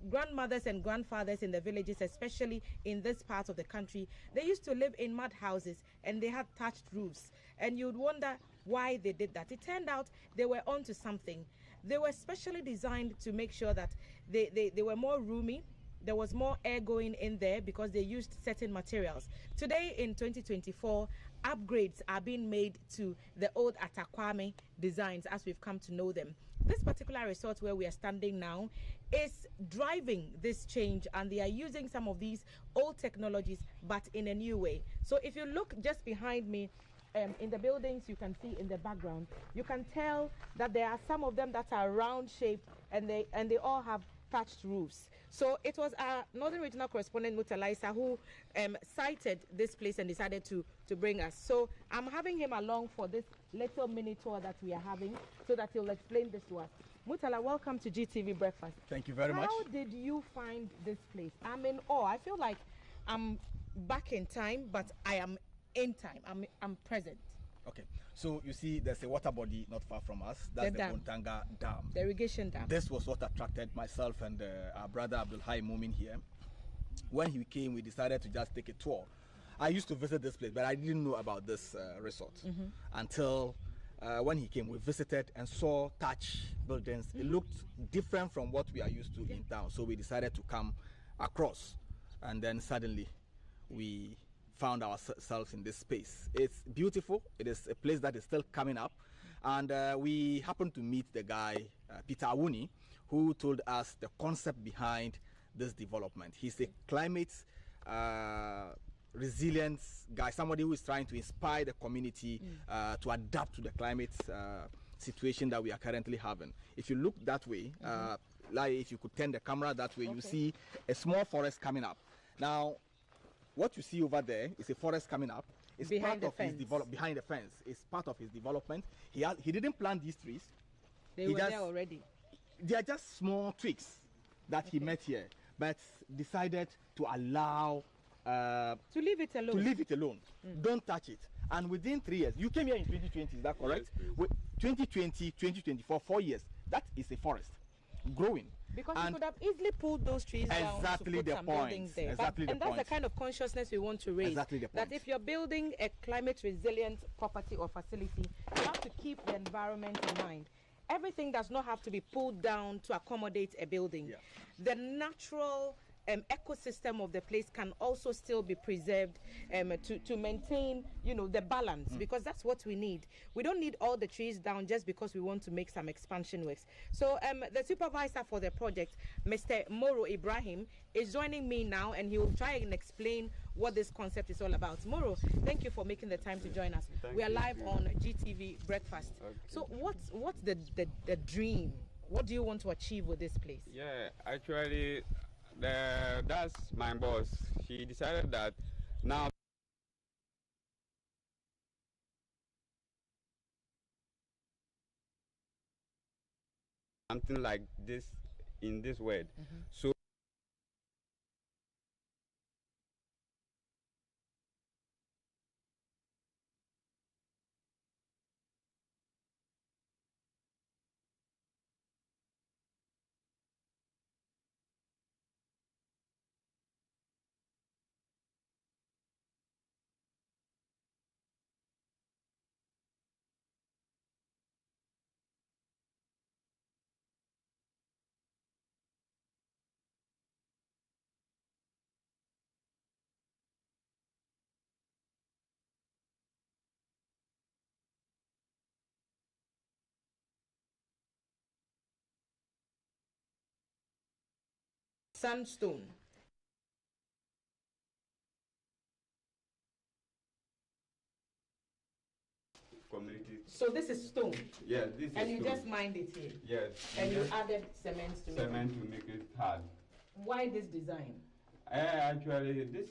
Speaker 11: grandmothers and grandfathers in the villages, especially in this part of the country, they used to live in mud houses and they had thatched roofs. And you'd wonder why they did that. It turned out they were onto something. They were specially designed to make sure that they were more roomy. There was more air going in there because they used certain materials. Today in 2024, upgrades are being made to the old Atakwame designs as we've come to know them. This particular resort where we are standing now is driving this change, and they are using some of these old technologies but in a new way. So if you look just behind me, in the buildings you can see in the background, you can tell that there are some of them that are round shaped and they all have thatched roofs. So it was our Northern Regional Correspondent Mutalaisa who cited this place and decided to bring us. So I'm having him along for this little mini tour that we are having so that he'll explain this to us. Mutala, welcome to GTV Breakfast.
Speaker 23: Thank you very much.
Speaker 11: How did you find this place? I'm in awe. I feel like I'm back in time, but I am in time. I'm present.
Speaker 23: Okay, so you see there's a water body not far from us. That's the Bontanga Dam.
Speaker 11: The irrigation dam.
Speaker 23: This was what attracted myself and our brother Abdul Hai Mumin here. When he came, we decided to just take a tour. I used to visit this place, but I didn't know about this resort until when he came. We visited and saw thatch buildings. It looked different from what we are used to in town. So we decided to come across, and then suddenly we found ourselves in this space. It's beautiful. It is a place that is still coming up. And we happened to meet the guy, Peter Awuni, who told us the concept behind this development. He's a climate resilience guy, somebody who is trying to inspire the community to adapt to the climate situation that we are currently having. If you look that way, like if you could turn the camera that way, you see a small forest coming up. Now, what you see over there is a forest coming up. It's
Speaker 11: behind
Speaker 23: part of his behind the fence. It's part of his development. He didn't plant these trees.
Speaker 11: They were there already.
Speaker 23: They are just small twigs that he met here, but decided to allow
Speaker 11: to leave it alone.
Speaker 23: Don't touch it. And within 3 years, you came here in 2020, is that correct? With 2020, 2024, 4 years, that is a forest growing.
Speaker 11: Because you could have easily pulled those trees down to put some buildings there. And that's the kind of consciousness we want to raise.
Speaker 23: Exactly the point.
Speaker 11: That if you're building a climate resilient property or facility, you have to keep the environment in mind. Everything does not have to be pulled down to accommodate a building. Yeah. The natural ecosystem of the place can also still be preserved to maintain, you know, the balance, because that's what we need. We don't need all the trees down just because we want to make some expansion works. So the supervisor for the project, Mr. Moro Ibrahim, is joining me now, and he will try and explain what this concept is all about. Moro, thank you for making the time to join us. We are live on GTV Breakfast. Okay. So what's the dream? What do you want to achieve with this place?
Speaker 10: Yeah, actually, that's my boss. She decided that now something like this in this world. So
Speaker 11: Sandstone.
Speaker 10: community.
Speaker 11: So this is stone.
Speaker 10: Yeah, this
Speaker 11: and
Speaker 10: is
Speaker 11: you
Speaker 10: stone.
Speaker 11: just mined it here.
Speaker 10: Yes.
Speaker 11: And you added cement to
Speaker 10: make it hard.
Speaker 11: Why this design?
Speaker 10: Actually, this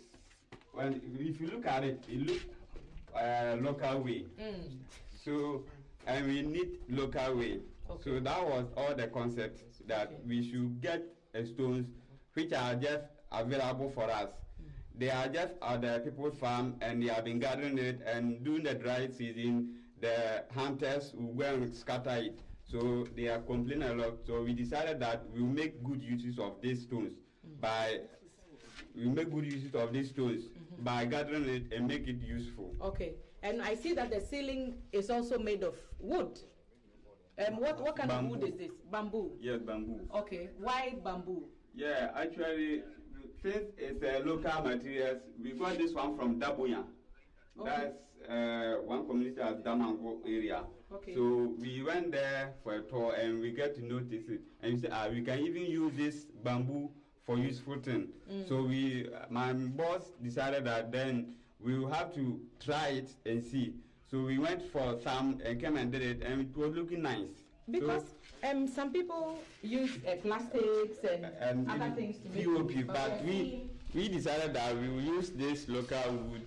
Speaker 10: if you look at it, it looks local way. So and we need local way. Okay. So that was all the concept that we should get stones which are just available for us. They are just at the people's farm, and they have been gathering it, and during the dry season, the hunters will go and scatter it. So they are complaining a lot. So we decided that we will make good uses of these stones by gathering it and make it useful.
Speaker 11: Okay, and I see that the ceiling is also made of wood. What kind of wood is this? Bamboo?
Speaker 10: Yes, bamboo.
Speaker 11: Okay, why bamboo?
Speaker 10: Yeah, actually, since it's local materials, we got this one from Daboyan. Okay. That's one community at Damango area. Okay. So we went there for a tour, and we get to notice it. And we said, we can even use this bamboo for useful thing. So my boss decided that then we will have to try it and see. So we went for some and came and did it, and it was looking nice.
Speaker 11: Because some people use plastics and other things to make
Speaker 10: POP, but we decided that we will use this local wood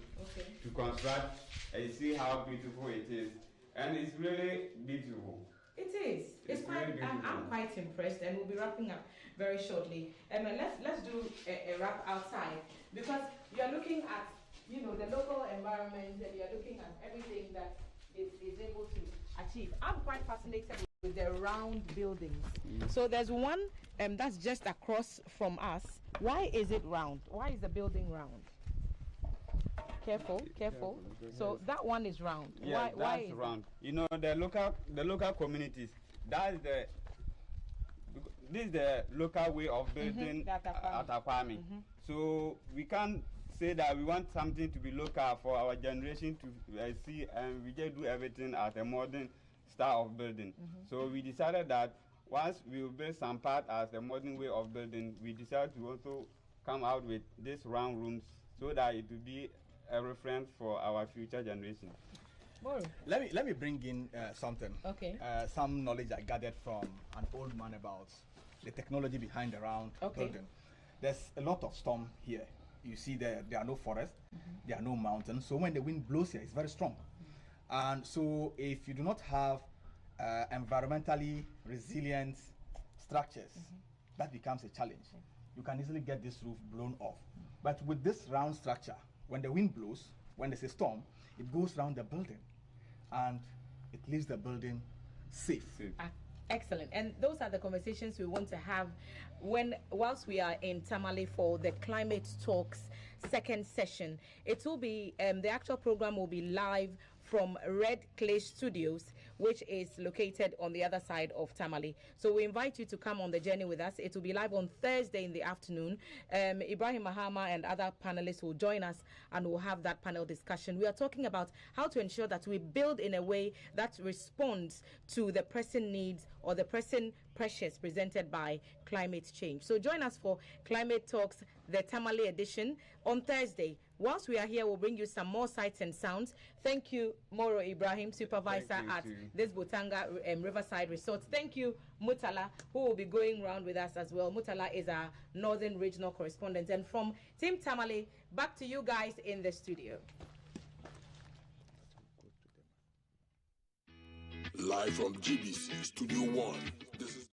Speaker 10: to construct and see how beautiful it is. And it's really beautiful.
Speaker 11: It is. It's quite. Really I'm quite impressed, and we'll be wrapping up very shortly. Let's do a wrap outside, because you are looking at the local environment, and you are looking at everything that it is able to achieve. I'm quite fascinated with the round buildings. So there's one that's just across from us. Why is it round? Why is the building round? Careful. So that one is round.
Speaker 10: Yeah, why is round? You know, the local communities. This is the local way of building at Akwami. So we can't say that we want something to be local for our generation to see, and we just do everything as a modern style of building. So we decided that once we will build some part as a modern way of building, we decided to also come out with these round rooms so that it will be a reference for our future generation.
Speaker 23: Let me bring in something.
Speaker 11: Okay.
Speaker 23: Some knowledge I gathered from an old man about the technology behind the round building. There's a lot of storm here. You see there are no forests, there are no mountains. So when the wind blows here, it's very strong. And so if you do not have environmentally resilient structures, that becomes a challenge. You can easily get this roof blown off. But with this round structure, when the wind blows, when there's a storm, it goes around the building and it leaves the building safe.
Speaker 11: Excellent. And those are the conversations we want to have whilst we are in Tamale for the Climate Talks second session. It will be, the actual program will be live from Red Clay Studios, which is located on the other side of Tamale. So we invite you to come on the journey with us. It will be live on Thursday in the afternoon. Ibrahim Mahama and other panelists will join us and we'll have that panel discussion. We are talking about how to ensure that we build in a way that responds to the pressing needs or the pressing pressures presented by climate change. So join us for Climate Talks, the Tamale edition on Thursday. Whilst we are here, we'll bring you some more sights and sounds. Thank you, Moro Ibrahim, supervisor at this Butanga Riverside Resort. Thank you, Mutala, who will be going around with us as well. Mutala is our Northern Regional Correspondent. And from Team Tamale, back to you guys in the studio.
Speaker 12: Live from GBC Studio 1, this is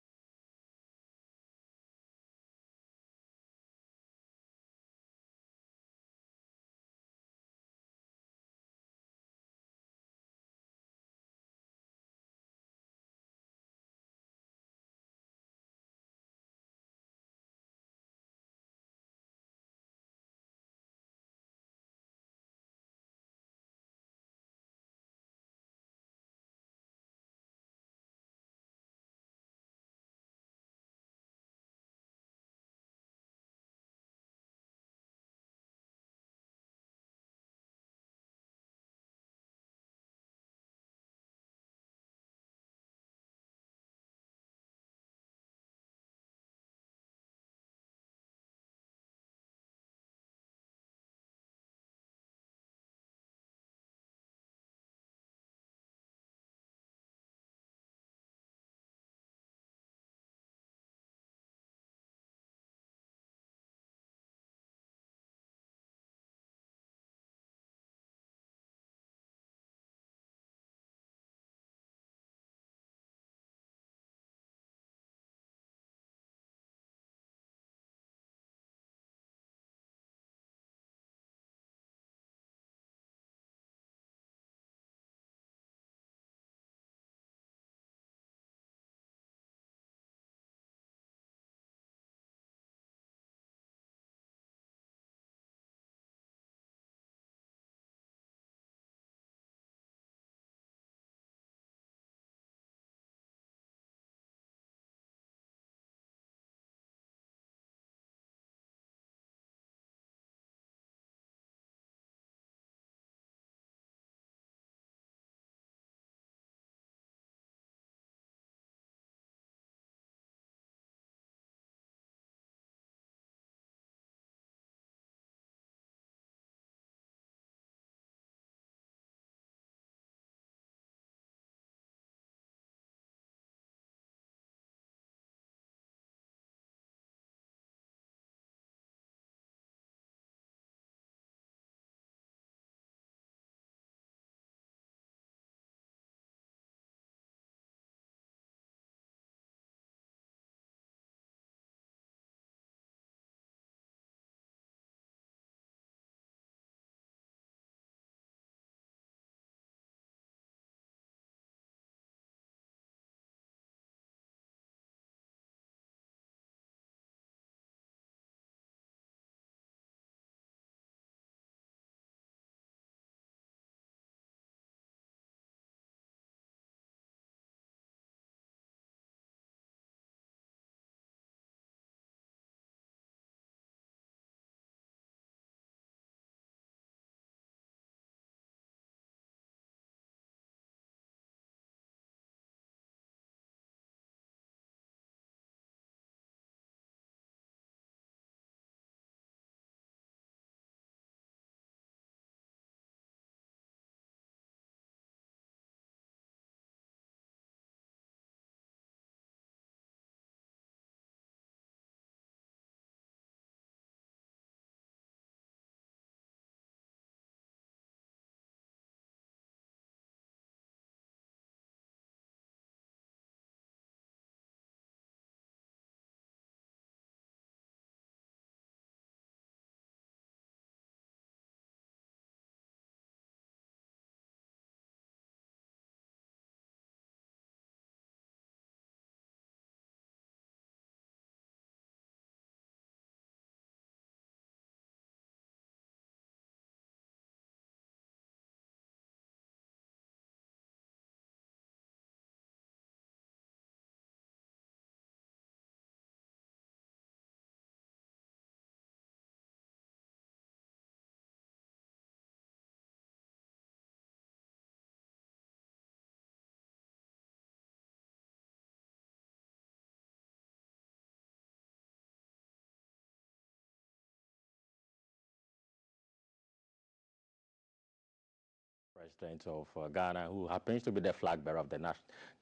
Speaker 4: President of Ghana, who happens to be the flag bearer of the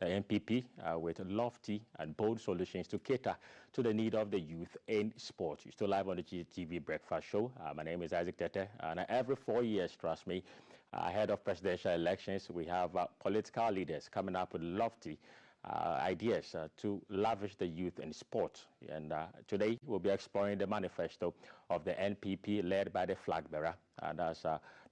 Speaker 4: NPP, with lofty and bold solutions to cater to the need of the youth in sport. You're still live on the GTV Breakfast Show. My name is Isaac Tete, and every 4 years, trust me, ahead of presidential elections, we have political leaders coming up with lofty ideas to lavish the youth in sport. And today we'll be exploring the manifesto of the NPP led by the flag bearer, and that's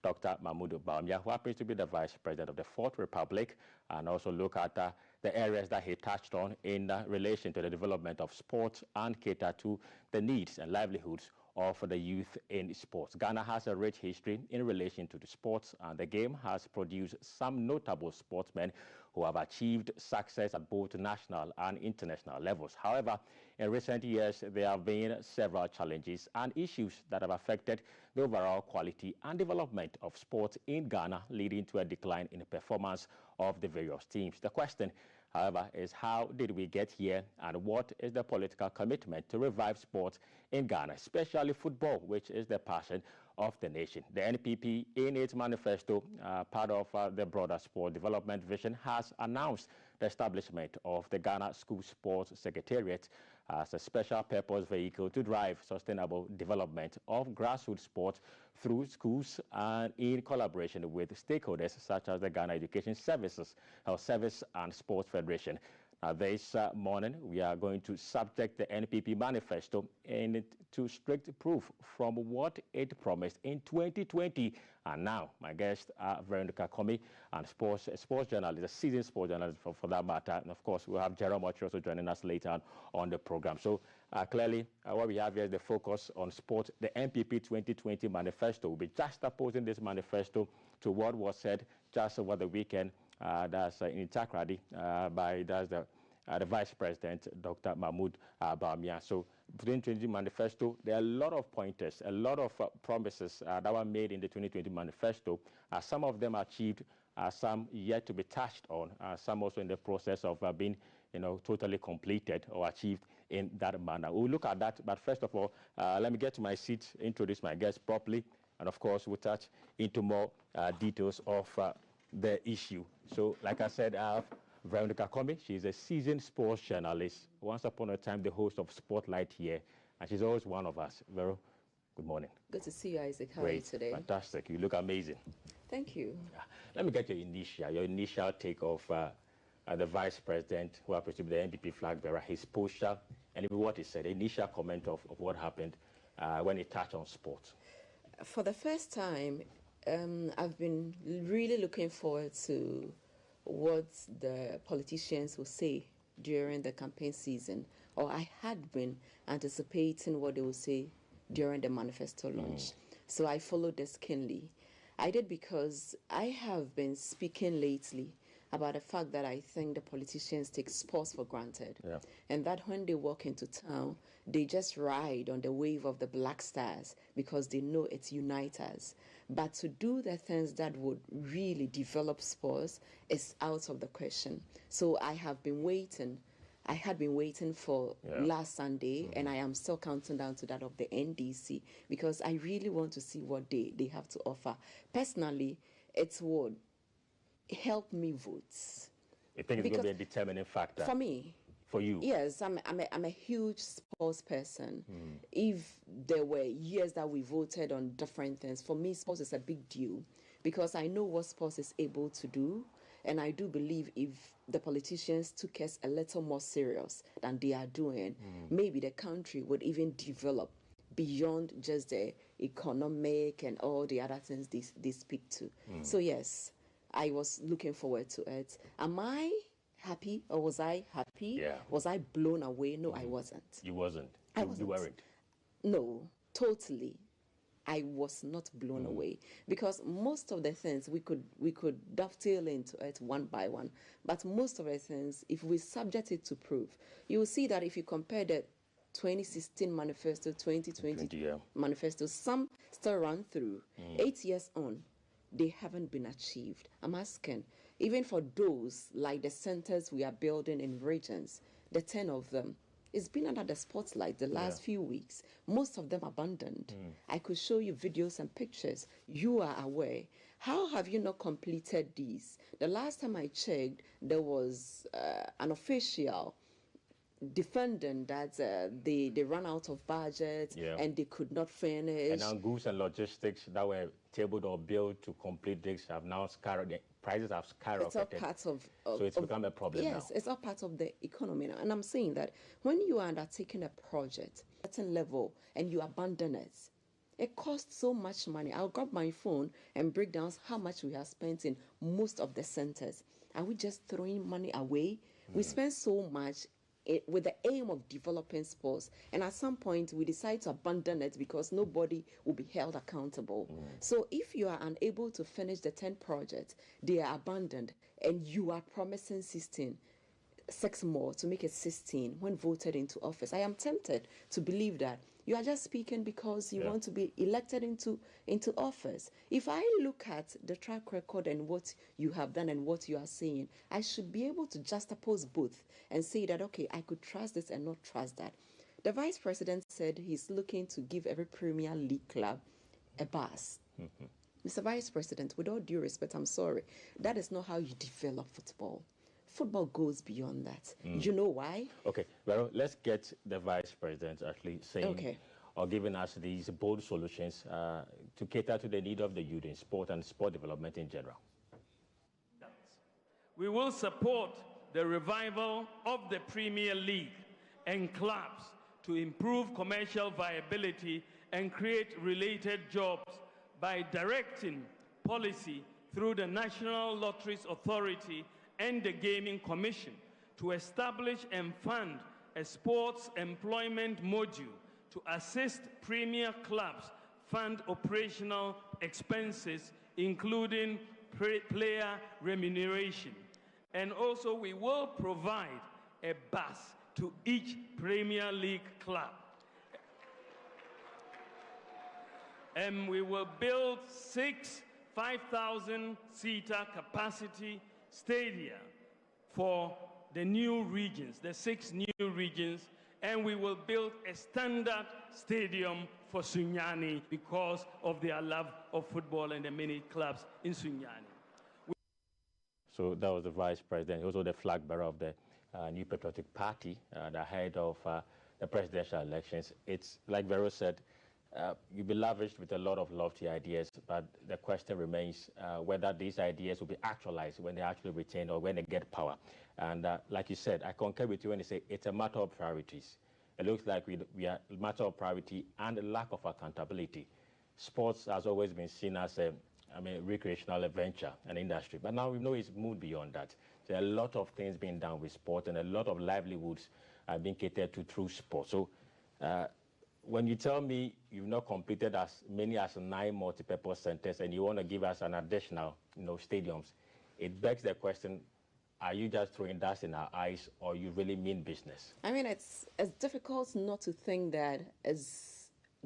Speaker 4: Dr. Mahmoud Bawumia, who happens to be the Vice President of the Fourth Republic, and also look at the areas that he touched on in relation to the development of sports and cater to the needs and livelihoods of the youth in sports. Ghana has a rich history in relation to the sports, and the game has produced some notable sportsmen who have achieved success at both national and international levels. However, in recent years, there have been several challenges and issues that have affected the overall quality and development of sports in Ghana, leading to a decline in the performance of the various teams. The question, however, is how did we get here, and what is the political commitment to revive sports in Ghana, especially football, which is the passion of the nation. The NPP, in its manifesto, part of the broader sport development vision, has announced the establishment of the Ghana School Sports Secretariat as a special purpose vehicle to drive sustainable development of grassroots sports through schools and in collaboration with stakeholders such as the Ghana Education Services, Health Service and Sports Federation. Now, this morning, we are going to subject the NPP manifesto to strict proof from what it promised in 2020. And now, my guests are Veronica Komi, and sports journalist, a seasoned sports journalist for that matter. And of course, we'll have Jerome Ochi also joining us later on the program. So clearly, what we have here is the focus on sport. The NPP 2020 manifesto will be juxtaposing this manifesto to what was said just over the weekend. That's in Takrady by the Vice President, Dr. Mahmoud Bawumia. So, 2020 manifesto, there are a lot of pointers, a lot of promises that were made in the 2020 manifesto. Some of them achieved, some yet to be touched on, some also in the process of being, totally completed or achieved in that manner. We'll look at that, but first of all, let me get to my seat, introduce my guests properly, and of course, we'll touch into more details of the issue. So, like I said, I have Veronica Komi. She's a seasoned sports journalist. Once upon a time, the host of Spotlight here, and she's always one of us. Vero, good morning.
Speaker 13: Good to see you, Isaac. How
Speaker 4: Great.
Speaker 13: are you today?
Speaker 4: Fantastic. You look amazing.
Speaker 13: Thank you.
Speaker 4: Let me get your initial take of the Vice President, who happens to be the NPP flag bearer, his posture, and what he said, initial comment of what happened when he touched on sports.
Speaker 13: For the first time, I've been really looking forward to what the politicians will say during the campaign season, or I had been anticipating what they will say during the manifesto launch. So I followed this keenly. I did because I have been speaking lately about the fact that I think the politicians take sports for granted.
Speaker 4: Yeah.
Speaker 13: And that when they walk into town, they just ride on the wave of the Black Stars because they know it's uniters. But to do the things that would really develop sports is out of the question. So I have been waiting. I had been waiting for last Sunday, and I am still counting down to that of the NDC because I really want to see what they have to offer. Personally, it would help me vote.
Speaker 4: You think it's going to be a determining factor?
Speaker 13: For me.
Speaker 4: For you?
Speaker 13: Yes, I'm a huge sports person. If there were years that we voted on different things, for me, sports is a big deal because I know what sports is able to do. And I do believe if the politicians took us a little more serious than they are doing, maybe the country would even develop beyond just the economic and all the other things they speak to. So yes, I was looking forward to it. Am I happy, or was I happy?
Speaker 4: Yeah.
Speaker 13: Was I blown away? No, I wasn't.
Speaker 4: You wasn't?
Speaker 13: I wasn't.
Speaker 4: You weren't?
Speaker 13: No, totally. I was not blown away because most of the things we could dovetail into it one by one. But most of the things, if we subject it to proof, you will see that if you compare the 2016 manifesto, 2020 manifesto, some still run through. 8 years on, they haven't been achieved. I'm asking, even for those like the centers we are building in regions, the 10 of them, it's been under the spotlight the last few weeks. Most of them abandoned. I could show you videos and pictures. You are aware. How have you not completed these? The last time I checked, there was an official defending that they ran out of budget and they could not finish.
Speaker 4: And now goods and logistics that were tabled or built to complete this have now skyrocketed. Prices have skyrocketed.
Speaker 13: It's all part of
Speaker 4: so it's become a problem now.
Speaker 13: Yes, it's all part of the economy now. And I'm saying that when you are undertaking a project at a certain level and you abandon it, it costs so much money. I'll grab my phone and break down how much we have spent in most of the centers. Are we just throwing money away? We spend so much with the aim of developing sports, and at some point we decide to abandon it because nobody will be held accountable. So if you are unable to finish the 10 projects, they are abandoned, and you are promising 6 more to make it 16 when voted into office. I am tempted to believe that you are just speaking because you want to be elected into office. If I look at the track record and what you have done and what you are saying, I should be able to juxtapose both and say that, okay, I could trust this and not trust that. The vice president said he's looking to give every Premier League club a bus. Mr. Vice President, with all due respect, I'm sorry, that is not how you develop football. Football goes beyond that. You know why?
Speaker 4: Okay, well, let's get the Vice President actually saying or giving us these bold solutions to cater to the need of the youth in sport and sport development in general.
Speaker 14: We will support the revival of the Premier League and clubs to improve commercial viability and create related jobs by directing policy through the National Lotteries Authority and the Gaming Commission to establish and fund a sports employment module to assist premier clubs fund operational expenses, including player remuneration. And also we will provide a bus to each Premier League club. And we will build 6 5,000-seater capacity stadia for the new regions, the 6 new regions, and we will build a standard stadium for Sunyani because of their love of football and the many clubs in Sunyani.
Speaker 4: So that was the Vice President, also the flag bearer of the New Patriotic Party, the head of the presidential elections. It's like Vero said, you'll be lavished with a lot of lofty ideas, but the question remains whether these ideas will be actualized when they actually retain or when they get power. And like you said, I concur with you when you say it's a matter of priorities. It looks like we are a matter of priority and a lack of accountability. Sports has always been seen as a recreational adventure and industry, but now we know it's moved beyond that. There are a lot of things being done with sport, and a lot of livelihoods are being catered to through sport. So when you tell me you've not completed as many as 9 multi-purpose centers and you want to give us an additional stadiums, it begs the question, are you just throwing dust in our eyes or you really mean business?
Speaker 13: I mean, it's difficult not to think that it's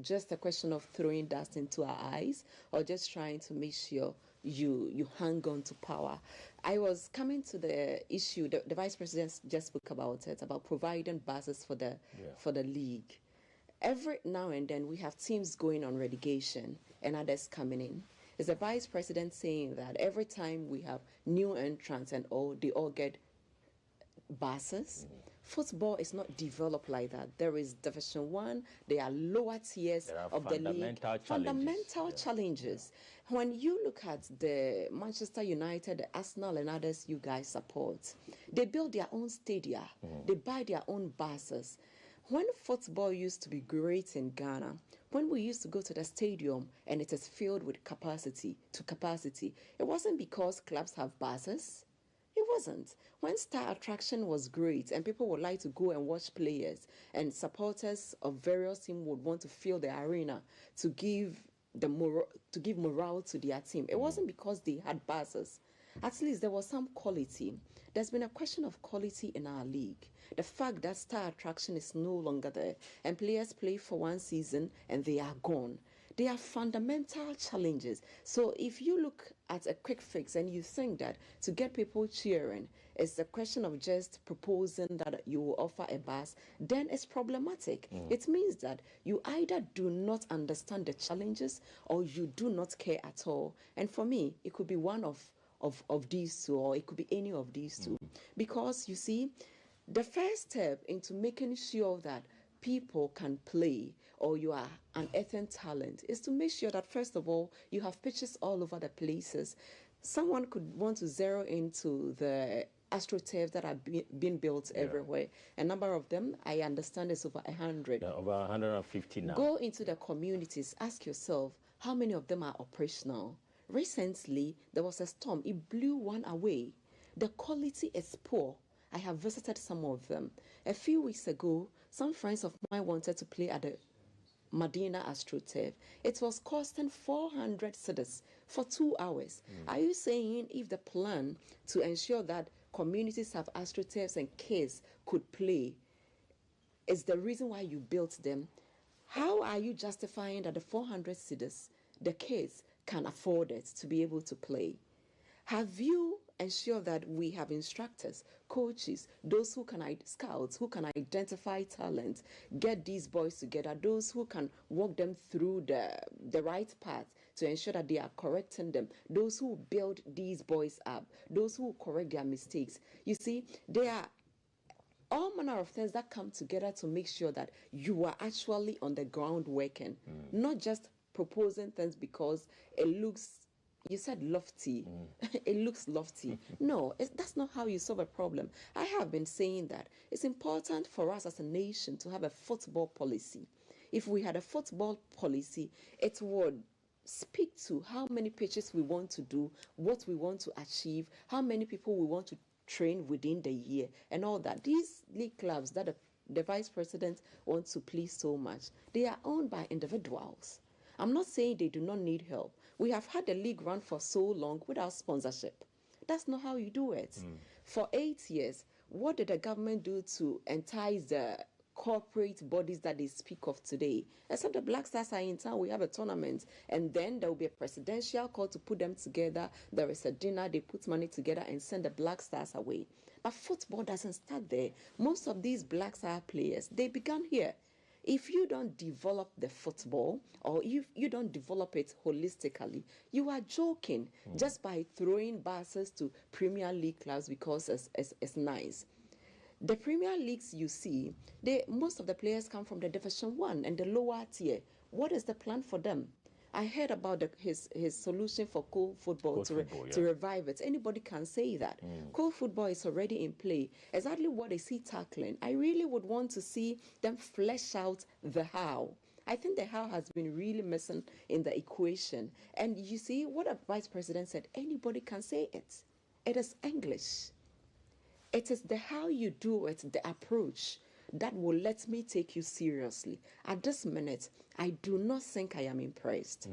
Speaker 13: just a question of throwing dust into our eyes or just trying to make sure you hang on to power. I was coming to the issue, the Vice President just spoke about it, about providing buses for the league. Every now and then we have teams going on relegation and others coming in. Is the Vice President saying that every time we have new entrants and they all get buses? Football is not developed like that. There is Division 1, there are lower tiers of the league. Fundamental challenges. When you look at the Manchester United, the Arsenal and others you guys support, they build their own stadia, they buy their own buses. When football used to be great in Ghana, when we used to go to the stadium and it is filled with capacity, it wasn't because clubs have buses. It wasn't. When Star Attraction was great and people would like to go and watch players and supporters of various teams would want to fill the arena to give morale to their team, it wasn't because they had buses. At least there was some quality. There's been a question of quality in our league. The fact that Star Attraction is no longer there and players play for one season and they are gone. They are fundamental challenges. So if you look at a quick fix and you think that to get people cheering is a question of just proposing that you will offer a bus, then it's problematic. It means that you either do not understand the challenges or you do not care at all. And for me, it could be one of these two, or it could be any of these two. Because you see, the first step into making sure that people can play or you are an earthing talent is to make sure that, first of all, you have pitches all over the places. Someone could want to zero into the astroturf that are being built everywhere. A number of them, I understand, is over 100.
Speaker 4: Over 150 now.
Speaker 13: Go into the communities, ask yourself, how many of them are operational? Recently, there was a storm. It blew one away. The quality is poor. I have visited some of them. A few weeks ago, some friends of mine wanted to play at the Medina AstroTurf. It was costing 400 cedis for 2 hours. Are you saying if the plan to ensure that communities have AstroTurfs and kids could play is the reason why you built them, how are you justifying that the 400 cedis, the kids can afford it to be able to play? Have you ensured that we have instructors, coaches, those who can scouts, who can identify talent, get these boys together, those who can walk them through the right path to ensure that they are correcting them, those who build these boys up, those who correct their mistakes? You see, there are all manner of things that come together to make sure that you are actually on the ground working, not just proposing things because it looks, you said lofty, it looks lofty. No, that's not how you solve a problem. I have been saying that it's important for us as a nation to have a football policy. If we had a football policy, it would speak to how many pitches we want to do, what we want to achieve, how many people we want to train within the year, and all that. These league clubs that the vice president wants to please so much, they are owned by individuals. I'm not saying they do not need help. We have had the league run for so long without sponsorship. That's not how you do it. For 8 years, what did the government do to entice the corporate bodies that they speak of today? Except the Black Stars are in town, we have a tournament, and then there will be a presidential call to put them together. There is a dinner, they put money together and send the Black Stars away. But football doesn't start there. Most of these Black Star players, they began here. If you don't develop the football, or if you don't develop it holistically, you are joking just by throwing buses to Premier League clubs because it's nice. The Premier Leagues you see, most of the players come from the Division 1 and the lower tier. What is the plan for them? I heard about his solution for cool football to revive it. Anybody can say that. Cool football is already in play. Exactly what is he tackling? I really would want to see them flesh out the how. I think the how has been really missing in the equation. And you see what the vice president said, anybody can say it. It is English. It is the how you do it, the approach, that will let me take you seriously. At this minute, I do not think I am impressed.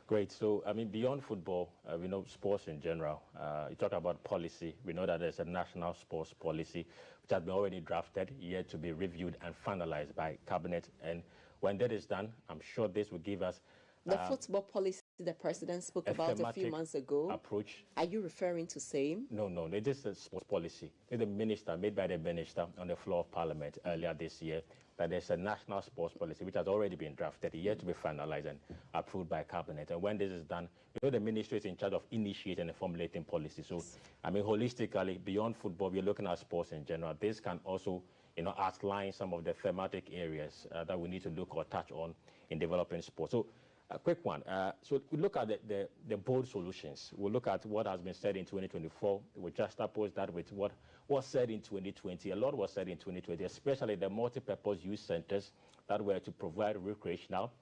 Speaker 4: Great. So, I mean, beyond football, we know sports in general. You talk about policy. We know that there's a national sports policy, which has been already drafted, yet to be reviewed and finalized by cabinet. And when that is done, I'm sure this will give us
Speaker 13: the football policy the president spoke about a few months ago.
Speaker 4: Approach.
Speaker 13: Are you referring to same?
Speaker 4: No. It is a sports policy. It's the minister, made by the minister on the floor of Parliament earlier this year, that there's a national sports policy which has already been drafted, yet to be finalized and approved by cabinet. And when this is done, you know, the ministry is in charge of initiating and formulating policy. So, I mean, holistically, beyond football, we're looking at sports in general. This can also, you know, outline some of the thematic areas that we need to look or touch on in developing sports. So, a quick one. So we look at the bold solutions. We'll look at what has been said in 2024. We juxtapose that with what was said in 2020. A lot was said in 2020, especially the multi-purpose youth centers that were to provide recreational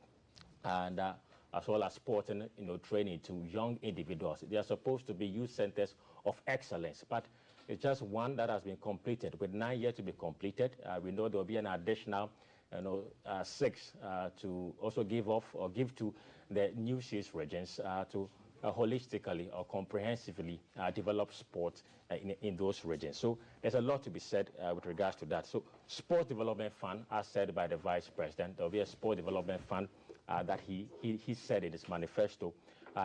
Speaker 4: and as well as sporting, you know, training to young individuals. They are supposed to be youth centers of excellence, but it's just one that has been completed. With 9 years to be completed, we know there will be an additional 6 to also give off or give to the new 6 regions to holistically or comprehensively develop sport in those regions. So there's a lot to be said with regards to that. So Sport Development Fund, as said by the Vice President, there will be a Sport Development Fund that he said in his manifesto.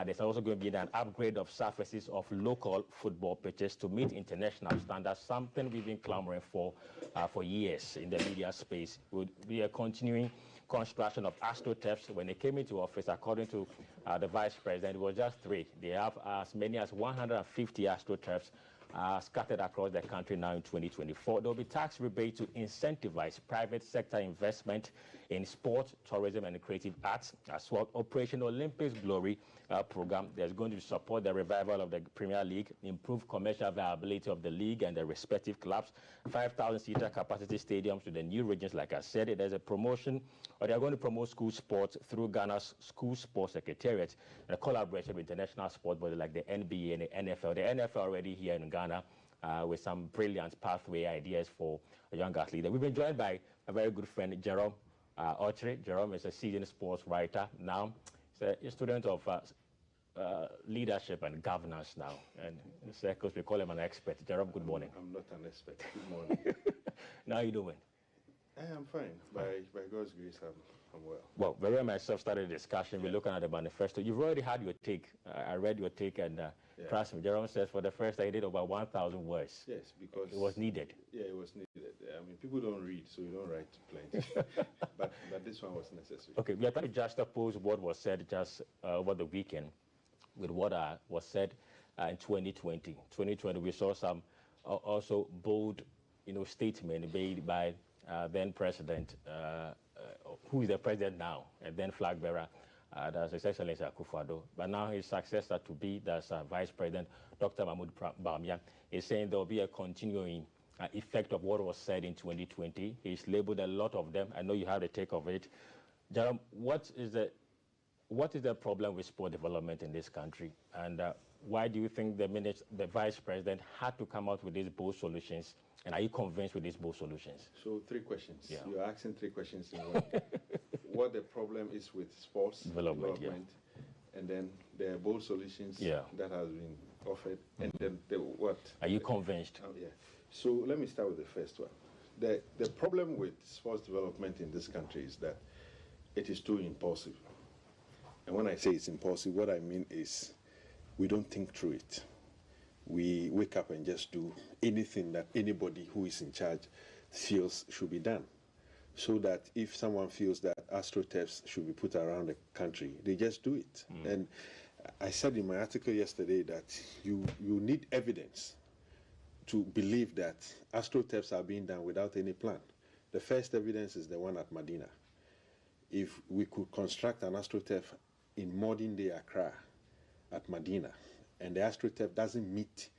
Speaker 4: There's also going to be an upgrade of surfaces of local football pitches to meet international standards, something we've been clamoring for years in the media space. Would be a continuing construction of AstroTurfs. When they came into office, according to the vice president, it was just 3. They have as many as 150 AstroTurfs scattered across the country now in 2024. There will be tax rebates to incentivize private sector investment in sport, tourism, and creative arts, as well. Operation Olympics Glory program. There's going to support the revival of the Premier League, improve commercial viability of the league and the respective clubs, 5,000-seater capacity stadiums to the new regions. Like I said, there's a promotion, or they're going to promote school sports through Ghana's School Sports Secretariat, and a collaboration with international sport bodies like the NBA and the NFL. The NFL already here in Ghana with some brilliant pathway ideas for a young athlete. We've been joined by a very good friend, Jerome Ochre. Jerome is a seasoned sports writer now. He's a student of leadership and governance now, and in circles we call him an expert. Jerome, good morning.
Speaker 16: I'm not an expert. Good morning.
Speaker 4: How are you doing?
Speaker 16: I am fine. By God's grace, I'm well.
Speaker 4: Well, Vera and myself started a discussion. We're looking at the manifesto. You've already had your take. I read your take, and trust me, Jerome says for the first time he did over 1,000 words.
Speaker 16: Yes, because
Speaker 4: it was needed.
Speaker 16: Yeah, it was needed. I mean, people don't read, so you don't write plenty. but this one was necessary.
Speaker 4: Okay, we are trying to juxtapose what was said just over the weekend with what was said in 2020. 2020, we saw some also bold, statement made by then President, who is the president now, and then flag bearer, that's His Excellency Akufo-Addo. But now his successor to be, that's Vice President Dr. Mahmoud Bawumia, is saying there will be a continuing effect of what was said in 2020. He's labeled a lot of them. I know you have a take of it. Jerome, what is the problem with sport development in this country, and why do you think the Vice President had to come out with these bold solutions, and are you convinced with these bold solutions?
Speaker 16: So 3 questions.
Speaker 4: Yeah.
Speaker 16: You're asking 3 questions in one. What the problem is with sports development and then the bold solutions that has been offered, and then what?
Speaker 4: Are you convinced?
Speaker 16: Yeah. So let me start with the first one. The problem with sports development in this country is that it is too impulsive. And when I say it's impulsive, what I mean is we don't think through it. We wake up and just do anything that anybody who is in charge feels should be done. So that if someone feels that AstroTurfs should be put around the country, they just do it. And I said in my article yesterday that you need evidence to believe that AstroTurfs are being done without any plan. The first evidence is the one at Medina. If we could construct an AstroTurf in modern-day Accra at Medina, and the AstroTurf doesn't meet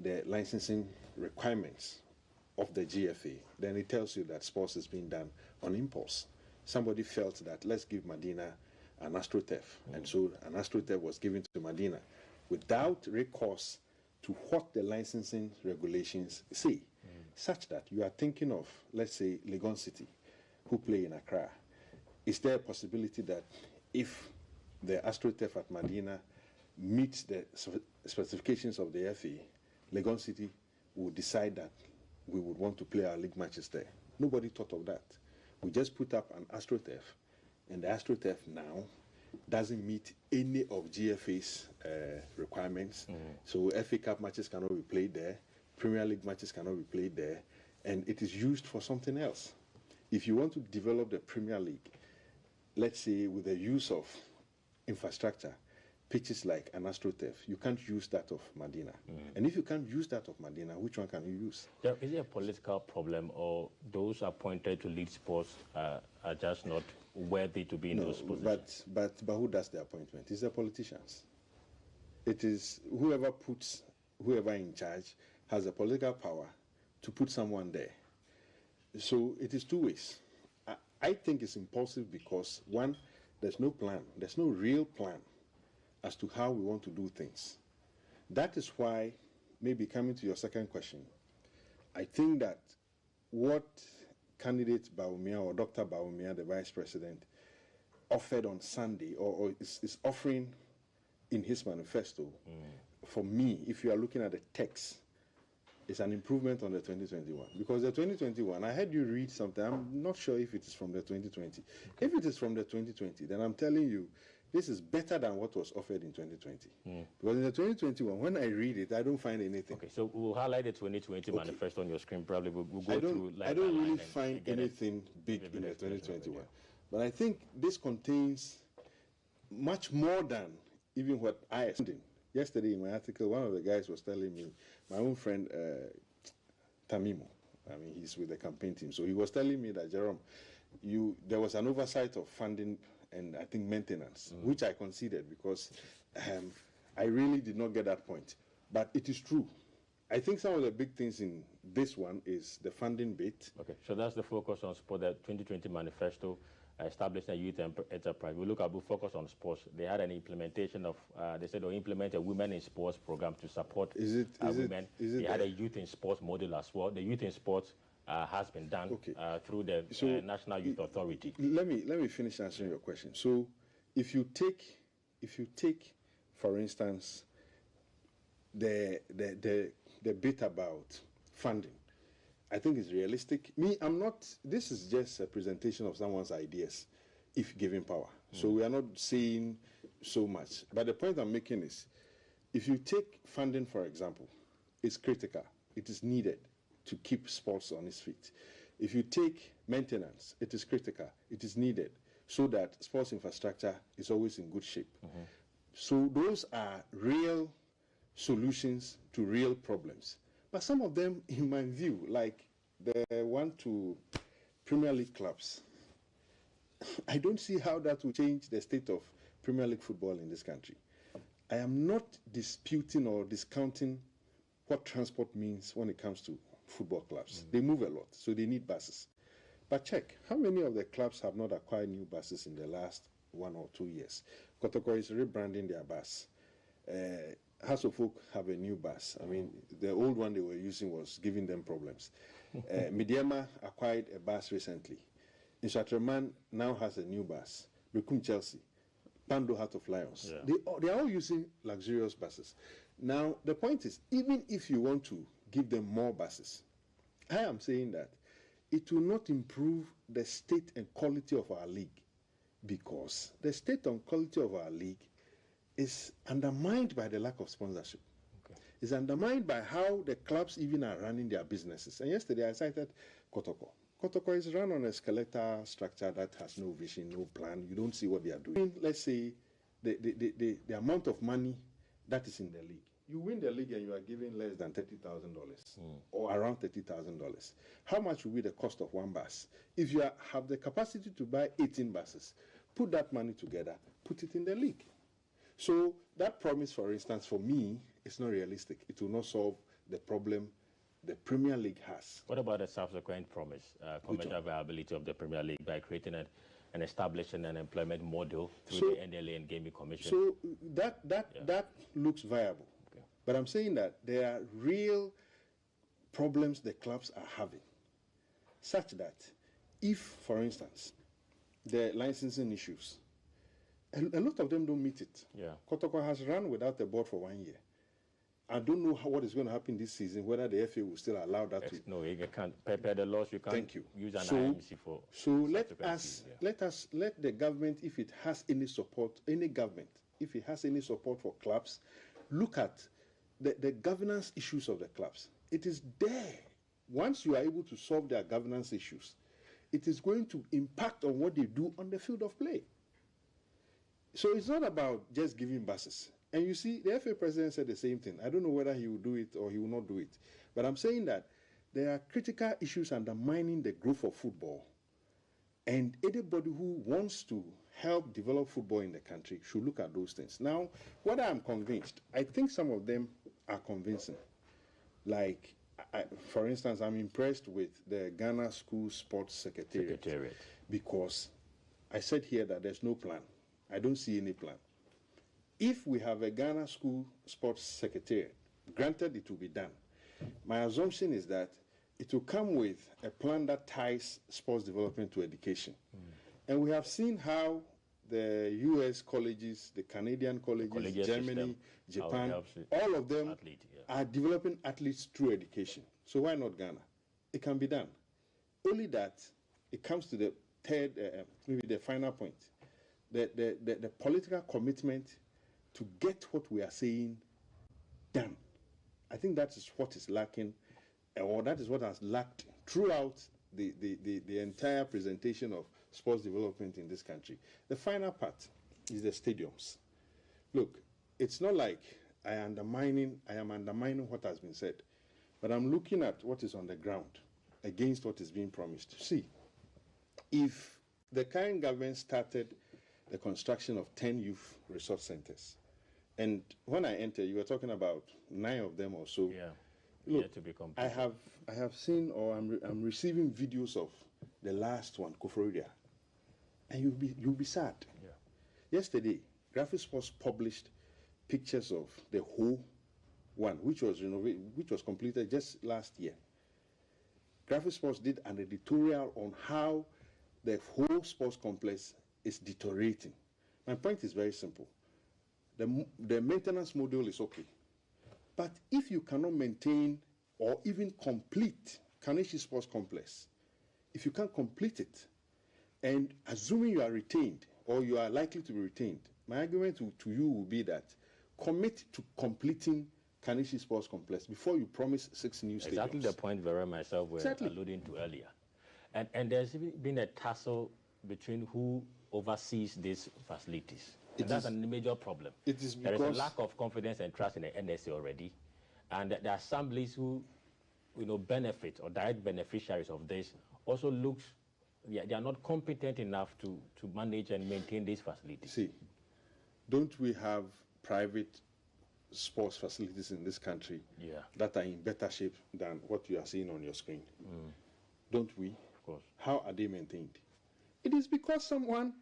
Speaker 16: the licensing requirements of the GFA, then it tells you that sports is being done on impulse. Somebody felt that let's give Medina an AstroTurf, and so an AstroTurf was given to Medina without recourse to what the licensing regulations say, such that you are thinking of, let's say, Legon City, who play in Accra. Is there a possibility that if the AstroTurf at Medina meets the specifications of the FA, Legon City would decide that we would want to play our league matches there? Nobody thought of that. We just put up an AstroTurf, and the AstroTurf now doesn't meet any of GFA's requirements. So FA Cup matches cannot be played there, Premier League matches cannot be played there, and it is used for something else. If you want to develop the Premier League, let's say with the use of infrastructure, pitches like an AstroTurf, you can't use that of Medina. And if you can't use that of Medina, which one can you use?
Speaker 4: Is it a political problem, or those appointed to lead sports are just not worthy to be in those positions?
Speaker 16: But who does the appointment? It's the politicians. It is whoever in charge has the political power to put someone there. So it is 2 ways. I think it's impulsive because, one, there's no plan. There's no real plan as to how we want to do things. That is why, maybe coming to your second question, I think that what candidate Bawumia or Dr. Bawumia, the Vice President, offered on Sunday or is offering in his manifesto, for me, if you are looking at the text, is an improvement on the 2021. Because the 2021, I heard you read something. I'm not sure if it is from the 2020. Okay. If it is from the 2020, then I'm telling you, this is better than what was offered in 2020. Because in the 2021, when I read it, I don't find anything.
Speaker 4: Okay, so we'll highlight the 2020 manifesto on your screen. Probably we'll go through.
Speaker 16: I don't really find anything big in the 2021. But I think this contains much more than even what I assumed. Yesterday in my article, one of the guys was telling me, my own friend Tamimo, I mean, he's with the campaign team, so he was telling me that, Jerome, there was an oversight of funding and I think maintenance, which I conceded because I really did not get that point. But it is true. I think some of the big things in this one is the funding bit.
Speaker 4: Okay, so that's the focus on sport, the 2020 manifesto. Established a youth enterprise. We look at, we focus on sports. They had an implementation of, they said they'll implement a women in sports program to support women. They had a youth in sports model as well. The youth in sports has been done through the National Youth Authority.
Speaker 16: Let me finish answering your question. So if you take, for instance, the bit about funding, I think it's realistic. This is just a presentation of someone's ideas, if given power. So we are not saying so much. But the point I'm making is, if you take funding, for example, it's critical. It is needed to keep sports on its feet. If you take maintenance, it is critical. It is needed so that sports infrastructure is always in good shape. So those are real solutions to real problems. But some of them, in my view, like the one to Premier League clubs, I don't see how that will change the state of Premier League football in this country. I am not disputing or discounting what transport means when it comes to football clubs. They move a lot, so they need buses. But check, how many of the clubs have not acquired new buses in the last 1 or 2 years? Kotoko is rebranding their bus. House of Folk have a new bus. I mean, the old one they were using was giving them problems. Midiama acquired a bus recently. Inshatreman now has a new bus. Bekum Chelsea, Pando Heart of Lions. They are all using luxurious buses. Now, the point is, even if you want to give them more buses, I am saying that it will not improve the state and quality of our league, because the state and quality of our league is undermined by the lack of sponsorship. It's undermined by how the clubs even are running their businesses. And yesterday I cited Kotoko. Kotoko is run on a skeletal structure that has no vision, no plan. You don't see what they are doing. Let's say the amount of money that is in the league. You win the league and you are given less than $30,000 or around $30,000. How much will be the cost of one bus? If you have the capacity to buy 18 buses, put that money together, put it in the league. So that promise, for instance, for me, is not realistic. It will not solve the problem the Premier League has.
Speaker 4: What about the subsequent promise, commercial viability of the Premier League by creating and establishing an employment model through the NLA and Gaming Commission?
Speaker 16: So that looks viable. But I'm saying that there are real problems the clubs are having, such that if, for instance, the licensing issues, a lot of them don't meet it. Kotoko has run without the board for 1 year. I don't know what is going to happen this season, whether the FA will still allow that to.
Speaker 4: No, you can't prepare the laws. You can't use an IMC for.
Speaker 16: So let the government, if it has any support, any government, if it has any support for clubs, look at the governance issues of the clubs. It is there. Once you are able to solve their governance issues, it is going to impact on what they do on the field of play. So it's not about just giving buses. And you see, the FA president said the same thing. I don't know whether he will do it or he will not do it. But I'm saying that there are critical issues undermining the growth of football. And anybody who wants to help develop football in the country should look at those things. Now, whether I'm convinced, I think some of them are convincing. Like, for instance, I'm impressed with the Ghana School Sports Secretariat. Because I said here that there's no plan. I don't see any plan. If we have a Ghana School Sports Secretariat, granted it will be done. My assumption is that it will come with a plan that ties sports development to education. And we have seen how the US colleges, the Canadian colleges, Germany, Japan, all of them are developing athletes through education. So why not Ghana? It can be done. Only that it comes to the third, maybe the final point, the political commitment to get what we are saying done. I think that is what is lacking, or that is what has lacked throughout the entire presentation of sports development in this country. The final part is the stadiums. Look, it's not like I am undermining what has been said, but I'm looking at what is on the ground against what is being promised. See, if the current government started the construction of 10 youth resource centers, and when I entered, you were talking about 9 of them or so.
Speaker 4: Yeah.
Speaker 16: Look,
Speaker 4: to be
Speaker 16: I have seen, or I'm receiving videos of the last one, Koforidua, and you'll be sad.
Speaker 4: Yeah.
Speaker 16: Yesterday, Graphic Sports published pictures of the whole one, which was completed just last year. Graphic Sports did an editorial on how the whole sports complex is deteriorating. My point is very simple. The maintenance model is okay. But if you cannot maintain or even complete Kaneshi Sports Complex, if you can't complete it, and assuming you are retained or you are likely to be retained, my argument to you will be that commit to completing Kaneshi Sports Complex before you promise 6 new stadiums.
Speaker 4: Exactly the point Vera and myself were alluding to earlier. And there's been a tussle between who oversees these facilities. And that's a major problem.
Speaker 16: It is
Speaker 4: there is a lack of confidence and trust in the NSA already, and the assemblies who, benefit or direct beneficiaries of this also they are not competent enough to manage and maintain these facilities.
Speaker 16: See, don't we have private sports facilities in this country that are in better shape than what you are seeing on your screen? Don't we?
Speaker 4: Of course.
Speaker 16: How are they maintained? It is because someone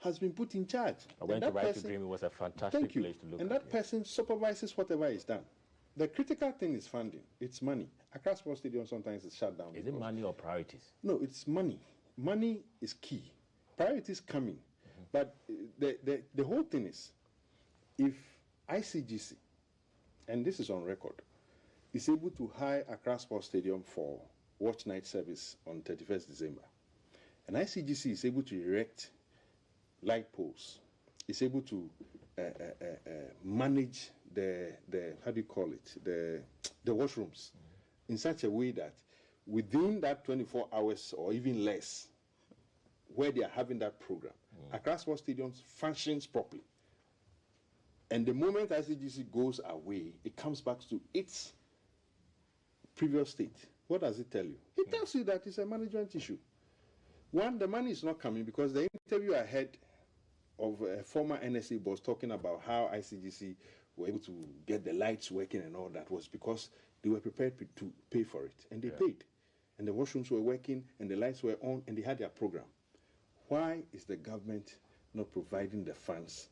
Speaker 16: has been put in charge.
Speaker 4: I went to Right to Dream. It was a fantastic place to look
Speaker 16: and
Speaker 4: at.
Speaker 16: That person supervises whatever is done. The critical thing is funding. It's money. Accra Sports Stadium sometimes is shut down.
Speaker 4: Is it money or priorities?
Speaker 16: No, it's money. Money is key. Priorities coming. But the whole thing is, if ICGC, and this is on record, is able to hire Accra Sports Stadium for watch night service on 31st December, and ICGC is able to erect light poles, is able to manage the how do you call it, the washrooms in such a way that within that 24 hours or even less, where they are having that program, Accra Sports Stadium functions properly. And the moment ICGC goes away, it comes back to its previous state. What does it tell you? It tells you that it's a management issue. One, the money is not coming because the interview I had of a former NSA boss talking about how ICGC were able to get the lights working and all that was because they were prepared to pay for it, and they paid. And the washrooms were working, and the lights were on, and they had their program. Why is the government not providing the funds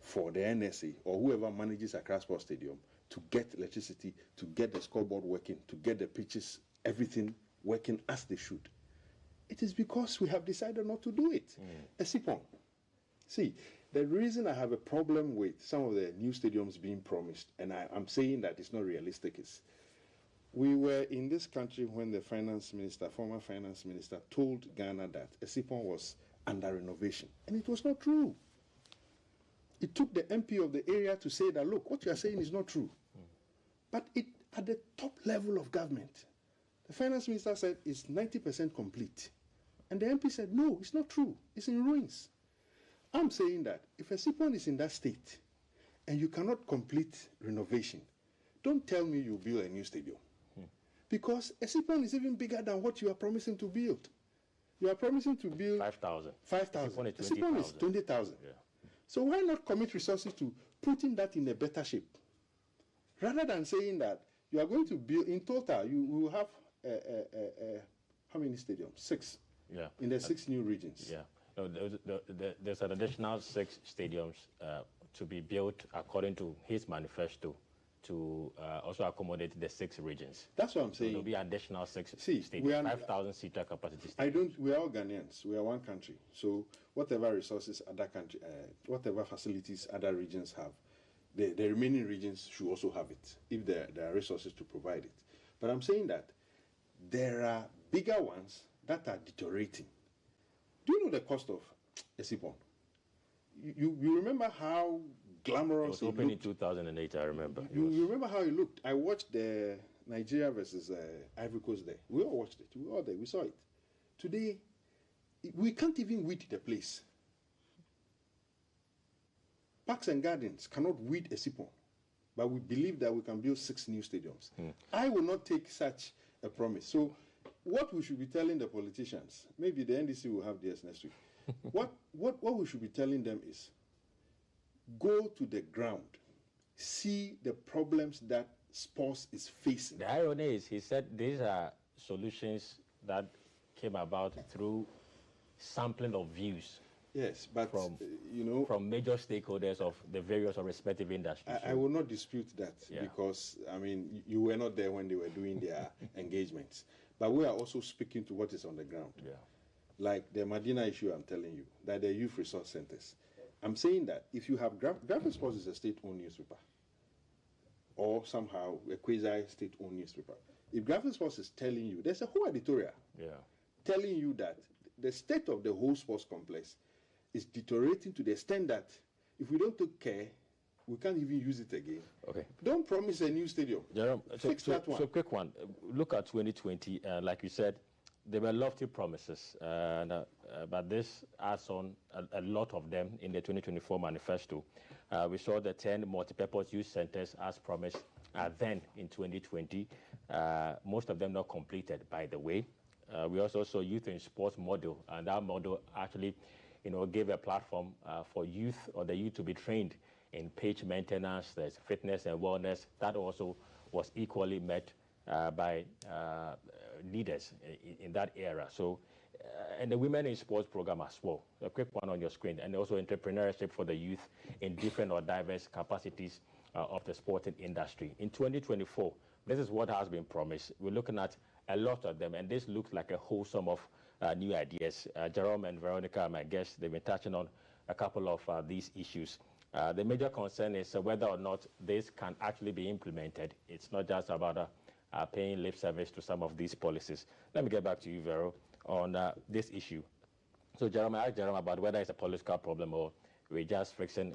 Speaker 16: for the NSA or whoever manages Accra Sports Stadium to get electricity, to get the scoreboard working, to get the pitches, everything working as they should? It is because we have decided not to do it. Esipon. See, the reason I have a problem with some of the new stadiums being promised, and I'm saying that it's not realistic, is we were in this country when the finance minister, former finance minister, told Ghana that Esipon was under renovation. And it was not true. It took the MP of the area to say that, look, what you are saying is not true. But at the top level of government, the finance minister said it's 90% complete. And the MP said, no, it's not true. It's in ruins. I'm saying that if Esipon is in that state and you cannot complete renovation, don't tell me you build a new stadium. Because Esipon is even bigger than what you are promising to build. You are promising to build
Speaker 4: 5,000.
Speaker 16: 5,000.
Speaker 4: Esipon
Speaker 16: is 20,000.
Speaker 4: Yeah.
Speaker 16: So why not commit resources to putting that in a better shape? Rather than saying that you are going to build, in total, you will have how many stadiums? 6.
Speaker 4: Yeah.
Speaker 16: In the 6 new regions.
Speaker 4: Yeah. No, there's an additional 6 stadiums to be built according to his manifesto to also accommodate the 6 regions.
Speaker 16: That's what I'm saying.
Speaker 4: There'll be additional 6
Speaker 16: states.
Speaker 4: 5,000 seater capacity states.
Speaker 16: We are all Ghanaians. We are one country. So whatever resources whatever facilities other regions have, the remaining regions should also have it, if there are resources to provide it. But I'm saying that there are bigger ones that are deteriorating. Do you know the cost of a seapond? You remember how glamorous
Speaker 4: it was opened in 2008, I remember.
Speaker 16: You remember how it looked? I watched the Nigeria versus Ivory Coast there. We all watched it. We were all there. We saw it. Today, we can't even weed the place. Parks and Gardens cannot weed a seapond, but we believe that we can build 6 new stadiums. I will not take such a promise. So what we should be telling the politicians, maybe the NDC will have theirs next week, what we should be telling them is, go to the ground, see the problems that sports is facing.
Speaker 4: The irony is, he said these are solutions that came about through sampling of views.
Speaker 16: Yes, but
Speaker 4: from major stakeholders of the various or respective industries.
Speaker 16: I will not dispute that, because I mean you were not there when they were doing their engagements. But we are also speaking to what is on the ground.
Speaker 4: Yeah.
Speaker 16: Like the Medina issue I'm telling you, that the youth resource centers. I'm saying that if you have Graphic Sports is a state-owned newspaper, or somehow a quasi-state-owned newspaper. If Graphic Sports is telling you, there's a whole editorial telling you that the state of the whole sports complex is deteriorating to the extent that if we don't take care, we can't even use it again.
Speaker 4: Okay.
Speaker 16: Don't promise a new stadium.
Speaker 4: Jerome,
Speaker 16: Fix that one.
Speaker 4: So quick one. Look at 2020. Like you said, there were lofty promises, but this adds on a lot of them in the 2024 manifesto. We saw the 10 multipurpose youth centers as promised then in 2020. Most of them not completed, by the way. We also saw youth in sports model, and that model actually gave a platform for youth or the youth to be trained in pitch maintenance, there's fitness and wellness. That also was equally met by leaders in that era. So, and the Women in Sports program as well, a quick one on your screen, and also entrepreneurship for the youth in different or diverse capacities of the sporting industry. In 2024, this is what has been promised. We're looking at a lot of them, and this looks like a wholesome of new ideas. Jerome and Veronica, my guests, they've been touching on a couple of these issues. The major concern is whether or not this can actually be implemented. It's not just about paying lip service to some of these policies. Let me get back to you, Vero, on this issue. So, Jerome, I asked Jerome about whether it's a political problem or we're just fixing,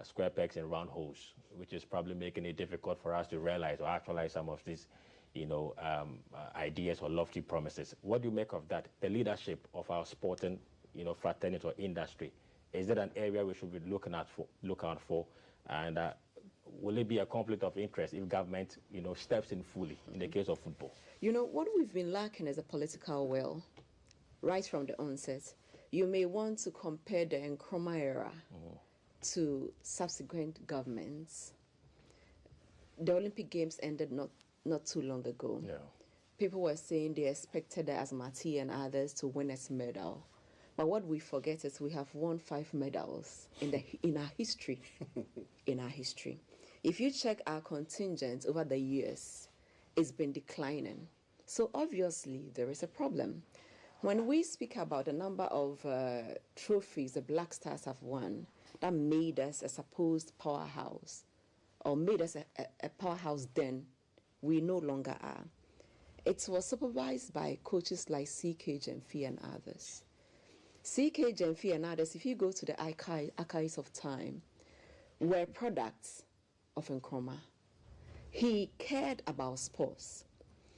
Speaker 4: square pegs in round holes, which is probably making it difficult for us to realize or actualize some of these, ideas or lofty promises. What do you make of that? The leadership of our sporting, fraternity or industry. Is it an area we should be look out for? And will it be a conflict of interest if government, steps in fully in the case of football?
Speaker 13: What we've been lacking is a political will, right from the onset. You may want to compare the Nkrumah era to subsequent governments. The Olympic Games ended not too long ago.
Speaker 4: Yeah.
Speaker 13: People were saying they expected the Asmati and others to win a medal. But what we forget is we have won 5 medals in our history. In our history. If you check our contingent over the years, it's been declining. So obviously there is a problem. When we speak about the number of trophies the Black Stars have won, that made us a supposed powerhouse, or made us a powerhouse then, we no longer are. It was supervised by coaches like C.K. Jemfi and others. C.K. Jemfi and others, if you go to the archives of time, were products of Nkrumah. He cared about sports.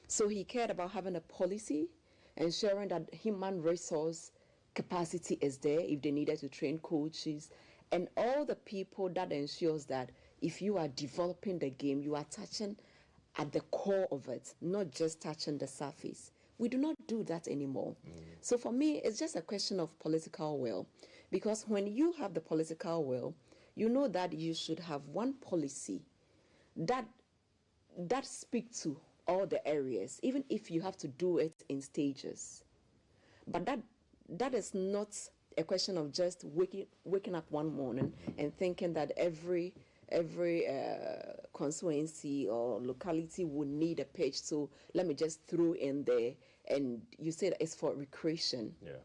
Speaker 13: So he cared about having a policy, ensuring that human resource capacity is there if they needed to train coaches, and all the people that ensures that if you are developing the game, you are touching at the core of it, not just touching the surface. We do not do that anymore. So for me, it's just a question of political will. Because when you have the political will, you know that you should have one policy that speaks to all the areas, even if you have to do it in stages. But that is not a question of just waking up one morning and thinking that every constituency or locality would need a pitch, so let me just throw in there. And you said it's for recreation.
Speaker 4: Yeah.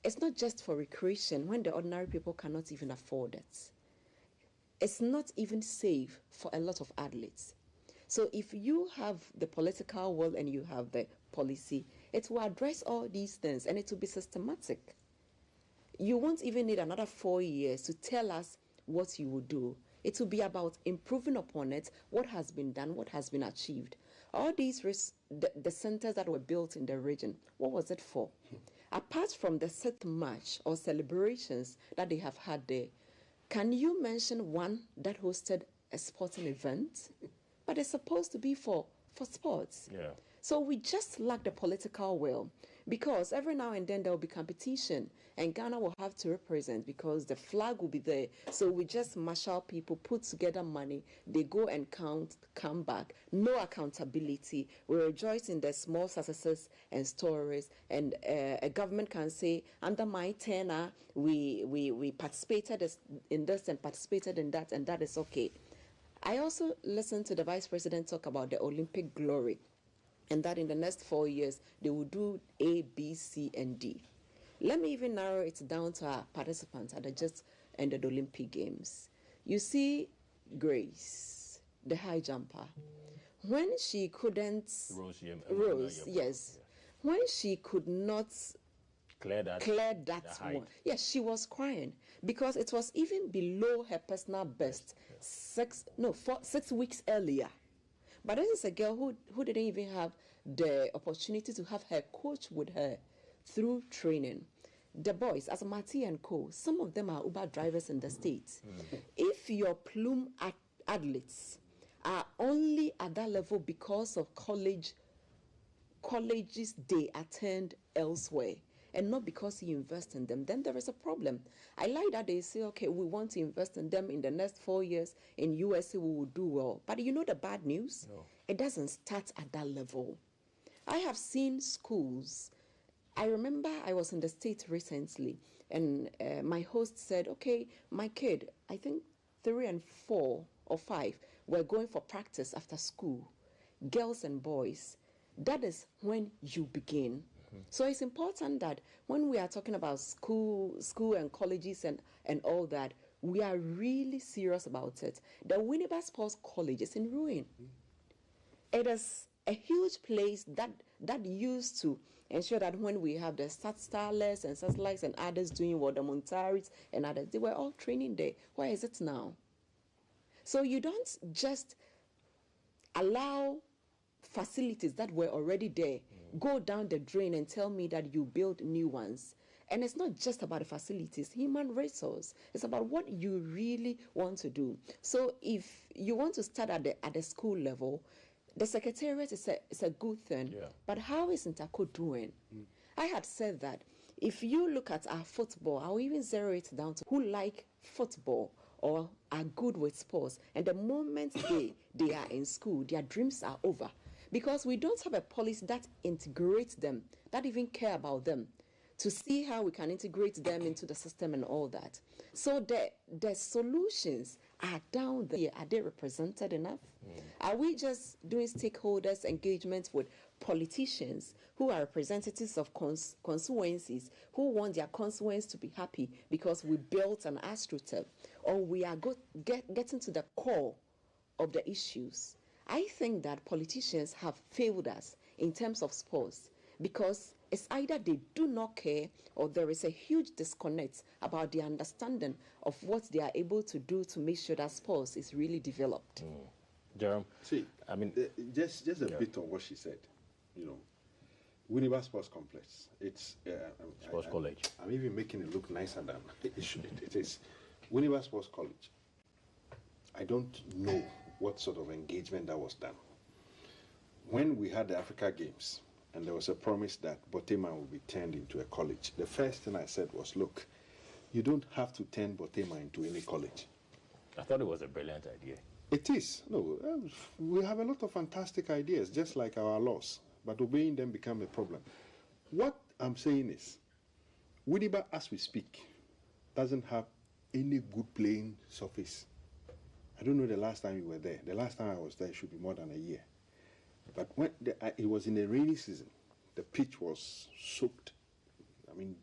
Speaker 13: It's not just for recreation when the ordinary people cannot even afford it. It's not even safe for a lot of athletes. So if you have the political will and you have the policy, it will address all these things and it will be systematic. You won't even need another 4 years to tell us what you will do. It will be about improving upon it, what has been done, what has been achieved. All these the centers that were built in the region, what was it for? Apart from the set march or celebrations that they have had there, can you mention one that hosted a sporting event? But it's supposed to be for sports.
Speaker 4: Yeah.
Speaker 13: So we just lack the political will, because every now and then there will be competition and Ghana will have to represent because the flag will be there. So we just marshal people, put together money, they go and count, come back. No accountability. We rejoice in the small successes and stories, and a government can say, under my tenure, we participated in this and participated in that, and that is okay. I also listened to the Vice President talk about the Olympic glory, and that in the next 4 years, they will do A, B, C, and D. Let me even narrow it down to our participants that just ended Olympic Games. You see Grace, the high jumper, when she couldn't... Rose, yes. Yeah. When she could not clear that one, yes, she was crying because it was even below her personal best 6 weeks earlier. But this is a girl who didn't even have the opportunity to have her coach with her through training. The boys, as Mati and Co., some of them are Uber drivers in the States. If your plume athletes are only at that level because of colleges they attend elsewhere, and not because you invest in them, then there is a problem. I like that they say, okay, we want to invest in them in the next 4 years. In USA, we will do well. But you know the bad news? No. It doesn't start at that level. I have seen schools. I remember I was in the States recently, and my host said, okay, my kid, I think 3 and 4 or 5, were going for practice after school, girls and boys. That is when you begin. So it's important that when we are talking about school and colleges and all that, we are really serious about it. The Winneba Sports College is in ruin. It is a huge place that used to ensure that when we have the Starlets and Satellites and others doing what the Montaris and others, they were all training there. Where is it now? So you don't just allow facilities that were already there go down the drain and tell me that you build new ones. And it's not just about the facilities, human resource. It's about what you really want to do. So if you want to start at the school level, the secretariat is a good thing. Yeah. But how is Interco doing? I had said that if you look at our football, I'll even zero it down to who like football or are good with sports. And the moment they are in school, their dreams are over. Because we don't have a policy that integrates them, that even care about them, to see how we can integrate them into the system and all that. So the solutions are down there. Are they represented enough? Are we just doing stakeholders engagement with politicians who are representatives of constituencies who want their constituents to be happy because we built an astroturf? Or we are getting to the core of the issues? I think that politicians have failed us in terms of sports because it's either they do not care or there is a huge disconnect about the understanding of what they are able to do to make sure that sports is really developed.
Speaker 4: Jerome,
Speaker 16: see, I mean, just a bit on what she said. You know, Winneba Sports Complex. It's
Speaker 4: Sports College.
Speaker 16: I'm even making it look nicer than it is. Winneba Sports College. I don't know what sort of engagement that was done. When we had the Africa Games, and there was a promise that Botema would be turned into a college, the first thing I said was, look, you don't have to turn Botema into any college.
Speaker 4: I thought it was a brilliant idea.
Speaker 16: It is. No, we have a lot of fantastic ideas, just like our laws, but obeying them become a problem. What I'm saying is, Winneba, as we speak, doesn't have any good playing surface. I don't know the last time you were there. The last time I was there should be more than a year. But when it was in a rainy season, the pitch was soaked. I mean,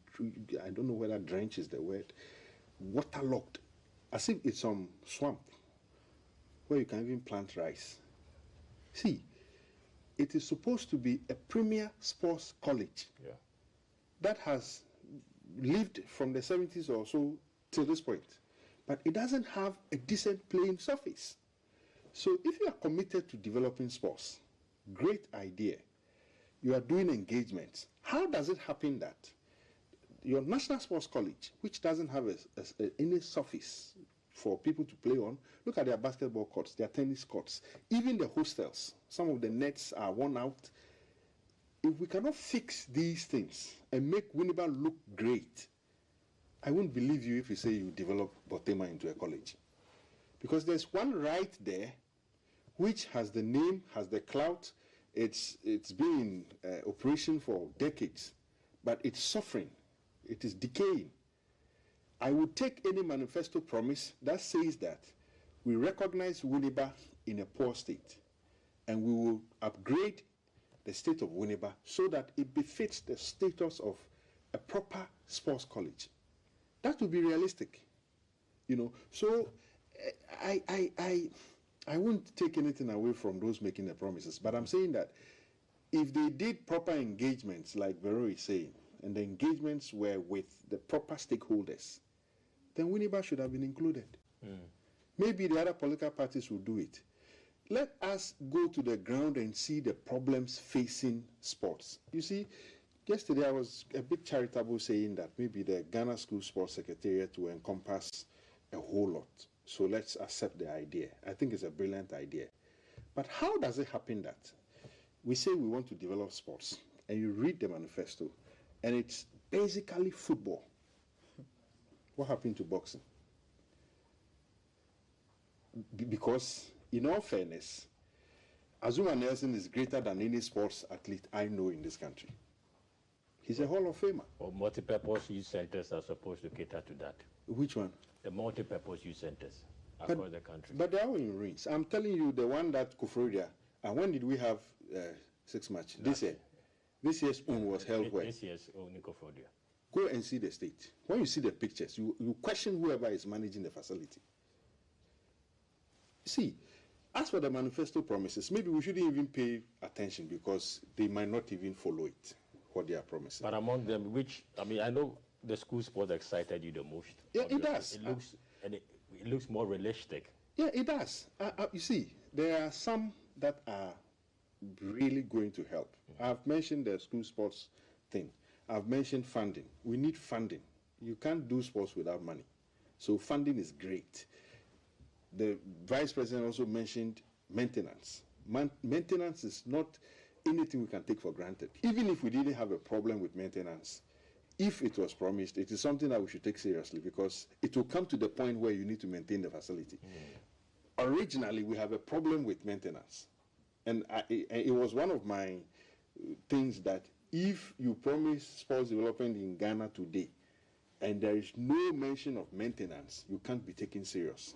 Speaker 16: I don't know whether drench is the word. Waterlogged, as if it's some swamp where you can even plant rice. See, it is supposed to be a premier sports college that has lived from the 70s or so till this point. But it doesn't have a decent playing surface. So if you are committed to developing sports, great idea. You are doing engagements. How does it happen that your National Sports College, which doesn't have any surface for people to play on, look at their basketball courts, their tennis courts, even the hostels, some of the nets are worn out. If we cannot fix these things and make Winneba look great, I won't believe you if you say you develop Botema into a college. Because there's one right there which has the name, has the clout, it's been in operation for decades, but it's suffering, it is decaying. I would take any manifesto promise that says that we recognize Winneba in a poor state and we will upgrade the state of Winneba so that it befits the status of a proper sports college. That would be realistic, you know. So I won't take anything away from those making the promises, but I'm saying that if they did proper engagements, like Vero is saying, and the engagements were with the proper stakeholders, then Winneba should have been included. Maybe the other political parties will do it. Let us go to the ground and see the problems facing sports. You see, yesterday I was a bit charitable saying that maybe the Ghana School Sports Secretariat will encompass a whole lot. So let's accept the idea. I think it's a brilliant idea. But how does it happen that we say we want to develop sports, and you read the manifesto, and it's basically football? What happened to boxing? Because, in all fairness, Azuma Nelson is greater than any sports athlete I know in this country. He's a Hall of Famer.
Speaker 4: Well, multi-purpose youth centers are supposed to cater to that.
Speaker 16: Which one?
Speaker 4: The multi-purpose youth centers across the country.
Speaker 16: But they're all in rings. I'm telling you, the one that Kufrodia, and when did we have 6 matches? This year. This year's own was held where?
Speaker 4: This year's own Kufrodia.
Speaker 16: Go and see the state. When you see the pictures, you question whoever is managing the facility. See, as for the manifesto promises, maybe we shouldn't even pay attention because they might not even follow it, what they are promising.
Speaker 4: But among them, I know the school sport excited you the most.
Speaker 16: Yeah, it does.
Speaker 4: It looks more realistic.
Speaker 16: Yeah, it does. You see, there are some that are really going to help. I've mentioned the school sports thing. I've mentioned funding. We need funding. You can't do sports without money. So funding is great. The Vice President also mentioned maintenance. Maintenance is not anything we can take for granted. Even if we didn't have a problem with maintenance, if it was promised, it is something that we should take seriously because it will come to the point where you need to maintain the facility. Originally, we have a problem with maintenance. And it was one of my things that if you promise sports development in Ghana today and there is no mention of maintenance, you can't be taken serious.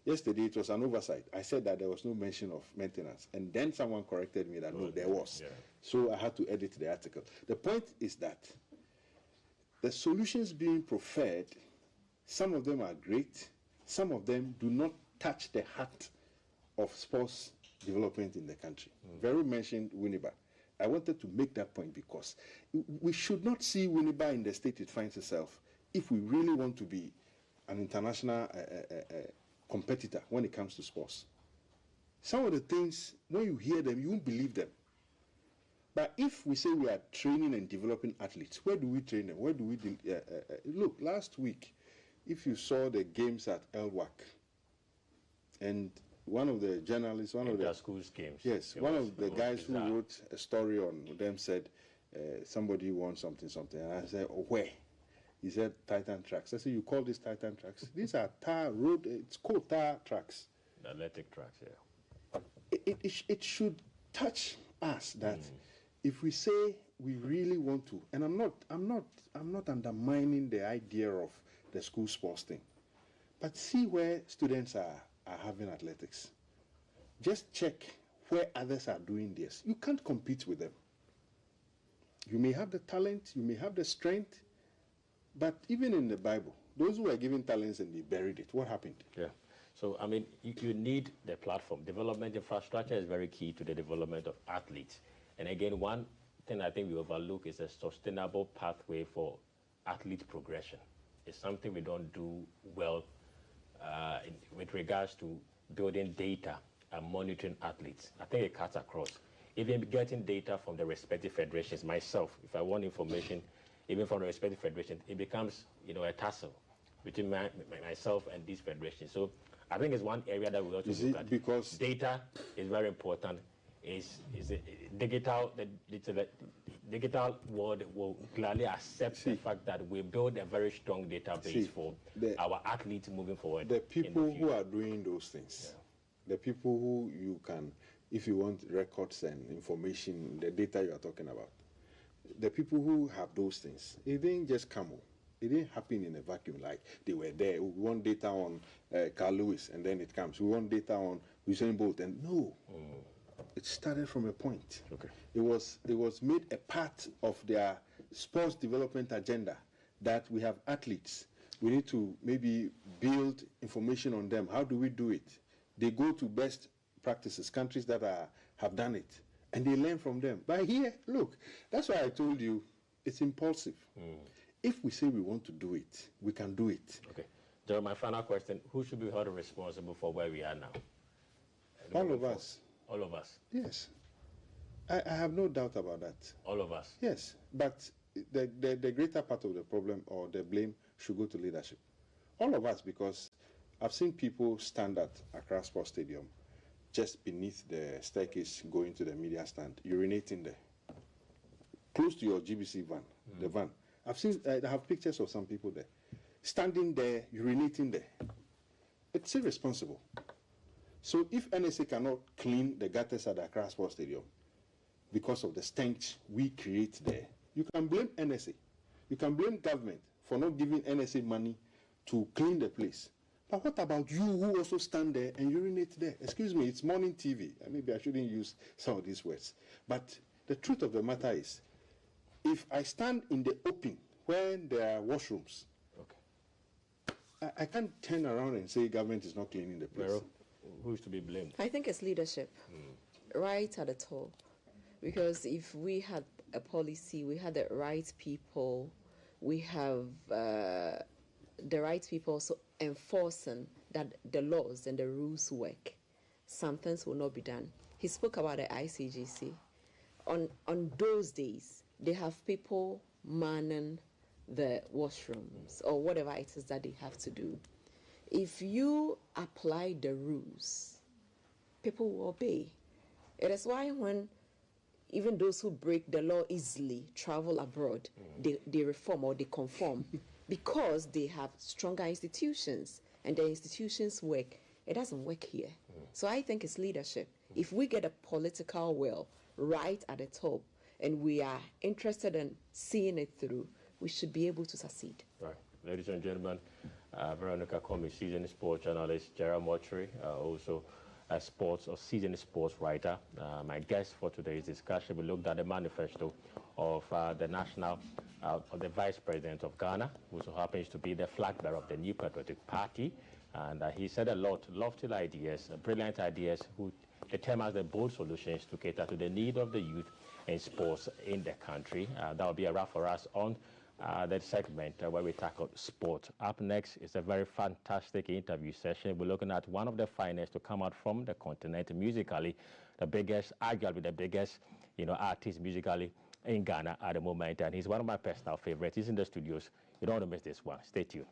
Speaker 16: Yesterday, it was an oversight. I said that there was no mention of maintenance. And then someone corrected me that, no, there was. Yeah. So I had to edit the article. The point is that the solutions being preferred, some of them are great. Some of them do not touch the heart of sports development in the country. Vero mentioned Winneba. I wanted to make that point because we should not see Winneba in the state it finds itself if we really want to be an international competitor when it comes to sports. Some of the things, when you hear them, you won't believe them. But if we say we are training and developing athletes, where do we train them? Where do we look, last week, if you saw the games at Elwak, and one of the journalists, one of the
Speaker 4: schools games.
Speaker 16: Yes, one of the guys who wrote a story on them said, somebody won something. And I said, oh, where? He said, Titan tracks. I said, you call these Titan tracks? These are tar road, it's called tar tracks.
Speaker 4: Athletic tracks, yeah.
Speaker 16: It should touch us that if we say we really want to, and I'm not undermining the idea of the school sports thing, but see where students are are having athletics. Just check where others are doing this. You can't compete with them. You may have the talent, you may have the strength, but even in the Bible, those who were given talents and they buried it, what happened?
Speaker 4: Yeah. So, I mean, you need the platform. Development infrastructure is very key to the development of athletes. And again, one thing I think we overlook is a sustainable pathway for athlete progression. It's something we don't do well with regards to building data and monitoring athletes. I think it cuts across. Even getting data from the respective federations, myself, if I want information, even from the respective federations, it becomes, a tussle between myself and these federations. So I think it's one area that we ought to look at. Because data is very important. Is digital world will gladly accept the fact that we build a very strong database for our athletes moving forward.
Speaker 16: The people who are doing those things, the people who you can, if you want records and information, the data you are talking about, the people who have those things, it didn't just come up. It didn't happen in a vacuum like they were there. We want data on Carl Lewis, and then it comes. We want data on Usain Bolt, and no. It started from a point. Okay. It was made a part of their sports development agenda that we have athletes. We need to maybe build information on them. How do we do it? They go to best practices, countries that have done it, and they learn from them. But here, look, that's why I told you it's impulsive. If we say we want to do it, we can do it.
Speaker 4: Okay. Jerry, my final question, who should be held responsible for where we are now?
Speaker 16: All of us.
Speaker 4: All of us?
Speaker 16: Yes. I have no doubt about that.
Speaker 4: All of us?
Speaker 16: Yes. But the greater part of the problem or the blame should go to leadership. All of us, because I've seen people stand at Accra Sports Stadium just beneath the staircase going to the media stand, urinating there. Close to your GBC van, the van. I have pictures of some people there, standing there, urinating there. It's irresponsible. So if NSA cannot clean the gutters at the Accra Sports Stadium because of the stench we create there, you can blame NSA. You can blame government for not giving NSA money to clean the place. But what about you who also stand there and urinate there? Excuse me, it's morning TV. Maybe I shouldn't use some of these words. But the truth of the matter is, if I stand in the open where there are washrooms, I can't turn around and say government is not cleaning the place.
Speaker 4: Who is to be blamed?
Speaker 13: I think it's leadership, right at the top. Because if we had a policy, we had the right people, we have the right people also enforcing that the laws and the rules work, some things will not be done. He spoke about the ICGC. On those days, they have people manning the washrooms or whatever it is that they have to do. If you apply the rules, people will obey. It is why when even those who break the law easily travel abroad, they reform or they conform because they have stronger institutions and the institutions work. It doesn't work here. So I think it's leadership. If we get a political will right at the top and we are interested in seeing it through, we should be able to succeed.
Speaker 4: Right. Ladies and gentlemen, Veronica Comey, seasoned sports journalist, Gerald Mortuary, also a seasoned sports writer. My guest for today's discussion, we looked at the manifesto of the Vice President of Ghana, who also happens to be the flag bearer of the New Patriotic Party. And he said a lot, lofty ideas, brilliant ideas, who determines the bold solutions to cater to the need of the youth in sports in the country. That will be a wrap for us on that segment where we tackle sport. Up next is a very fantastic interview session. We're looking at one of the finest to come out from the continent musically, the biggest, arguably the biggest, artist musically in Ghana at the moment, and he's one of my personal favorites. He's in the studios. You don't want to miss this one. Stay tuned.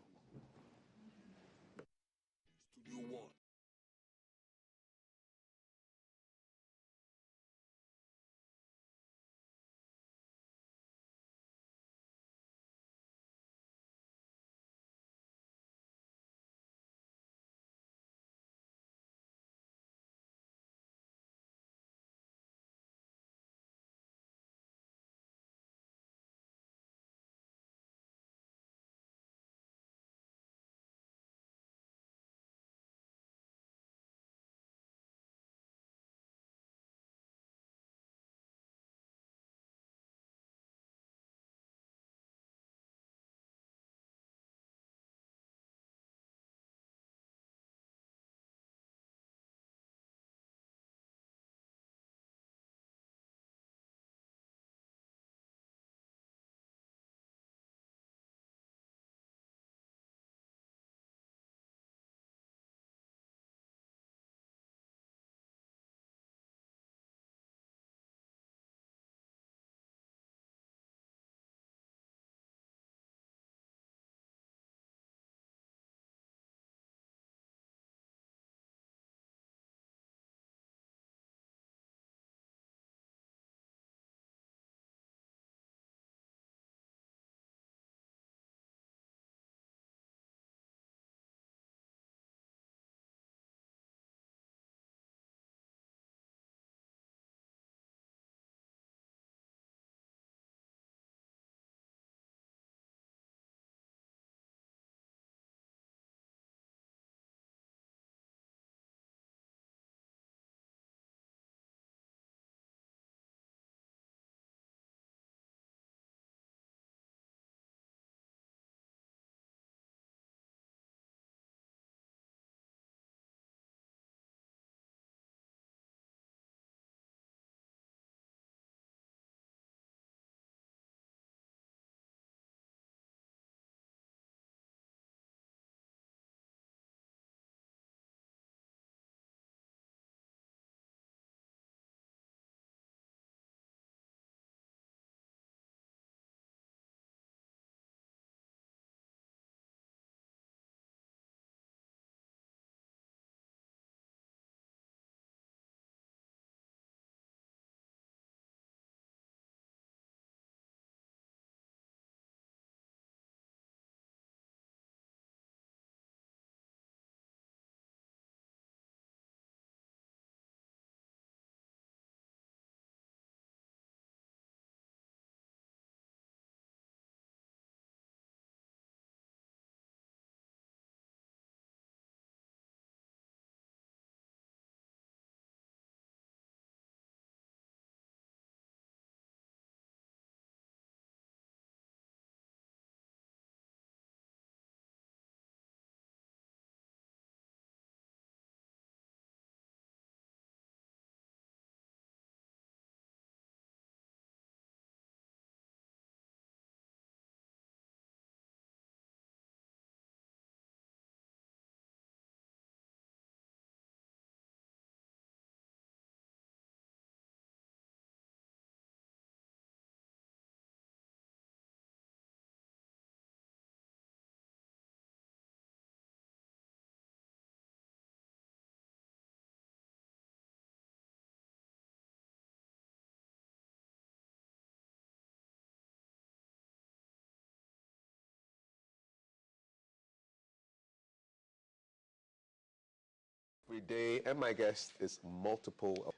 Speaker 15: every day, and my guest is multiple,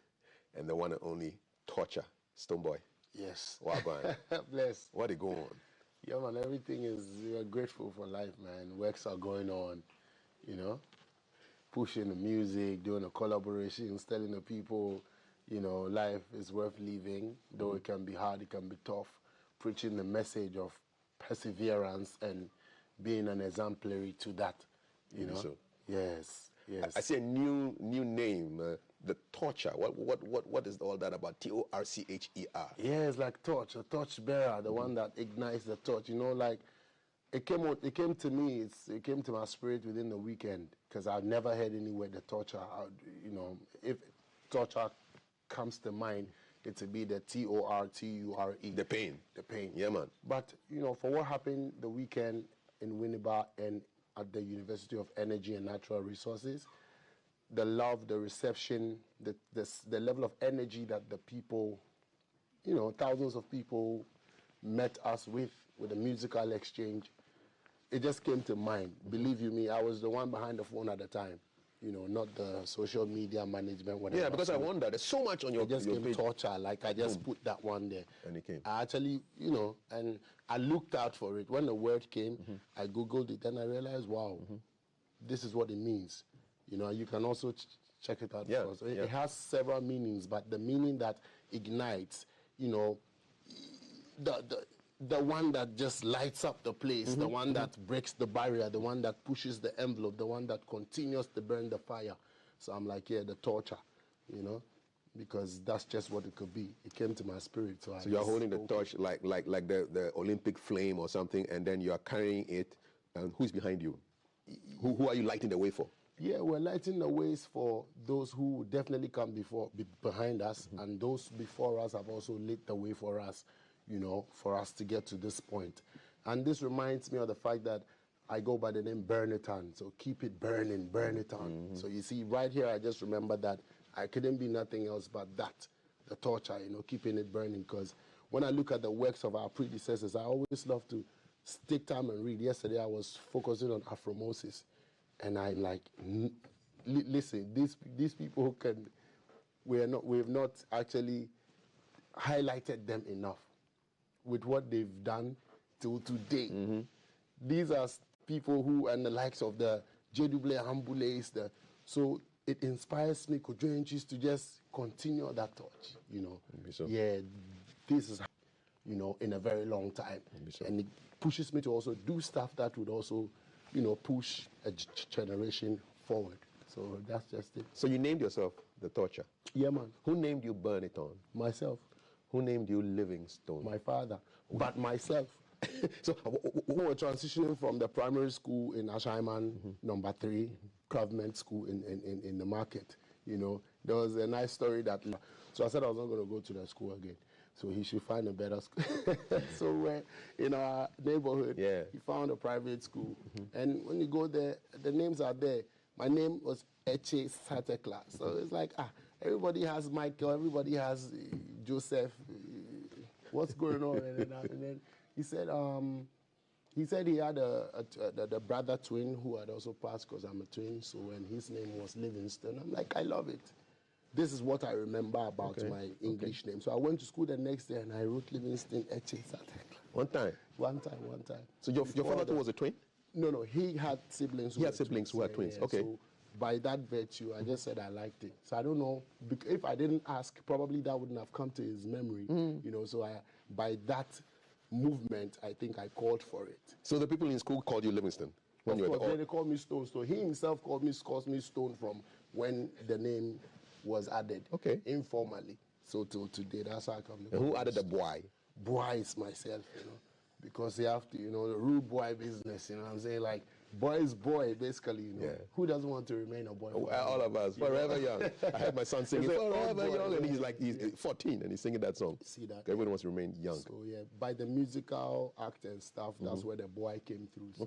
Speaker 15: and the one and only Torture, Stonebwoy.
Speaker 17: Yes.
Speaker 15: Wagwan.
Speaker 17: Bless.
Speaker 15: What is going on?
Speaker 17: Yeah, man, everything is, we're grateful for life, man. Works are going on, you know, pushing the music, doing the collaborations, telling the people, you know, life is worth living, though it can be hard, it can be tough, preaching the message of perseverance and being an exemplary to that, you know.
Speaker 15: So.
Speaker 17: Yes, yes.
Speaker 15: I see a new name, the Torcher. What is all that about? Torcher.
Speaker 17: Yeah, it's like torch, a torch bearer, the one that ignites the torch. You know, like it came to me. It came to my spirit within the weekend because I've never heard anywhere the torture. You know, if torture comes to mind, it would be the Torture.
Speaker 15: The pain.
Speaker 17: The pain.
Speaker 15: Yeah, man.
Speaker 17: But you know, for what happened the weekend in Winneba and at the University of Energy and Natural Resources, the love, the reception, the level of energy that the people, you know, thousands of people met us with the musical exchange, it just came to mind. Believe you me, I was the one behind the phone at the time, you know, not the social media management, whatever.
Speaker 15: Yeah, because I wonder, there's so much on your page.
Speaker 17: It just came Torture, like I just put that one there.
Speaker 15: And it came.
Speaker 17: I actually, you know, and I looked out for it. When the word came, I Googled it, and I realized, wow, this is what it means. You know, you can also check it out.
Speaker 15: Yeah,
Speaker 17: because it has several meanings, but the meaning that ignites, you know, the one that just lights up the place, the one that breaks the barrier, the one that pushes the envelope, the one that continues to burn the fire. So I'm like, yeah, the torture, you know, because that's just what it could be. It came to my spirit. So
Speaker 15: you're holding the torch like the Olympic flame or something, and then you are carrying it. And who's behind you? Who are you lighting the way for?
Speaker 17: Yeah, we're lighting the ways for those who definitely come behind us, and those before us have also lit the way for us, you know, for us to get to this point. And this reminds me of the fact that I go by the name Burn It On, so keep it burning, burn it on. So you see, right here, I just remember that I couldn't be nothing else but that, the torture, you know, keeping it burning. Because when I look at the works of our predecessors, I always love to take time and read. Yesterday, I was focusing on Afromosis. And I'm like, listen, these people we've not actually highlighted them enough with what they've done till today. These are people who, and the likes of the JW Ambules, so it inspires me, Kojoenchis, to just continue that torch, you know. Yeah, this is, you know, in a very long time. And it pushes me to also do stuff that would also, you know, push a generation forward. So that's just it.
Speaker 15: So you named yourself the Torture?
Speaker 17: Yeah, man.
Speaker 15: Who named you Burn It On?
Speaker 17: Myself.
Speaker 15: Who named you Livingstone?
Speaker 17: My father. But myself. So we were transitioning from the primary school in Ashaiman, number 3, government school in the market. You know, there was a nice story that, so I said I was not going to go to the school again. So he should find a better school. So we're in our neighborhood, he found a private school. And when you go there, the names are there. My name was Eche Satekla. So it's like, everybody has Michael, everybody has Joseph. What's going on? And then he said he had the brother twin who had also passed because I'm a twin. So when his name was Livingston, I'm like, I love it. This is what I remember about my English name. So I went to school the next day and I wrote Livingston Eche Satekla.
Speaker 15: One time?
Speaker 17: One time.
Speaker 15: So your father too was a twin?
Speaker 17: No, he had siblings who
Speaker 15: were twins.
Speaker 17: Yeah,
Speaker 15: okay.
Speaker 17: So by that virtue, I just said I liked it. So I don't know, if I didn't ask, probably that wouldn't have come to his memory. You know, so by that movement, I think I called for it.
Speaker 15: So the people in school called you Livingston?
Speaker 17: Of course, they called me Stone. So he himself calls me Stone from when the name was added informally. So till today, that's how I come.
Speaker 15: And who added the boy?
Speaker 17: Boy is myself, you know, because you have to, you know, the rude boy business, you know what I'm saying? Like, boy is boy, basically, you know. Who doesn't want to remain a boy?
Speaker 15: All of us, forever young. I had my son singing Forever Young, and he's 14, and he's singing that song.
Speaker 17: See that?
Speaker 15: Everyone wants to remain young.
Speaker 17: So, yeah, by the musical act and stuff, that's where the boy came through. So,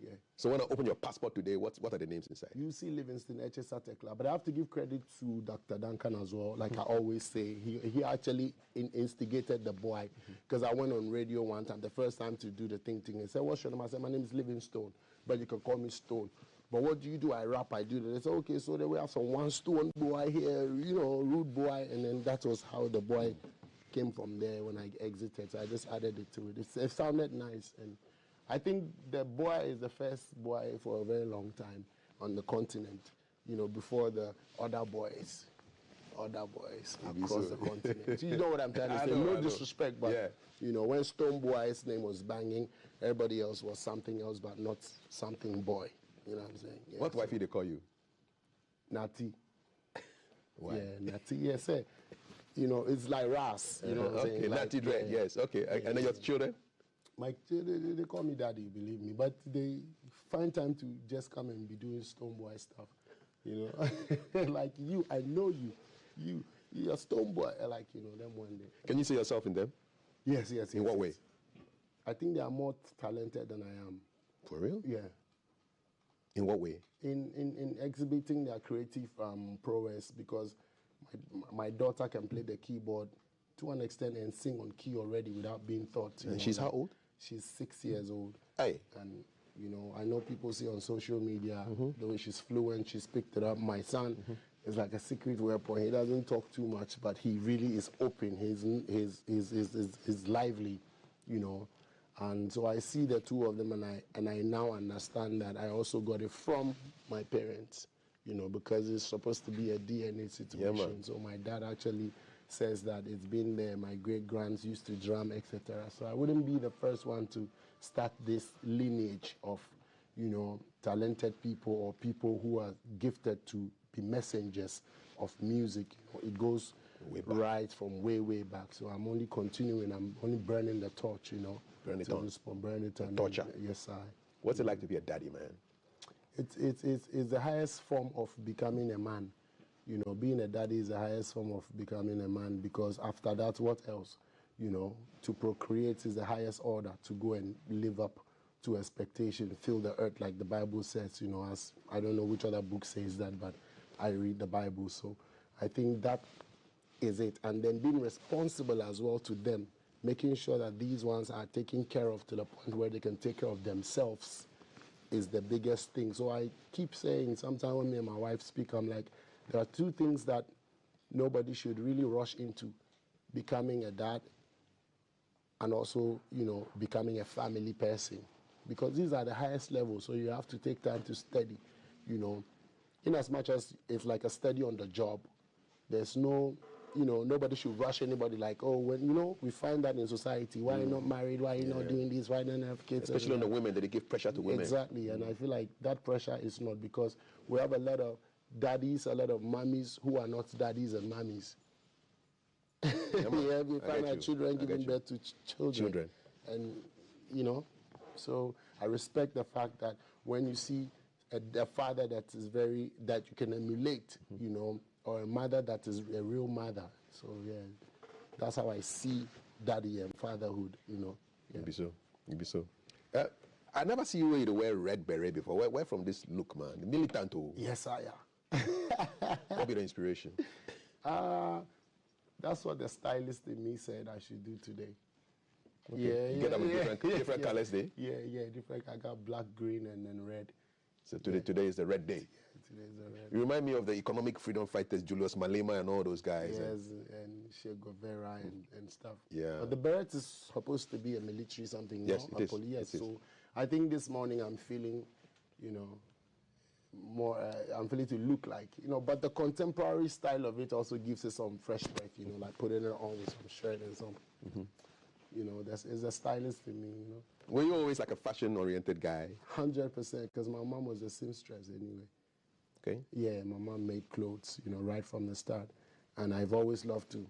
Speaker 17: yeah.
Speaker 15: So when I open your passport today, what are the names inside?
Speaker 17: You see Livingston Eche Satekla, but I have to give credit to Dr. Duncan as well. Like I always say, he actually instigated the boy, because I went on radio one time, the first time to do the thing. He said, what's your name? I said, my name is Livingstone, but you can call me Stone. But what do you do? I rap, I do that. They say, okay, so then we have some one Stonebwoy here, rude boy. And then that was how the boy came from there when I exited. So I just added it to it. It sounded nice. And I think the boy is the first boy for a very long time on the continent, before the other boys across the continent. So you know what I'm trying to say? No disrespect, but when Stonebwoy's name was banging, everybody else was something else, but not something boy. You know what I'm saying? Yeah,
Speaker 15: what wifey they call you?
Speaker 17: Natty.
Speaker 15: Why?
Speaker 17: Yeah, Natty. Yes, sir. It's like Ras. You know what I'm saying?
Speaker 15: Okay, Natty Dread. Yes. Okay. And then your children? My
Speaker 17: children, they call me daddy, believe me, but they find time to just come and be doing Stonebwoy stuff. Like you, I know you. You're a Stonebwoy. Like them one day.
Speaker 15: Can you see yourself in them?
Speaker 17: Yes.
Speaker 15: In what way?
Speaker 17: I think they are more talented than I am.
Speaker 15: For real?
Speaker 17: Yeah.
Speaker 15: In what way?
Speaker 17: In exhibiting their creative prowess, because my daughter can play the keyboard to an extent and sing on key already without being taught.
Speaker 15: And she's how old?
Speaker 17: She's 6 years old.
Speaker 15: Hey.
Speaker 17: And I know people see on social media the way she's fluent, she's picked it up. My son is like a secret weapon. He doesn't talk too much, but he really is open. He's lively, And so I see the two of them, and I now understand that I also got it from my parents, because it's supposed to be a DNA situation.
Speaker 15: Yeah,
Speaker 17: so my dad actually says that it's been there. My great-grands used to drum, etc. So I wouldn't be the first one to start this lineage of, talented people or people who are gifted to be messengers of music. It goes right from way, way back. So I'm only continuing. I'm only burning the torch,
Speaker 15: Burn it on.
Speaker 17: Burn it on.
Speaker 15: Torture.
Speaker 17: Yes, I.
Speaker 15: What's it like to be a daddy, man?
Speaker 17: It's the highest form of becoming a man. Being a daddy is the highest form of becoming a man, because after that, what else? To procreate is the highest order, to go and live up to expectation, fill the earth like the Bible says, as I don't know which other book says that, but I read the Bible. So I think that is it. And then being responsible as well to them, making sure that these ones are taken care of to the point where they can take care of themselves is the biggest thing. So I keep saying, sometimes when me and my wife speak, I'm like, there are two things that nobody should really rush into: becoming a dad and also, becoming a family person. Because these are the highest levels, so you have to take time to study, in as much as it's like a study on the job. There's no, nobody should rush anybody like, oh, when, we find that in society. Why are you not married? Why are you not doing this? Why don't you have kids?
Speaker 15: Especially on the women, that they give pressure to women.
Speaker 17: Exactly, and I feel like that pressure is not, because we have a lot of daddies, a lot of mummies who are not daddies and mummies. Yeah, we find our children giving birth to children. And, so I respect the fact that when you see a father that you can emulate, or a mother that is a real mother. So, yeah, that's how I see daddy and fatherhood, Yeah.
Speaker 15: Maybe so. I never see you wear red beret before. Where from this look, man? Militant.
Speaker 17: Yes, I am.
Speaker 15: What be the inspiration?
Speaker 17: That's what the stylist in me said I should do today.
Speaker 15: Okay. You get up with different colors there?
Speaker 17: Yeah, different. I got black, green, and then red.
Speaker 15: So today is the red day.
Speaker 17: Yeah, today's the red.
Speaker 15: You remind me of the economic freedom fighters, Julius Malema and all those guys.
Speaker 17: Yes, and Che Guevara and stuff.
Speaker 15: Yeah.
Speaker 17: But the beret is supposed to be a military something.
Speaker 15: Yes,
Speaker 17: no?
Speaker 15: it is.
Speaker 17: Police.
Speaker 15: It
Speaker 17: So
Speaker 15: is.
Speaker 17: I think this morning I'm feeling, more. I'm feeling to look like, But the contemporary style of it also gives it some fresh breath. Like putting it on with some shirt and some. That's a stylist in me.
Speaker 15: Were you always like a fashion-oriented guy?
Speaker 17: 100%, because my mom was a seamstress anyway.
Speaker 15: Okay.
Speaker 17: Yeah, my mom made clothes, right from the start, and I've always loved to.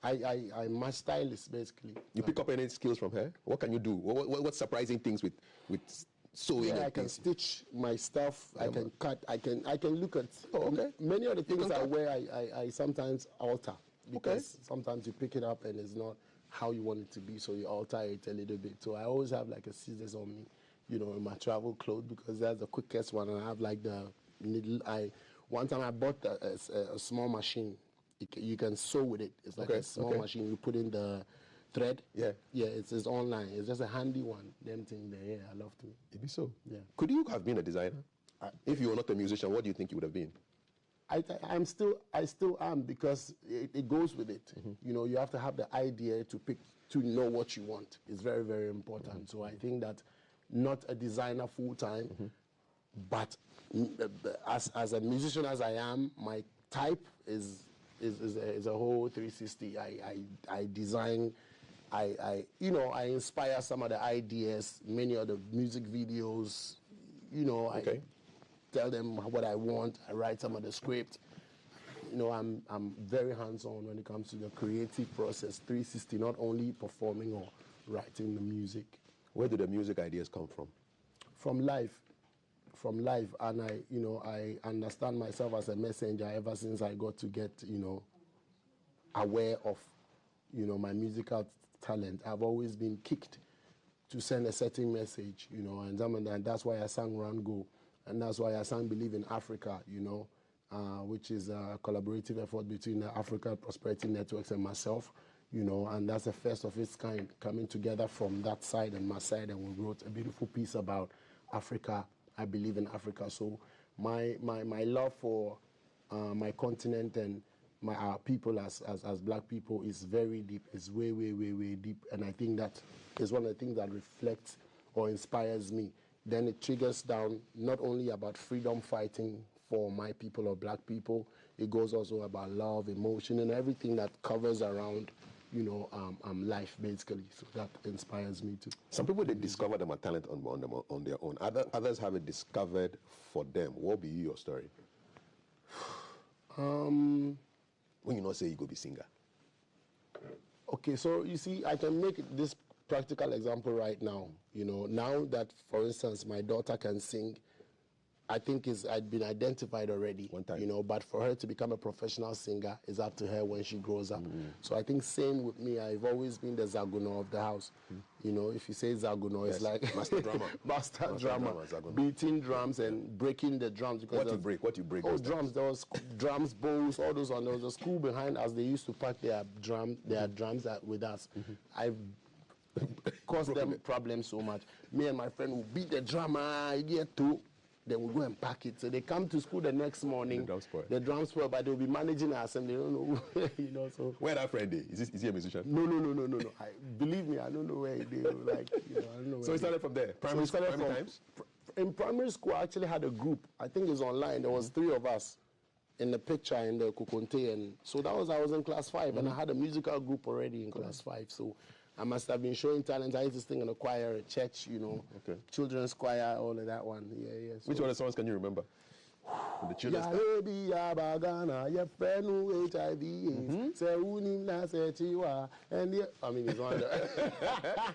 Speaker 17: I'm my stylist basically.
Speaker 15: You pick up any skills from her? What can you do? What surprising things with sewing?
Speaker 17: Yeah, I can stitch my stuff.
Speaker 15: Yeah,
Speaker 17: I can cut. I can look at.
Speaker 15: Oh, okay.
Speaker 17: Many of the things I wear, I sometimes alter, because sometimes you pick it up and it's not how you want it to be, so you alter it a little bit. So I always have like a scissors on me, in my travel clothes, because that's the quickest one. And I have like the needle. One time I bought a small machine. You can sew with it. It's like a small machine. You put in the Thread?
Speaker 15: Yeah.
Speaker 17: Yeah, it's online. It's just a handy one. Them thing there. Yeah, I love to.
Speaker 15: It'd be so.
Speaker 17: Yeah.
Speaker 15: Could you have been a designer? If you were not a musician, what do you think you would have been?
Speaker 17: I still am, because it goes with it. You know, you have to have the idea to know what you want. It's very, very important. So I think that not a designer full time, but as a musician as I am, my type is a whole 360. I design. I inspire some of the ideas, many of the music videos. You know, I tell them what I want. I write some of the script. You know, I'm very hands-on when it comes to the creative process, 360, not only performing or writing the music.
Speaker 15: Where do the music ideas come from?
Speaker 17: From life. And I understand myself as a messenger ever since I got to get, aware of, my musical talent. I've always been kicked to send a certain message, and that's why I sang Round Go. And that's why I sang Believe in Africa, which is a collaborative effort between the Africa Prosperity Networks and myself, and that's the first of its kind, coming together from that side and my side, and we wrote a beautiful piece about Africa. I believe in Africa. So my love for my continent and our people as black people is very deep. It's way, way, way, way deep. And I think that is one of the things that reflects or inspires me. Then it triggers down not only about freedom fighting for my people or black people, it goes also about love, emotion, and everything that covers around, life, basically. So that inspires me too.
Speaker 15: Some people, they discover them a talent on their own. Others have it discovered for them. What will be your story? When you not say you go be singer.
Speaker 17: Okay, so you see, I can make this practical example right now. Now that, for instance, my daughter can sing, I think I'd been identified already. One time. But for her to become a professional singer is up to her when she grows up. So I think same with me. I've always been the Zaguno of the house. If you say Zaguno, yes. It's like
Speaker 15: master drummer.
Speaker 17: master drummer. Beating drums and breaking the drums.
Speaker 15: What you break?
Speaker 17: Oh, drums. There was drums, bowls, all those. There was a school behind us. They used to pack their drums with us. I've caused them problems so much. Me and my friend would beat the drummer, get to. Then we go and pack it. So they come to school the next morning. The drums spoil, but they'll be managing us and they don't know. So
Speaker 15: where that friend is? Is he a musician?
Speaker 17: No. Believe me, I don't know where they I don't know.
Speaker 15: So it started from there. Primary times.
Speaker 17: In primary school, I actually had a group. I think it's online. There was 3 of us in the picture in the Kukunte, and so I was in class 5, and I had a musical group already in class 5. So I must have been showing talent. I used to sing in a choir, a church, children's choir, all of that one. Yeah. So.
Speaker 15: Which one of the songs can you remember? The children's choir.
Speaker 17: It's one of the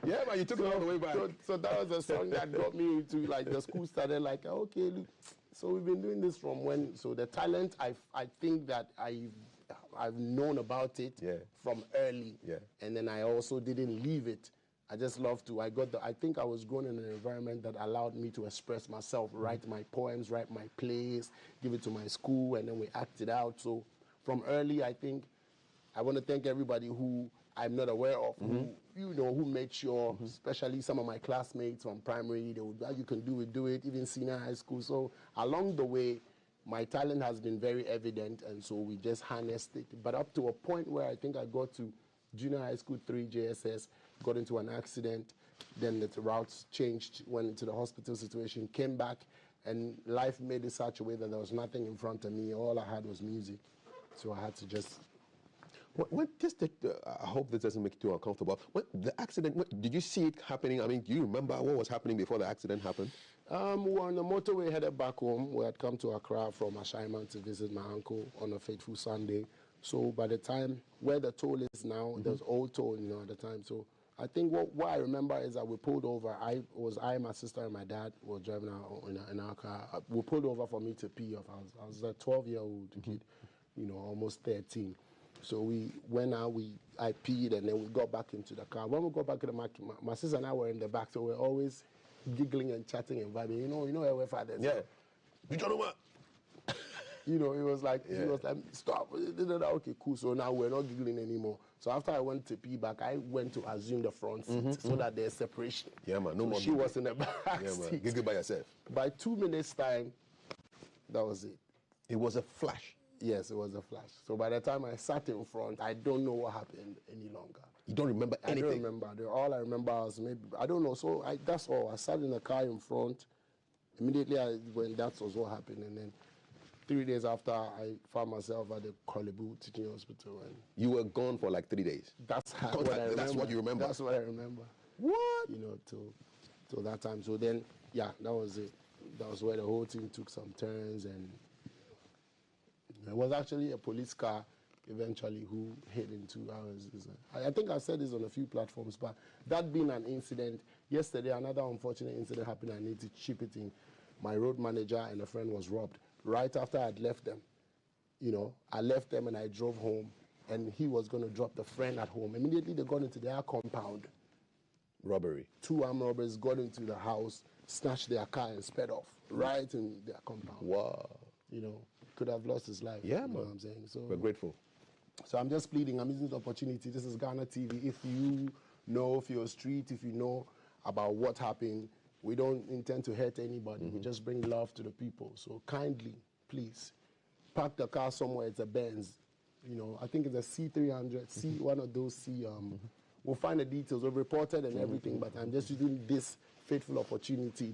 Speaker 15: yeah, but you took it all the way back.
Speaker 17: So that was a song that got me into, like, the school started like, okay, look. So we've been doing this from when. So the talent, I think that I've known about it from early, and then I also didn't leave it. I just love to. I think I was grown in an environment that allowed me to express myself, write my poems, write my plays, give it to my school, and then we act it out. So from early, I think I want to thank everybody who I'm not aware of, who made sure, especially some of my classmates from primary, they would, you can do it, even senior high school. So along the way, my talent has been very evident, and so we just harnessed it. But up to a point where I think I got to junior high school 3 JSS, got into an accident, then the routes changed, went into the hospital situation, came back, and life made it such a way that there was nothing in front of me. All I had was music. So I had to just...
Speaker 15: I hope this doesn't make you too uncomfortable. The accident, did you see it happening? I mean, do you remember what was happening before the accident happened?
Speaker 17: We were on the motorway headed back home. We had come to Accra from Ashaiman to visit my uncle on a fateful Sunday. So by the time where the toll is now, there's old toll, at the time. So I think what I remember is that we pulled over. My sister, and my dad were driving in our car. We pulled over for me to pee off. I was a 12-year-old kid, almost 13. So we went out, I peed, and then we got back into the car. When we got back to the car, my sister and I were in the back, so we're always giggling and chatting and vibing. You know where we're fathers.
Speaker 15: Yeah.
Speaker 17: You know, it was like, he was like, stop. Okay, cool. So now we're not giggling anymore. So after I went to pee back, I went to assume the front seat so that there's separation.
Speaker 15: Yeah, man. No
Speaker 17: so
Speaker 15: more.
Speaker 17: She was in the back seat.
Speaker 15: Giggle by yourself.
Speaker 17: By 2 minutes time, that was it.
Speaker 15: It was a flash.
Speaker 17: Yes, it was a flash. So by the time I sat in front, I don't know what happened any longer.
Speaker 15: You don't remember anything?
Speaker 17: I don't remember. All I remember was maybe, I don't know. So that's all. I sat in the car in front. Immediately when that was what happened. And then 3 days after, I found myself at the Kolebu Teaching Hospital. And
Speaker 15: you were gone for like 3 days?
Speaker 17: That's what I remember.
Speaker 15: That's what you remember?
Speaker 17: That's what I remember.
Speaker 15: What?
Speaker 17: You know, till that time. So then, yeah, that was it. That was where the whole thing took some turns, and it was actually a police car eventually who hit into ours. I think I said this on a few platforms, but that being an incident, yesterday another unfortunate incident happened. I need to chip it in. My road manager and a friend was robbed right after I'd left them. You know, I left them and I drove home, and he was going to drop the friend at home. Immediately they got into their compound.
Speaker 15: Robbery. 2
Speaker 17: armed robbers got into the house, snatched their car and sped off right in their compound.
Speaker 15: Wow.
Speaker 17: You know, could have lost his life.
Speaker 15: Yeah,
Speaker 17: you know
Speaker 15: man.
Speaker 17: what I'm saying? So
Speaker 15: we're grateful.
Speaker 17: So I'm just pleading, I'm using the opportunity. This is Ghana TV. If you know of your street, if you know about what happened, we don't intend to hurt anybody. We just bring love to the people. So kindly, please, park the car somewhere. It's a Benz. You know, I think it's a C300, one of those C. We'll find the details. We've reported and everything, but I'm just using this fateful opportunity,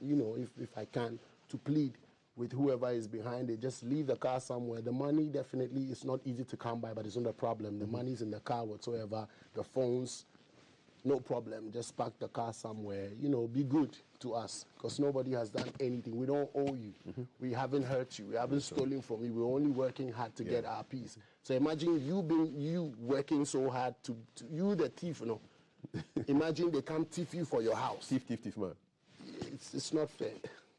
Speaker 17: you know, if I can, to plead with whoever is behind it. Just leave the car somewhere. The money definitely is not easy to come by, but it's not a problem. The money's in the car whatsoever. The phones, no problem. Just park the car somewhere. You know, be good to us, because nobody has done anything. We don't owe you. We haven't hurt you. We haven't stolen from you. We're only working hard to get our peace. So imagine you working so hard to you the thief, you know. Imagine they come thief you for your house.
Speaker 15: Thief, man.
Speaker 17: It's not fair.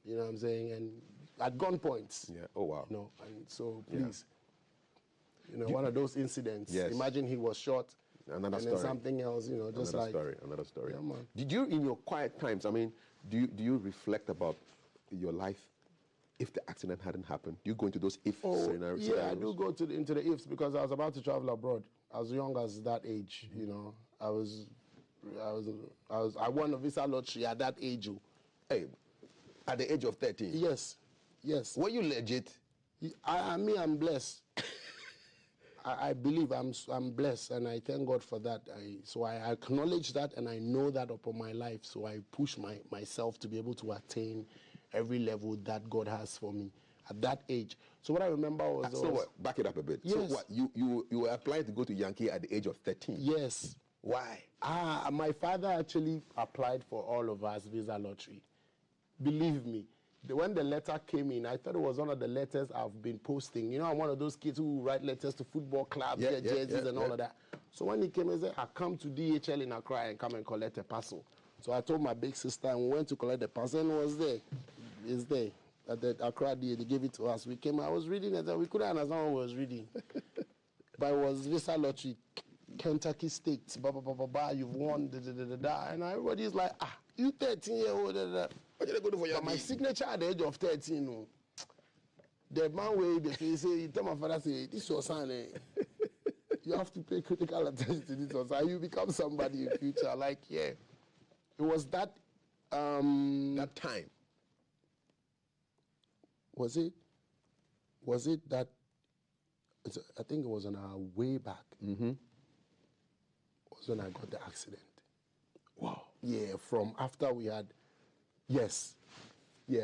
Speaker 17: You know what I'm saying? And at gunpoint.
Speaker 15: Yeah. Oh, wow.
Speaker 17: You know, and so please, you know, one of those incidents.
Speaker 15: Yes.
Speaker 17: Imagine he was shot.
Speaker 15: Another
Speaker 17: and
Speaker 15: story.
Speaker 17: Then something else, you know, just
Speaker 15: Another story.
Speaker 17: Yeah, man.
Speaker 15: Did you, in your quiet times, I mean, do you reflect about your life if the accident hadn't happened? Do you go into those if scenarios?
Speaker 17: Yeah, I do go into the ifs, because I was about to travel abroad. As young as that age, you know, I won a visa lottery at that age.
Speaker 15: Hey, at the age of 13?
Speaker 17: Yes.
Speaker 15: Were you legit?
Speaker 17: I'm blessed. I believe I'm blessed, and I thank God for that. So I acknowledge that, and I know that upon my life. So I push myself to be able to attain every level that God has for me at that age. So what I remember was...
Speaker 15: So what? Back it up a bit.
Speaker 17: Yes.
Speaker 15: So what? You were applying to go to Yankee at the age of 13?
Speaker 17: Yes.
Speaker 15: Why?
Speaker 17: My father actually applied for all of us visa lottery. Believe me. When the letter came in, I thought it was one of the letters I've been posting. You know, I'm one of those kids who write letters to football clubs, get jerseys and all of that. So when he came and said, I come to DHL in Accra and come and collect a parcel. So I told my big sister, and we went to collect the parcel, and it was there. It's there. At the Accra DHL, they gave it to us. We came, I was reading it, and we couldn't understand what I was reading. But it was visa lottery, Kentucky State, you've won, and everybody's like, you 13-year-old, But my signature at the age of 13, the man way they say, you tell my father, say, this is your son. You have to pay critical attention to this your son. You become somebody in future. Like, yeah. It was that...
Speaker 15: that time.
Speaker 17: Was it that... I think it was on our way back. Was when I got the accident.
Speaker 15: Wow.
Speaker 17: Yeah, from after we had... Yes. We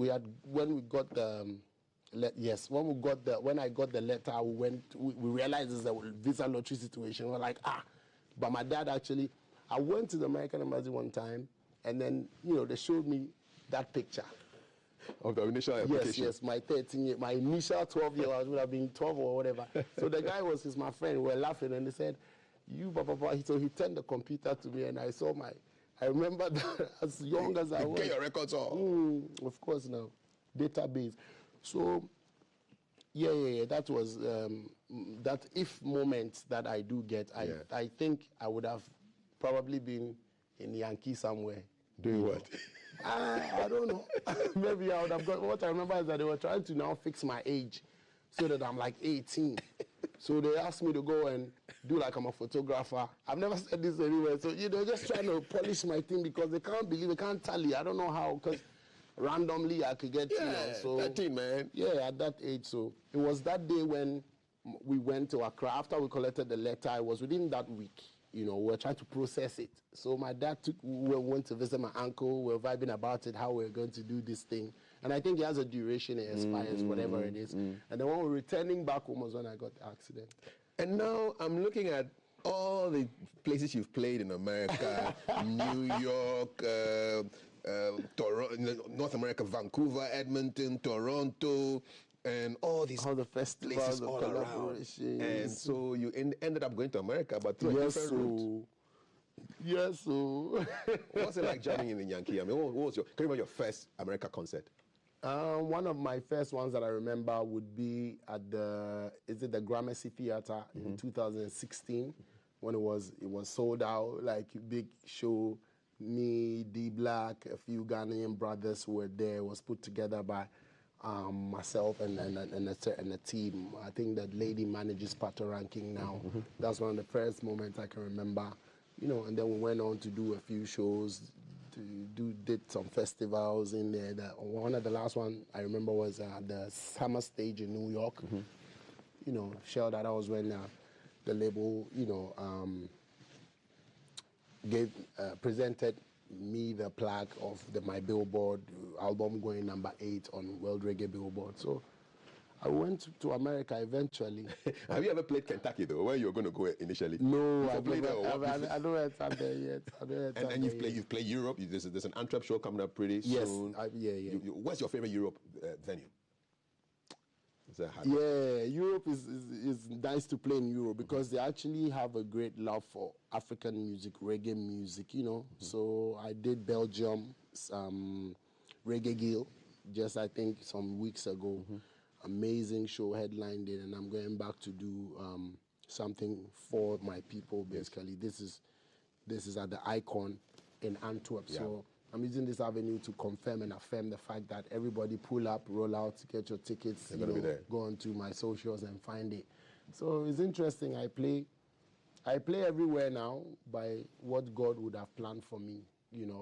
Speaker 17: had, when we got the, when I got the letter, we realized it's a visa lottery situation. We're like, but my dad actually, I went to the American Embassy one time, and then, you know, they showed me that picture.
Speaker 15: Of the initial application?
Speaker 17: Yes, my 13-year, my initial 12-year-old would have been 12 or whatever. So the guy was my friend, we were laughing, and they said, so he turned the computer to me, and I saw I remember that as young as I was.
Speaker 15: Get your records off.
Speaker 17: Of course now. Database. So, yeah, that was, that if moment that I do get, I think I would have probably been in Yankee somewhere.
Speaker 15: Doing what?
Speaker 17: I don't know. Maybe I would have got. What I remember is that they were trying to now fix my age, so that I'm like 18. So they asked me to go and do like I'm a photographer. I've never said this anywhere. So they're just trying to polish my thing because they can't believe it, can't tally. I don't know how, because randomly I could get, so
Speaker 15: 13, man.
Speaker 17: Yeah, at that age. So it was that day when we went to Accra. After we collected the letter, it was within that week. We were trying to process it. So my dad we went to visit my uncle. We were vibing about it, how we were going to do this thing. And I think it has a duration, it expires, whatever it is. And then when we were returning back home was when I got the accident.
Speaker 15: And now I'm looking at all the places you've played in America, New York, Toronto, North America, Vancouver, Edmonton, Toronto, and all the festivals, places all around. And so you ended up going to America, but through a different route.
Speaker 17: Yes, so.
Speaker 15: What's it like jamming in the Yankee? I mean, can you remember your first America concert?
Speaker 17: One of my first ones that I remember would be at the Gramercy Theatre in 2016, when it was sold out, like big show. Me, D Black, a few Ghanaian brothers were there. It was put together by myself and a team. I think that lady manages Pato Ranking now. That's one of the first moments I can remember. And then we went on to do a few shows, did some festivals in there. One of the last one I remember was the Summer Stage in New York. Shell that was when the label, presented me the plaque of my Billboard album going #8 on World Reggae Billboard. So I went to America eventually.
Speaker 15: Have you ever played Kentucky though, where you were going to go initially?
Speaker 17: No, I don't have there yet.
Speaker 15: And you've played Europe. There's an Antwerp show coming up pretty soon.
Speaker 17: Yeah.
Speaker 15: What's your favorite Europe venue?
Speaker 17: Europe is nice to play in Europe because they actually have a great love for African music, reggae music, So I did Belgium, Reggae Guild, just I think some weeks ago. Amazing show, headlined it, and I'm going back to do something for my people. Basically, this is at the Icon in Antwerp. Yeah. So I'm using this avenue to confirm and affirm the fact that everybody pull up, roll out, get your tickets, go onto my socials and find it. So it's interesting. I play everywhere now by what God would have planned for me,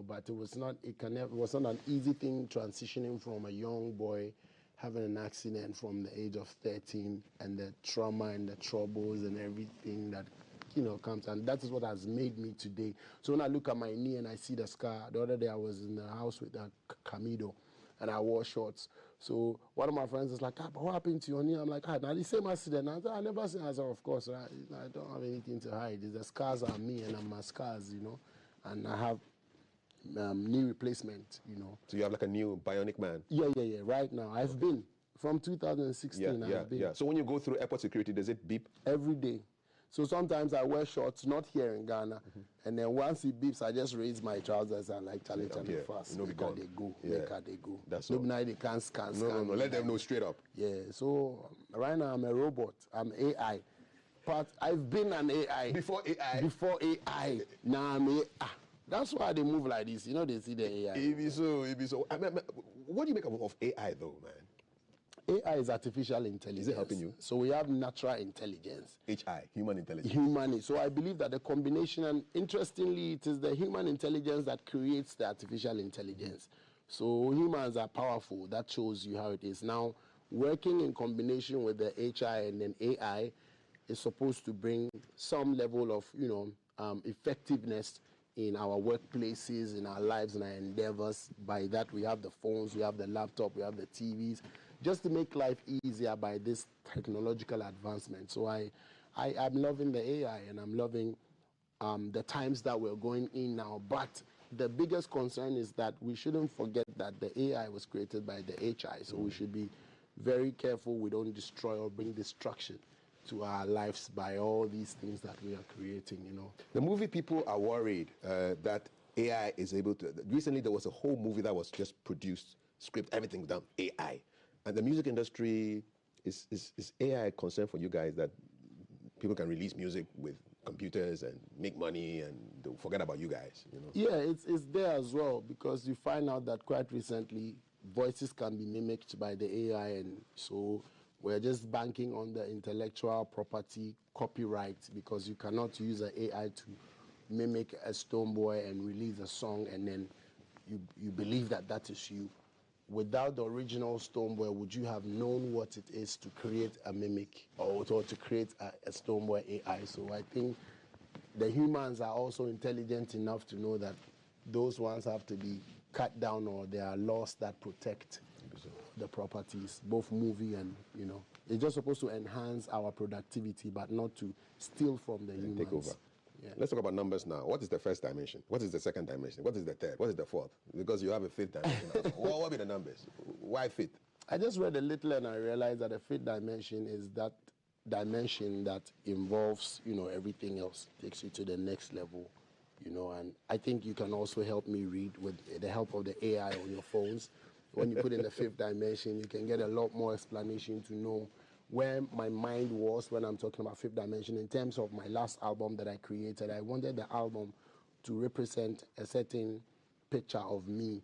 Speaker 17: But it was not an easy thing transitioning from a young boy having an accident from the age of 13 and the trauma and the troubles and everything that comes, and that is what has made me today. So when I look at my knee and I see the scar, the other day I was in the house with a Camido and I wore shorts. So one of my friends is like, but what happened to your knee? I'm like, now the same accident. I never seen. I said, of course, I don't have anything to hide. The scars are me and I'm my scars, and I have knee replacement,
Speaker 15: So you have like a new bionic man?
Speaker 17: Yeah. Right now. I've been. From 2016, I've been.
Speaker 15: Yeah. So when you go through airport security, does it beep?
Speaker 17: Every day. So sometimes I wear shorts, not here in Ghana, and then once it beeps, I just raise my trousers and like challenge and fast. Make how they go.
Speaker 15: That's
Speaker 17: all. Maybe they can't scan.
Speaker 15: No. Let them know straight up.
Speaker 17: Yeah. So right now I'm a robot. I'm AI. But I've been an AI.
Speaker 15: Before AI?
Speaker 17: Before AI. Now I'm AI. That's why they move like this. They see the AI.
Speaker 15: It be so. I mean, what do you make of AI though, man?
Speaker 17: AI is artificial intelligence.
Speaker 15: Is it helping you?
Speaker 17: So we have natural intelligence.
Speaker 15: HI, human intelligence.
Speaker 17: Human. So I believe that the combination, and interestingly, it is the human intelligence that creates the artificial intelligence. So humans are powerful. That shows you how it is. Now, working in combination with the HI and then AI is supposed to bring some level of, effectiveness in our workplaces, in our lives, in our endeavors. By that, we have the phones, we have the laptop, we have the TVs, just to make life easier by this technological advancement. So I'm loving the AI, and I'm loving the times that we're going in now. But the biggest concern is that we shouldn't forget that the AI was created by the HI. So we should be very careful we don't destroy or bring destruction to our lives by all these things that we are creating,
Speaker 15: The movie people are worried that AI is able to... Recently, there was a whole movie that was just produced, script, everything done, AI. And the music industry, is AI a concern for you guys that people can release music with computers and make money and they'll forget about you guys, you know?
Speaker 17: Yeah, it's there as well, because you find out that quite recently voices can be mimicked by the AI, and so we're just banking on the intellectual property copyright, because you cannot use an AI to mimic a Stonebwoy and release a song and then you believe that that is you. Without the original Stonebwoy, would you have known what it is to create a mimic or to create a Stonebwoy AI? So I think the humans are also intelligent enough to know that those ones have to be cut down, or there are laws that protect the properties, both movie and, you know. It's just supposed to enhance our productivity, but not to steal from the humans.
Speaker 15: Take over.
Speaker 17: Yeah.
Speaker 15: Let's talk about numbers now. What is the first dimension? What is the second dimension? What is the third? What is the fourth? Because you have a fifth dimension. What will be the numbers? Why fifth?
Speaker 17: I just read a little and I realized that the fifth dimension is that dimension that involves, you know, everything else, takes you to the next level, you know. And I think you can also help me read with the help of the AI on your phones. When you put in the fifth dimension, you can get a lot more explanation to know where my mind was when I'm talking about fifth dimension. In terms of my last album that I created, I wanted the album to represent a certain picture of me,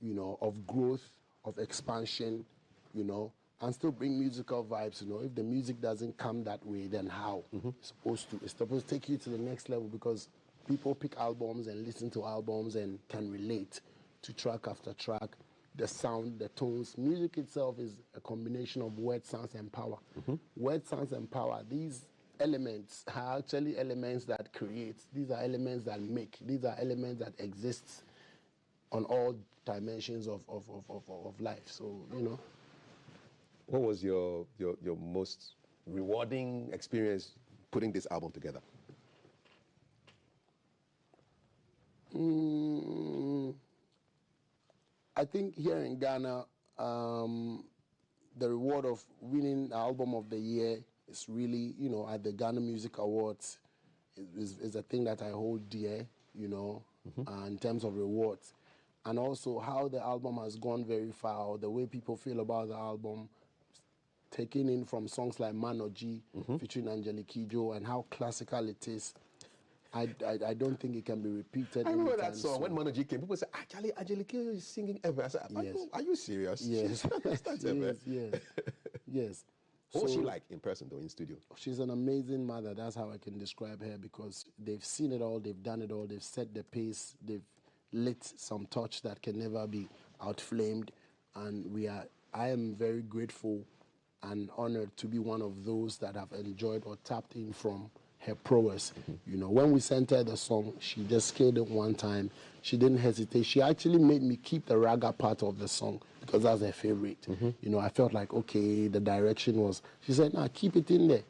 Speaker 17: you know, of growth, of expansion, you know, and still bring musical vibes, you know. If the music doesn't come that way, then how? It's supposed to take you to the next level, because people pick albums and listen to albums and can relate to track after track. The sound, the tones. Music itself is a combination of word, sounds, and power. Word, sounds, and power. These elements are actually elements that create. These are elements that make. These are elements that exist on all dimensions of life. So, you know.
Speaker 15: What was your most rewarding experience putting this album together?
Speaker 17: I think here in Ghana, the reward of winning the Album of the Year is really, you know, at the Ghana Music Awards is a thing that I hold dear, you know, in terms of rewards. And also how the album has gone very far, the way people feel about the album, taking in from songs like Manoji, featuring Angelique Kidjo, and how classical it is. I don't think it can be repeated.
Speaker 15: I remember that song when Manoji came. People said, "Actually, Angelique is singing ever." I said, "Are you serious?"
Speaker 17: Yes, yes.
Speaker 15: What was she like in person, though, in studio?
Speaker 17: She's an amazing mother. That's how I can describe her, because they've seen it all, they've done it all, they've set the pace, they've lit some touch that can never be outflamed, and I am very grateful and honored to be one of those that have enjoyed or tapped in from her prowess. You know, when we sent her the song, she just killed it one time. She didn't hesitate. She actually made me keep the raga part of the song, because that's her favorite. You know, I felt like, okay, the direction was, she said, nah, keep it in there.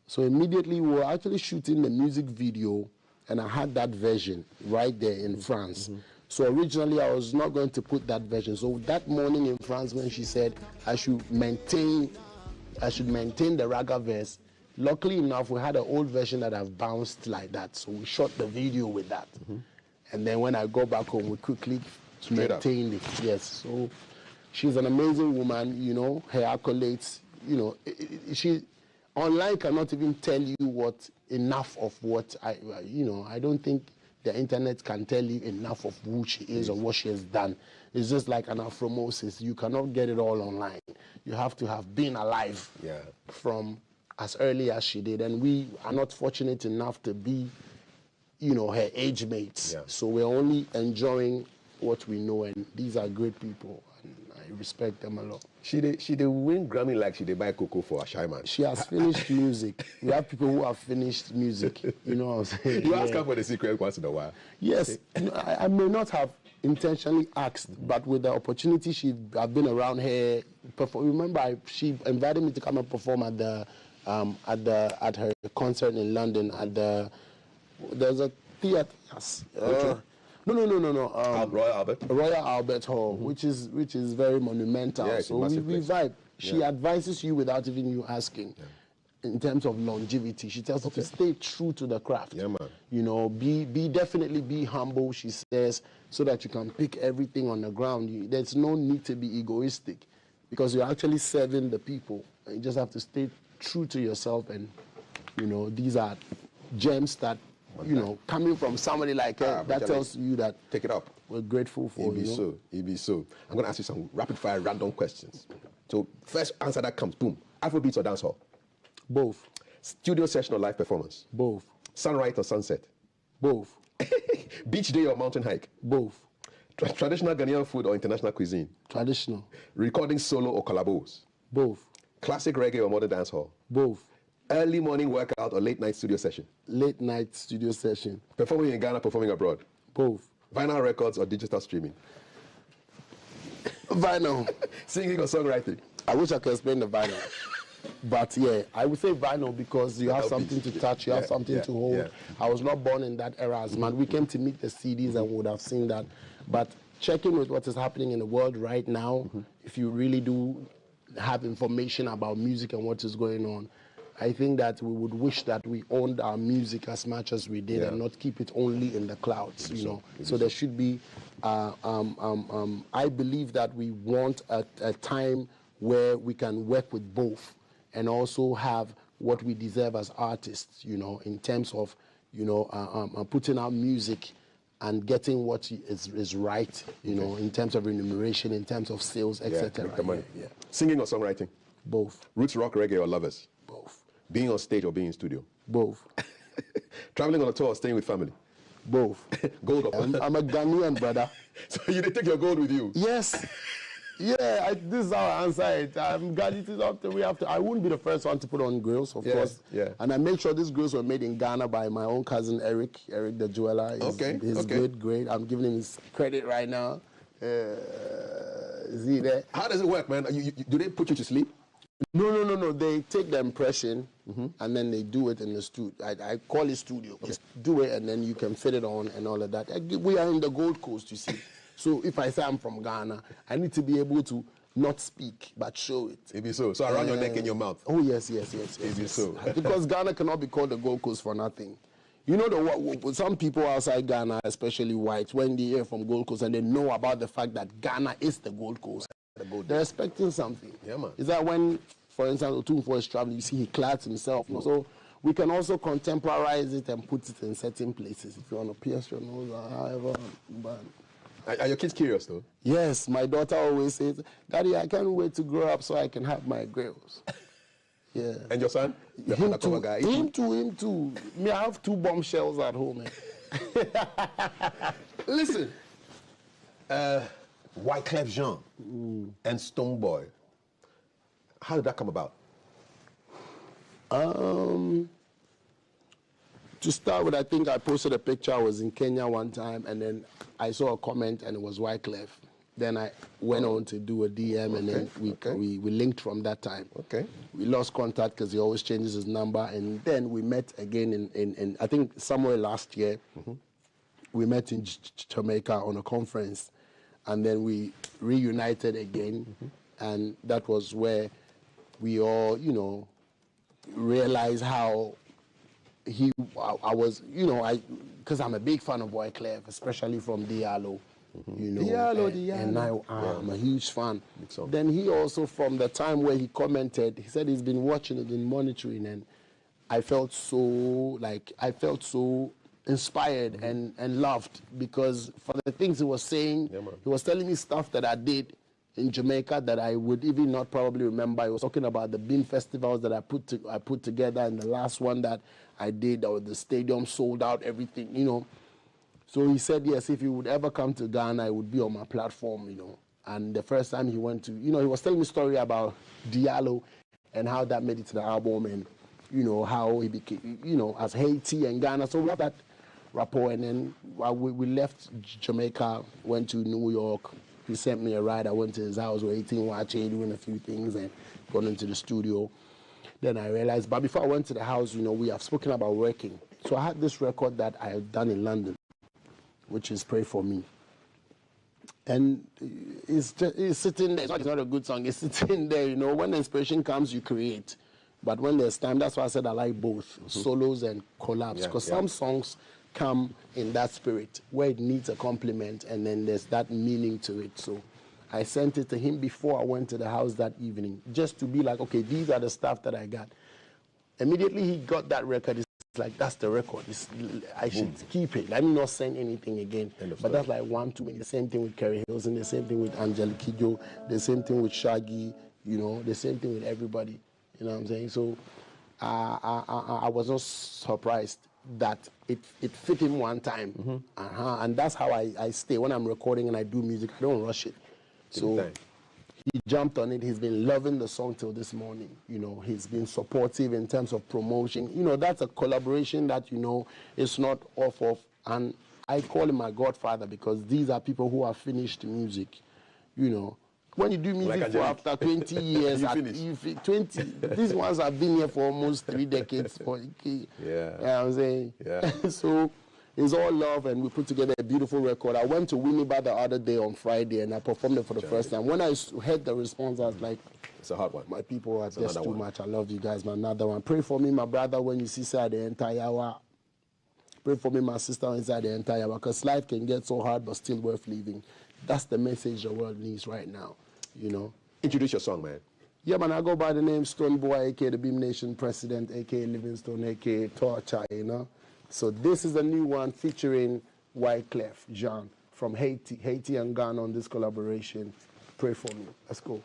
Speaker 17: So immediately we were actually shooting the music video, and I had that version right there in France. So originally I was not going to put that version. So that morning in France, when she said I should maintain the raga verse, luckily enough, we had an old version that have bounced like that. So we shot the video with that. And then when I go back home, we quickly maintained it. Yes. So she's an amazing woman, you know, her accolades, you know, she online cannot even tell you enough of what I don't think the internet can tell you enough of who she is or what she has done. It's just like an Afromosis. You cannot get it all online. You have to have been alive from as early as she did. And we are not fortunate enough to be, you know, her age mates. So we're only enjoying what we know, and these are great people, and I respect them a lot.
Speaker 15: She did win Grammy like she did buy cocoa for a shy man.
Speaker 17: She has finished music. We have people who have finished music. You know what I'm saying?
Speaker 15: You ask her for the secret once in a while.
Speaker 17: Yes. You know, I may not have intentionally asked, but with the opportunity, I've been around her. Remember, she invited me to come and perform at her concert in London there's a theater. No.
Speaker 15: Royal Albert.
Speaker 17: Royal Albert Hall, which is very monumental.
Speaker 15: Yeah,
Speaker 17: so we vibe. She advises you without even you asking. In terms of longevity, she tells you to stay true to the craft.
Speaker 15: Yeah, man.
Speaker 17: You know, definitely be humble, she says, so that you can pick everything on the ground. There's no need to be egoistic, because you're actually serving the people. You just have to stay true to yourself, and you know, these are gems that, you know, coming from somebody like her, that tells you that
Speaker 15: take it up.
Speaker 17: We're grateful for you.
Speaker 15: It be so. I'm going to ask you some rapid fire random questions. So first answer that comes, boom. Afrobeats or dancehall?
Speaker 17: Both.
Speaker 15: Studio session or live performance?
Speaker 17: Both.
Speaker 15: Sunrise or sunset?
Speaker 17: Both.
Speaker 15: Beach day or mountain hike?
Speaker 17: Both.
Speaker 15: Traditional Ghanaian food or international cuisine?
Speaker 17: Traditional.
Speaker 15: Recording solo or collabos?
Speaker 17: Both.
Speaker 15: Classic reggae or modern dancehall?
Speaker 17: Both.
Speaker 15: Early morning workout or late night studio session?
Speaker 17: Late night studio session.
Speaker 15: Performing in Ghana, performing abroad?
Speaker 17: Both.
Speaker 15: Vinyl records or digital streaming?
Speaker 17: Vinyl.
Speaker 15: Singing or songwriting?
Speaker 17: I wish I could explain the vinyl. But yeah, I would say vinyl because you have something to touch, you have something to hold. Yeah. I was not born in that era as man. We came to meet the CDs and would have seen that. But checking with what is happening in the world right now, if you really do have information about music and what is going on, I think that we would wish that we owned our music as much as we did and not keep it only in the clouds, you know. So there should be, I believe that we want a time where we can work with both and also have what we deserve as artists, you know, in terms of, you know, putting out music and getting what is right, you know, in terms of remuneration, in terms of sales, etc.
Speaker 15: Yeah. Singing or songwriting?
Speaker 17: Both.
Speaker 15: Roots rock, reggae, or lovers?
Speaker 17: Both.
Speaker 15: Being on stage or being in studio?
Speaker 17: Both.
Speaker 15: Traveling on a tour or staying with family?
Speaker 17: Both.
Speaker 15: Gold or
Speaker 17: I'm a Ghanaian, brother.
Speaker 15: So you did take your gold with you?
Speaker 17: Yes. Yeah, this is how I answer it. I wouldn't be the first one to put on grills, of course.
Speaker 15: Yeah.
Speaker 17: And I make sure these grills were made in Ghana by my own cousin Eric the jeweler. He's good, great. I'm giving him his credit right now. Is he there?
Speaker 15: How does it work, man? Do they put you to sleep?
Speaker 17: No. They take the impression and then they do it in the studio. I call it studio. Just do it and then you can fit it on and all of that. We are in the Gold Coast, you see. So if I say I'm from Ghana, I need to be able to not speak, but show it.
Speaker 15: It be so. So around your neck and your mouth.
Speaker 17: Oh, yes.
Speaker 15: It be so.
Speaker 17: Because Ghana cannot be called the Gold Coast for nothing. You know, some people outside Ghana, especially whites, when they hear from Gold Coast and they know about the fact that Ghana is the Gold Coast, they're expecting something.
Speaker 15: Yeah, man.
Speaker 17: Is that when, for instance, Otunfo is traveling, you see he clads himself. So we can also contemporize it and put it in certain places. If you want to pierce your nose or however. But
Speaker 15: are your kids curious, though?
Speaker 17: Yes, my daughter always says, Daddy, I can't wait to grow up so I can have my grills. Yeah.
Speaker 15: And your son?
Speaker 17: Him too. Me, I have 2 bombshells at home.
Speaker 15: Listen, Wyclef Jean and Stonebwoy, how did that come about?
Speaker 17: To start with, I think I posted a picture. I was in Kenya one time, and then I saw a comment, and it was Wyclef. Then I went on to do a DM, and then we linked from that time.
Speaker 15: Okay.
Speaker 17: We lost contact because he always changes his number, and then we met again in I think somewhere last year. We met in Jamaica on a conference, and then we reunited again, and that was where we all, you know, realized how I was, you know, because I'm a big fan of Wyclef, especially from Diallo. You know,
Speaker 15: Diallo.
Speaker 17: And I'm a huge fan. Then he also, from the time where he commented, he said he's been watching it, been monitoring, and I felt so inspired and loved, because for the things he was saying, he was telling me stuff that I did in Jamaica that I would even not probably remember. He was talking about the bean festivals that I put together, and the last one that I did, or the stadium sold out, everything, you know. So he said, yes, if he would ever come to Ghana, I would be on my platform, you know. And the first time he went to, you know, he was telling me a story about Diallo and how that made it to the album, and, you know, how he became, you know, as Haiti and Ghana. So we had that rapport, and then we left Jamaica, went to New York. He sent me a ride. I went to his house, we were eating watching, doing a few things, and got into the studio. Then I realized, but before I went to the house, you know, we have spoken about working. So I had this record that I had done in London, which is Pray For Me. And it's sitting there. It's not a good song. It's sitting there, you know. When the inspiration comes, you create. But when there's time, that's why I said I like both, solos and collabs. Because some songs come in that spirit where it needs a compliment, and then there's that meaning to it. So I sent it to him before I went to the house that evening, just to be like, okay, these are the stuff that I got. Immediately he got that record, he like, that's the record. I should keep it. Let me not send anything again. But that's like one too many. The same thing with Kerry Hilson, the same thing with Angelique Kidjo, the same thing with Shaggy, you know, the same thing with everybody. You know what I'm saying? So I was not surprised that it fit in one time. And that's how I stay. When I'm recording and I do music, I don't rush it. So he jumped on it. He's been loving the song till this morning. You know, he's been supportive in terms of promotion. You know, that's a collaboration that, you know, it's not off of. And I call him my godfather because these are people who have finished music. You know, when you do music like for after 20 years, these ones have been here for almost 3 decades. You know what I'm saying? Yeah. So it's all love, and we put together a beautiful record. I went to Winneba the other day on Friday, and I performed it for the first time. When I heard the response, I was like,
Speaker 15: it's a hard one.
Speaker 17: My people are just too much. I love you guys, man. Another one. Pray for me, my brother, when you see inside the entire hour. Pray for me, my sister, inside the entire hour, because life can get so hard, but still worth living. That's the message the world needs right now, you know.
Speaker 15: Introduce your song, man.
Speaker 17: Yeah, man, I go by the name Stonebwoy, a.k.a. the Beam Nation President, a.k.a. Livingstone, a.k.a. Torture, you know. So this is a new one featuring Wyclef Jean from Haiti and Ghana on this collaboration. Pray for me. Let's go.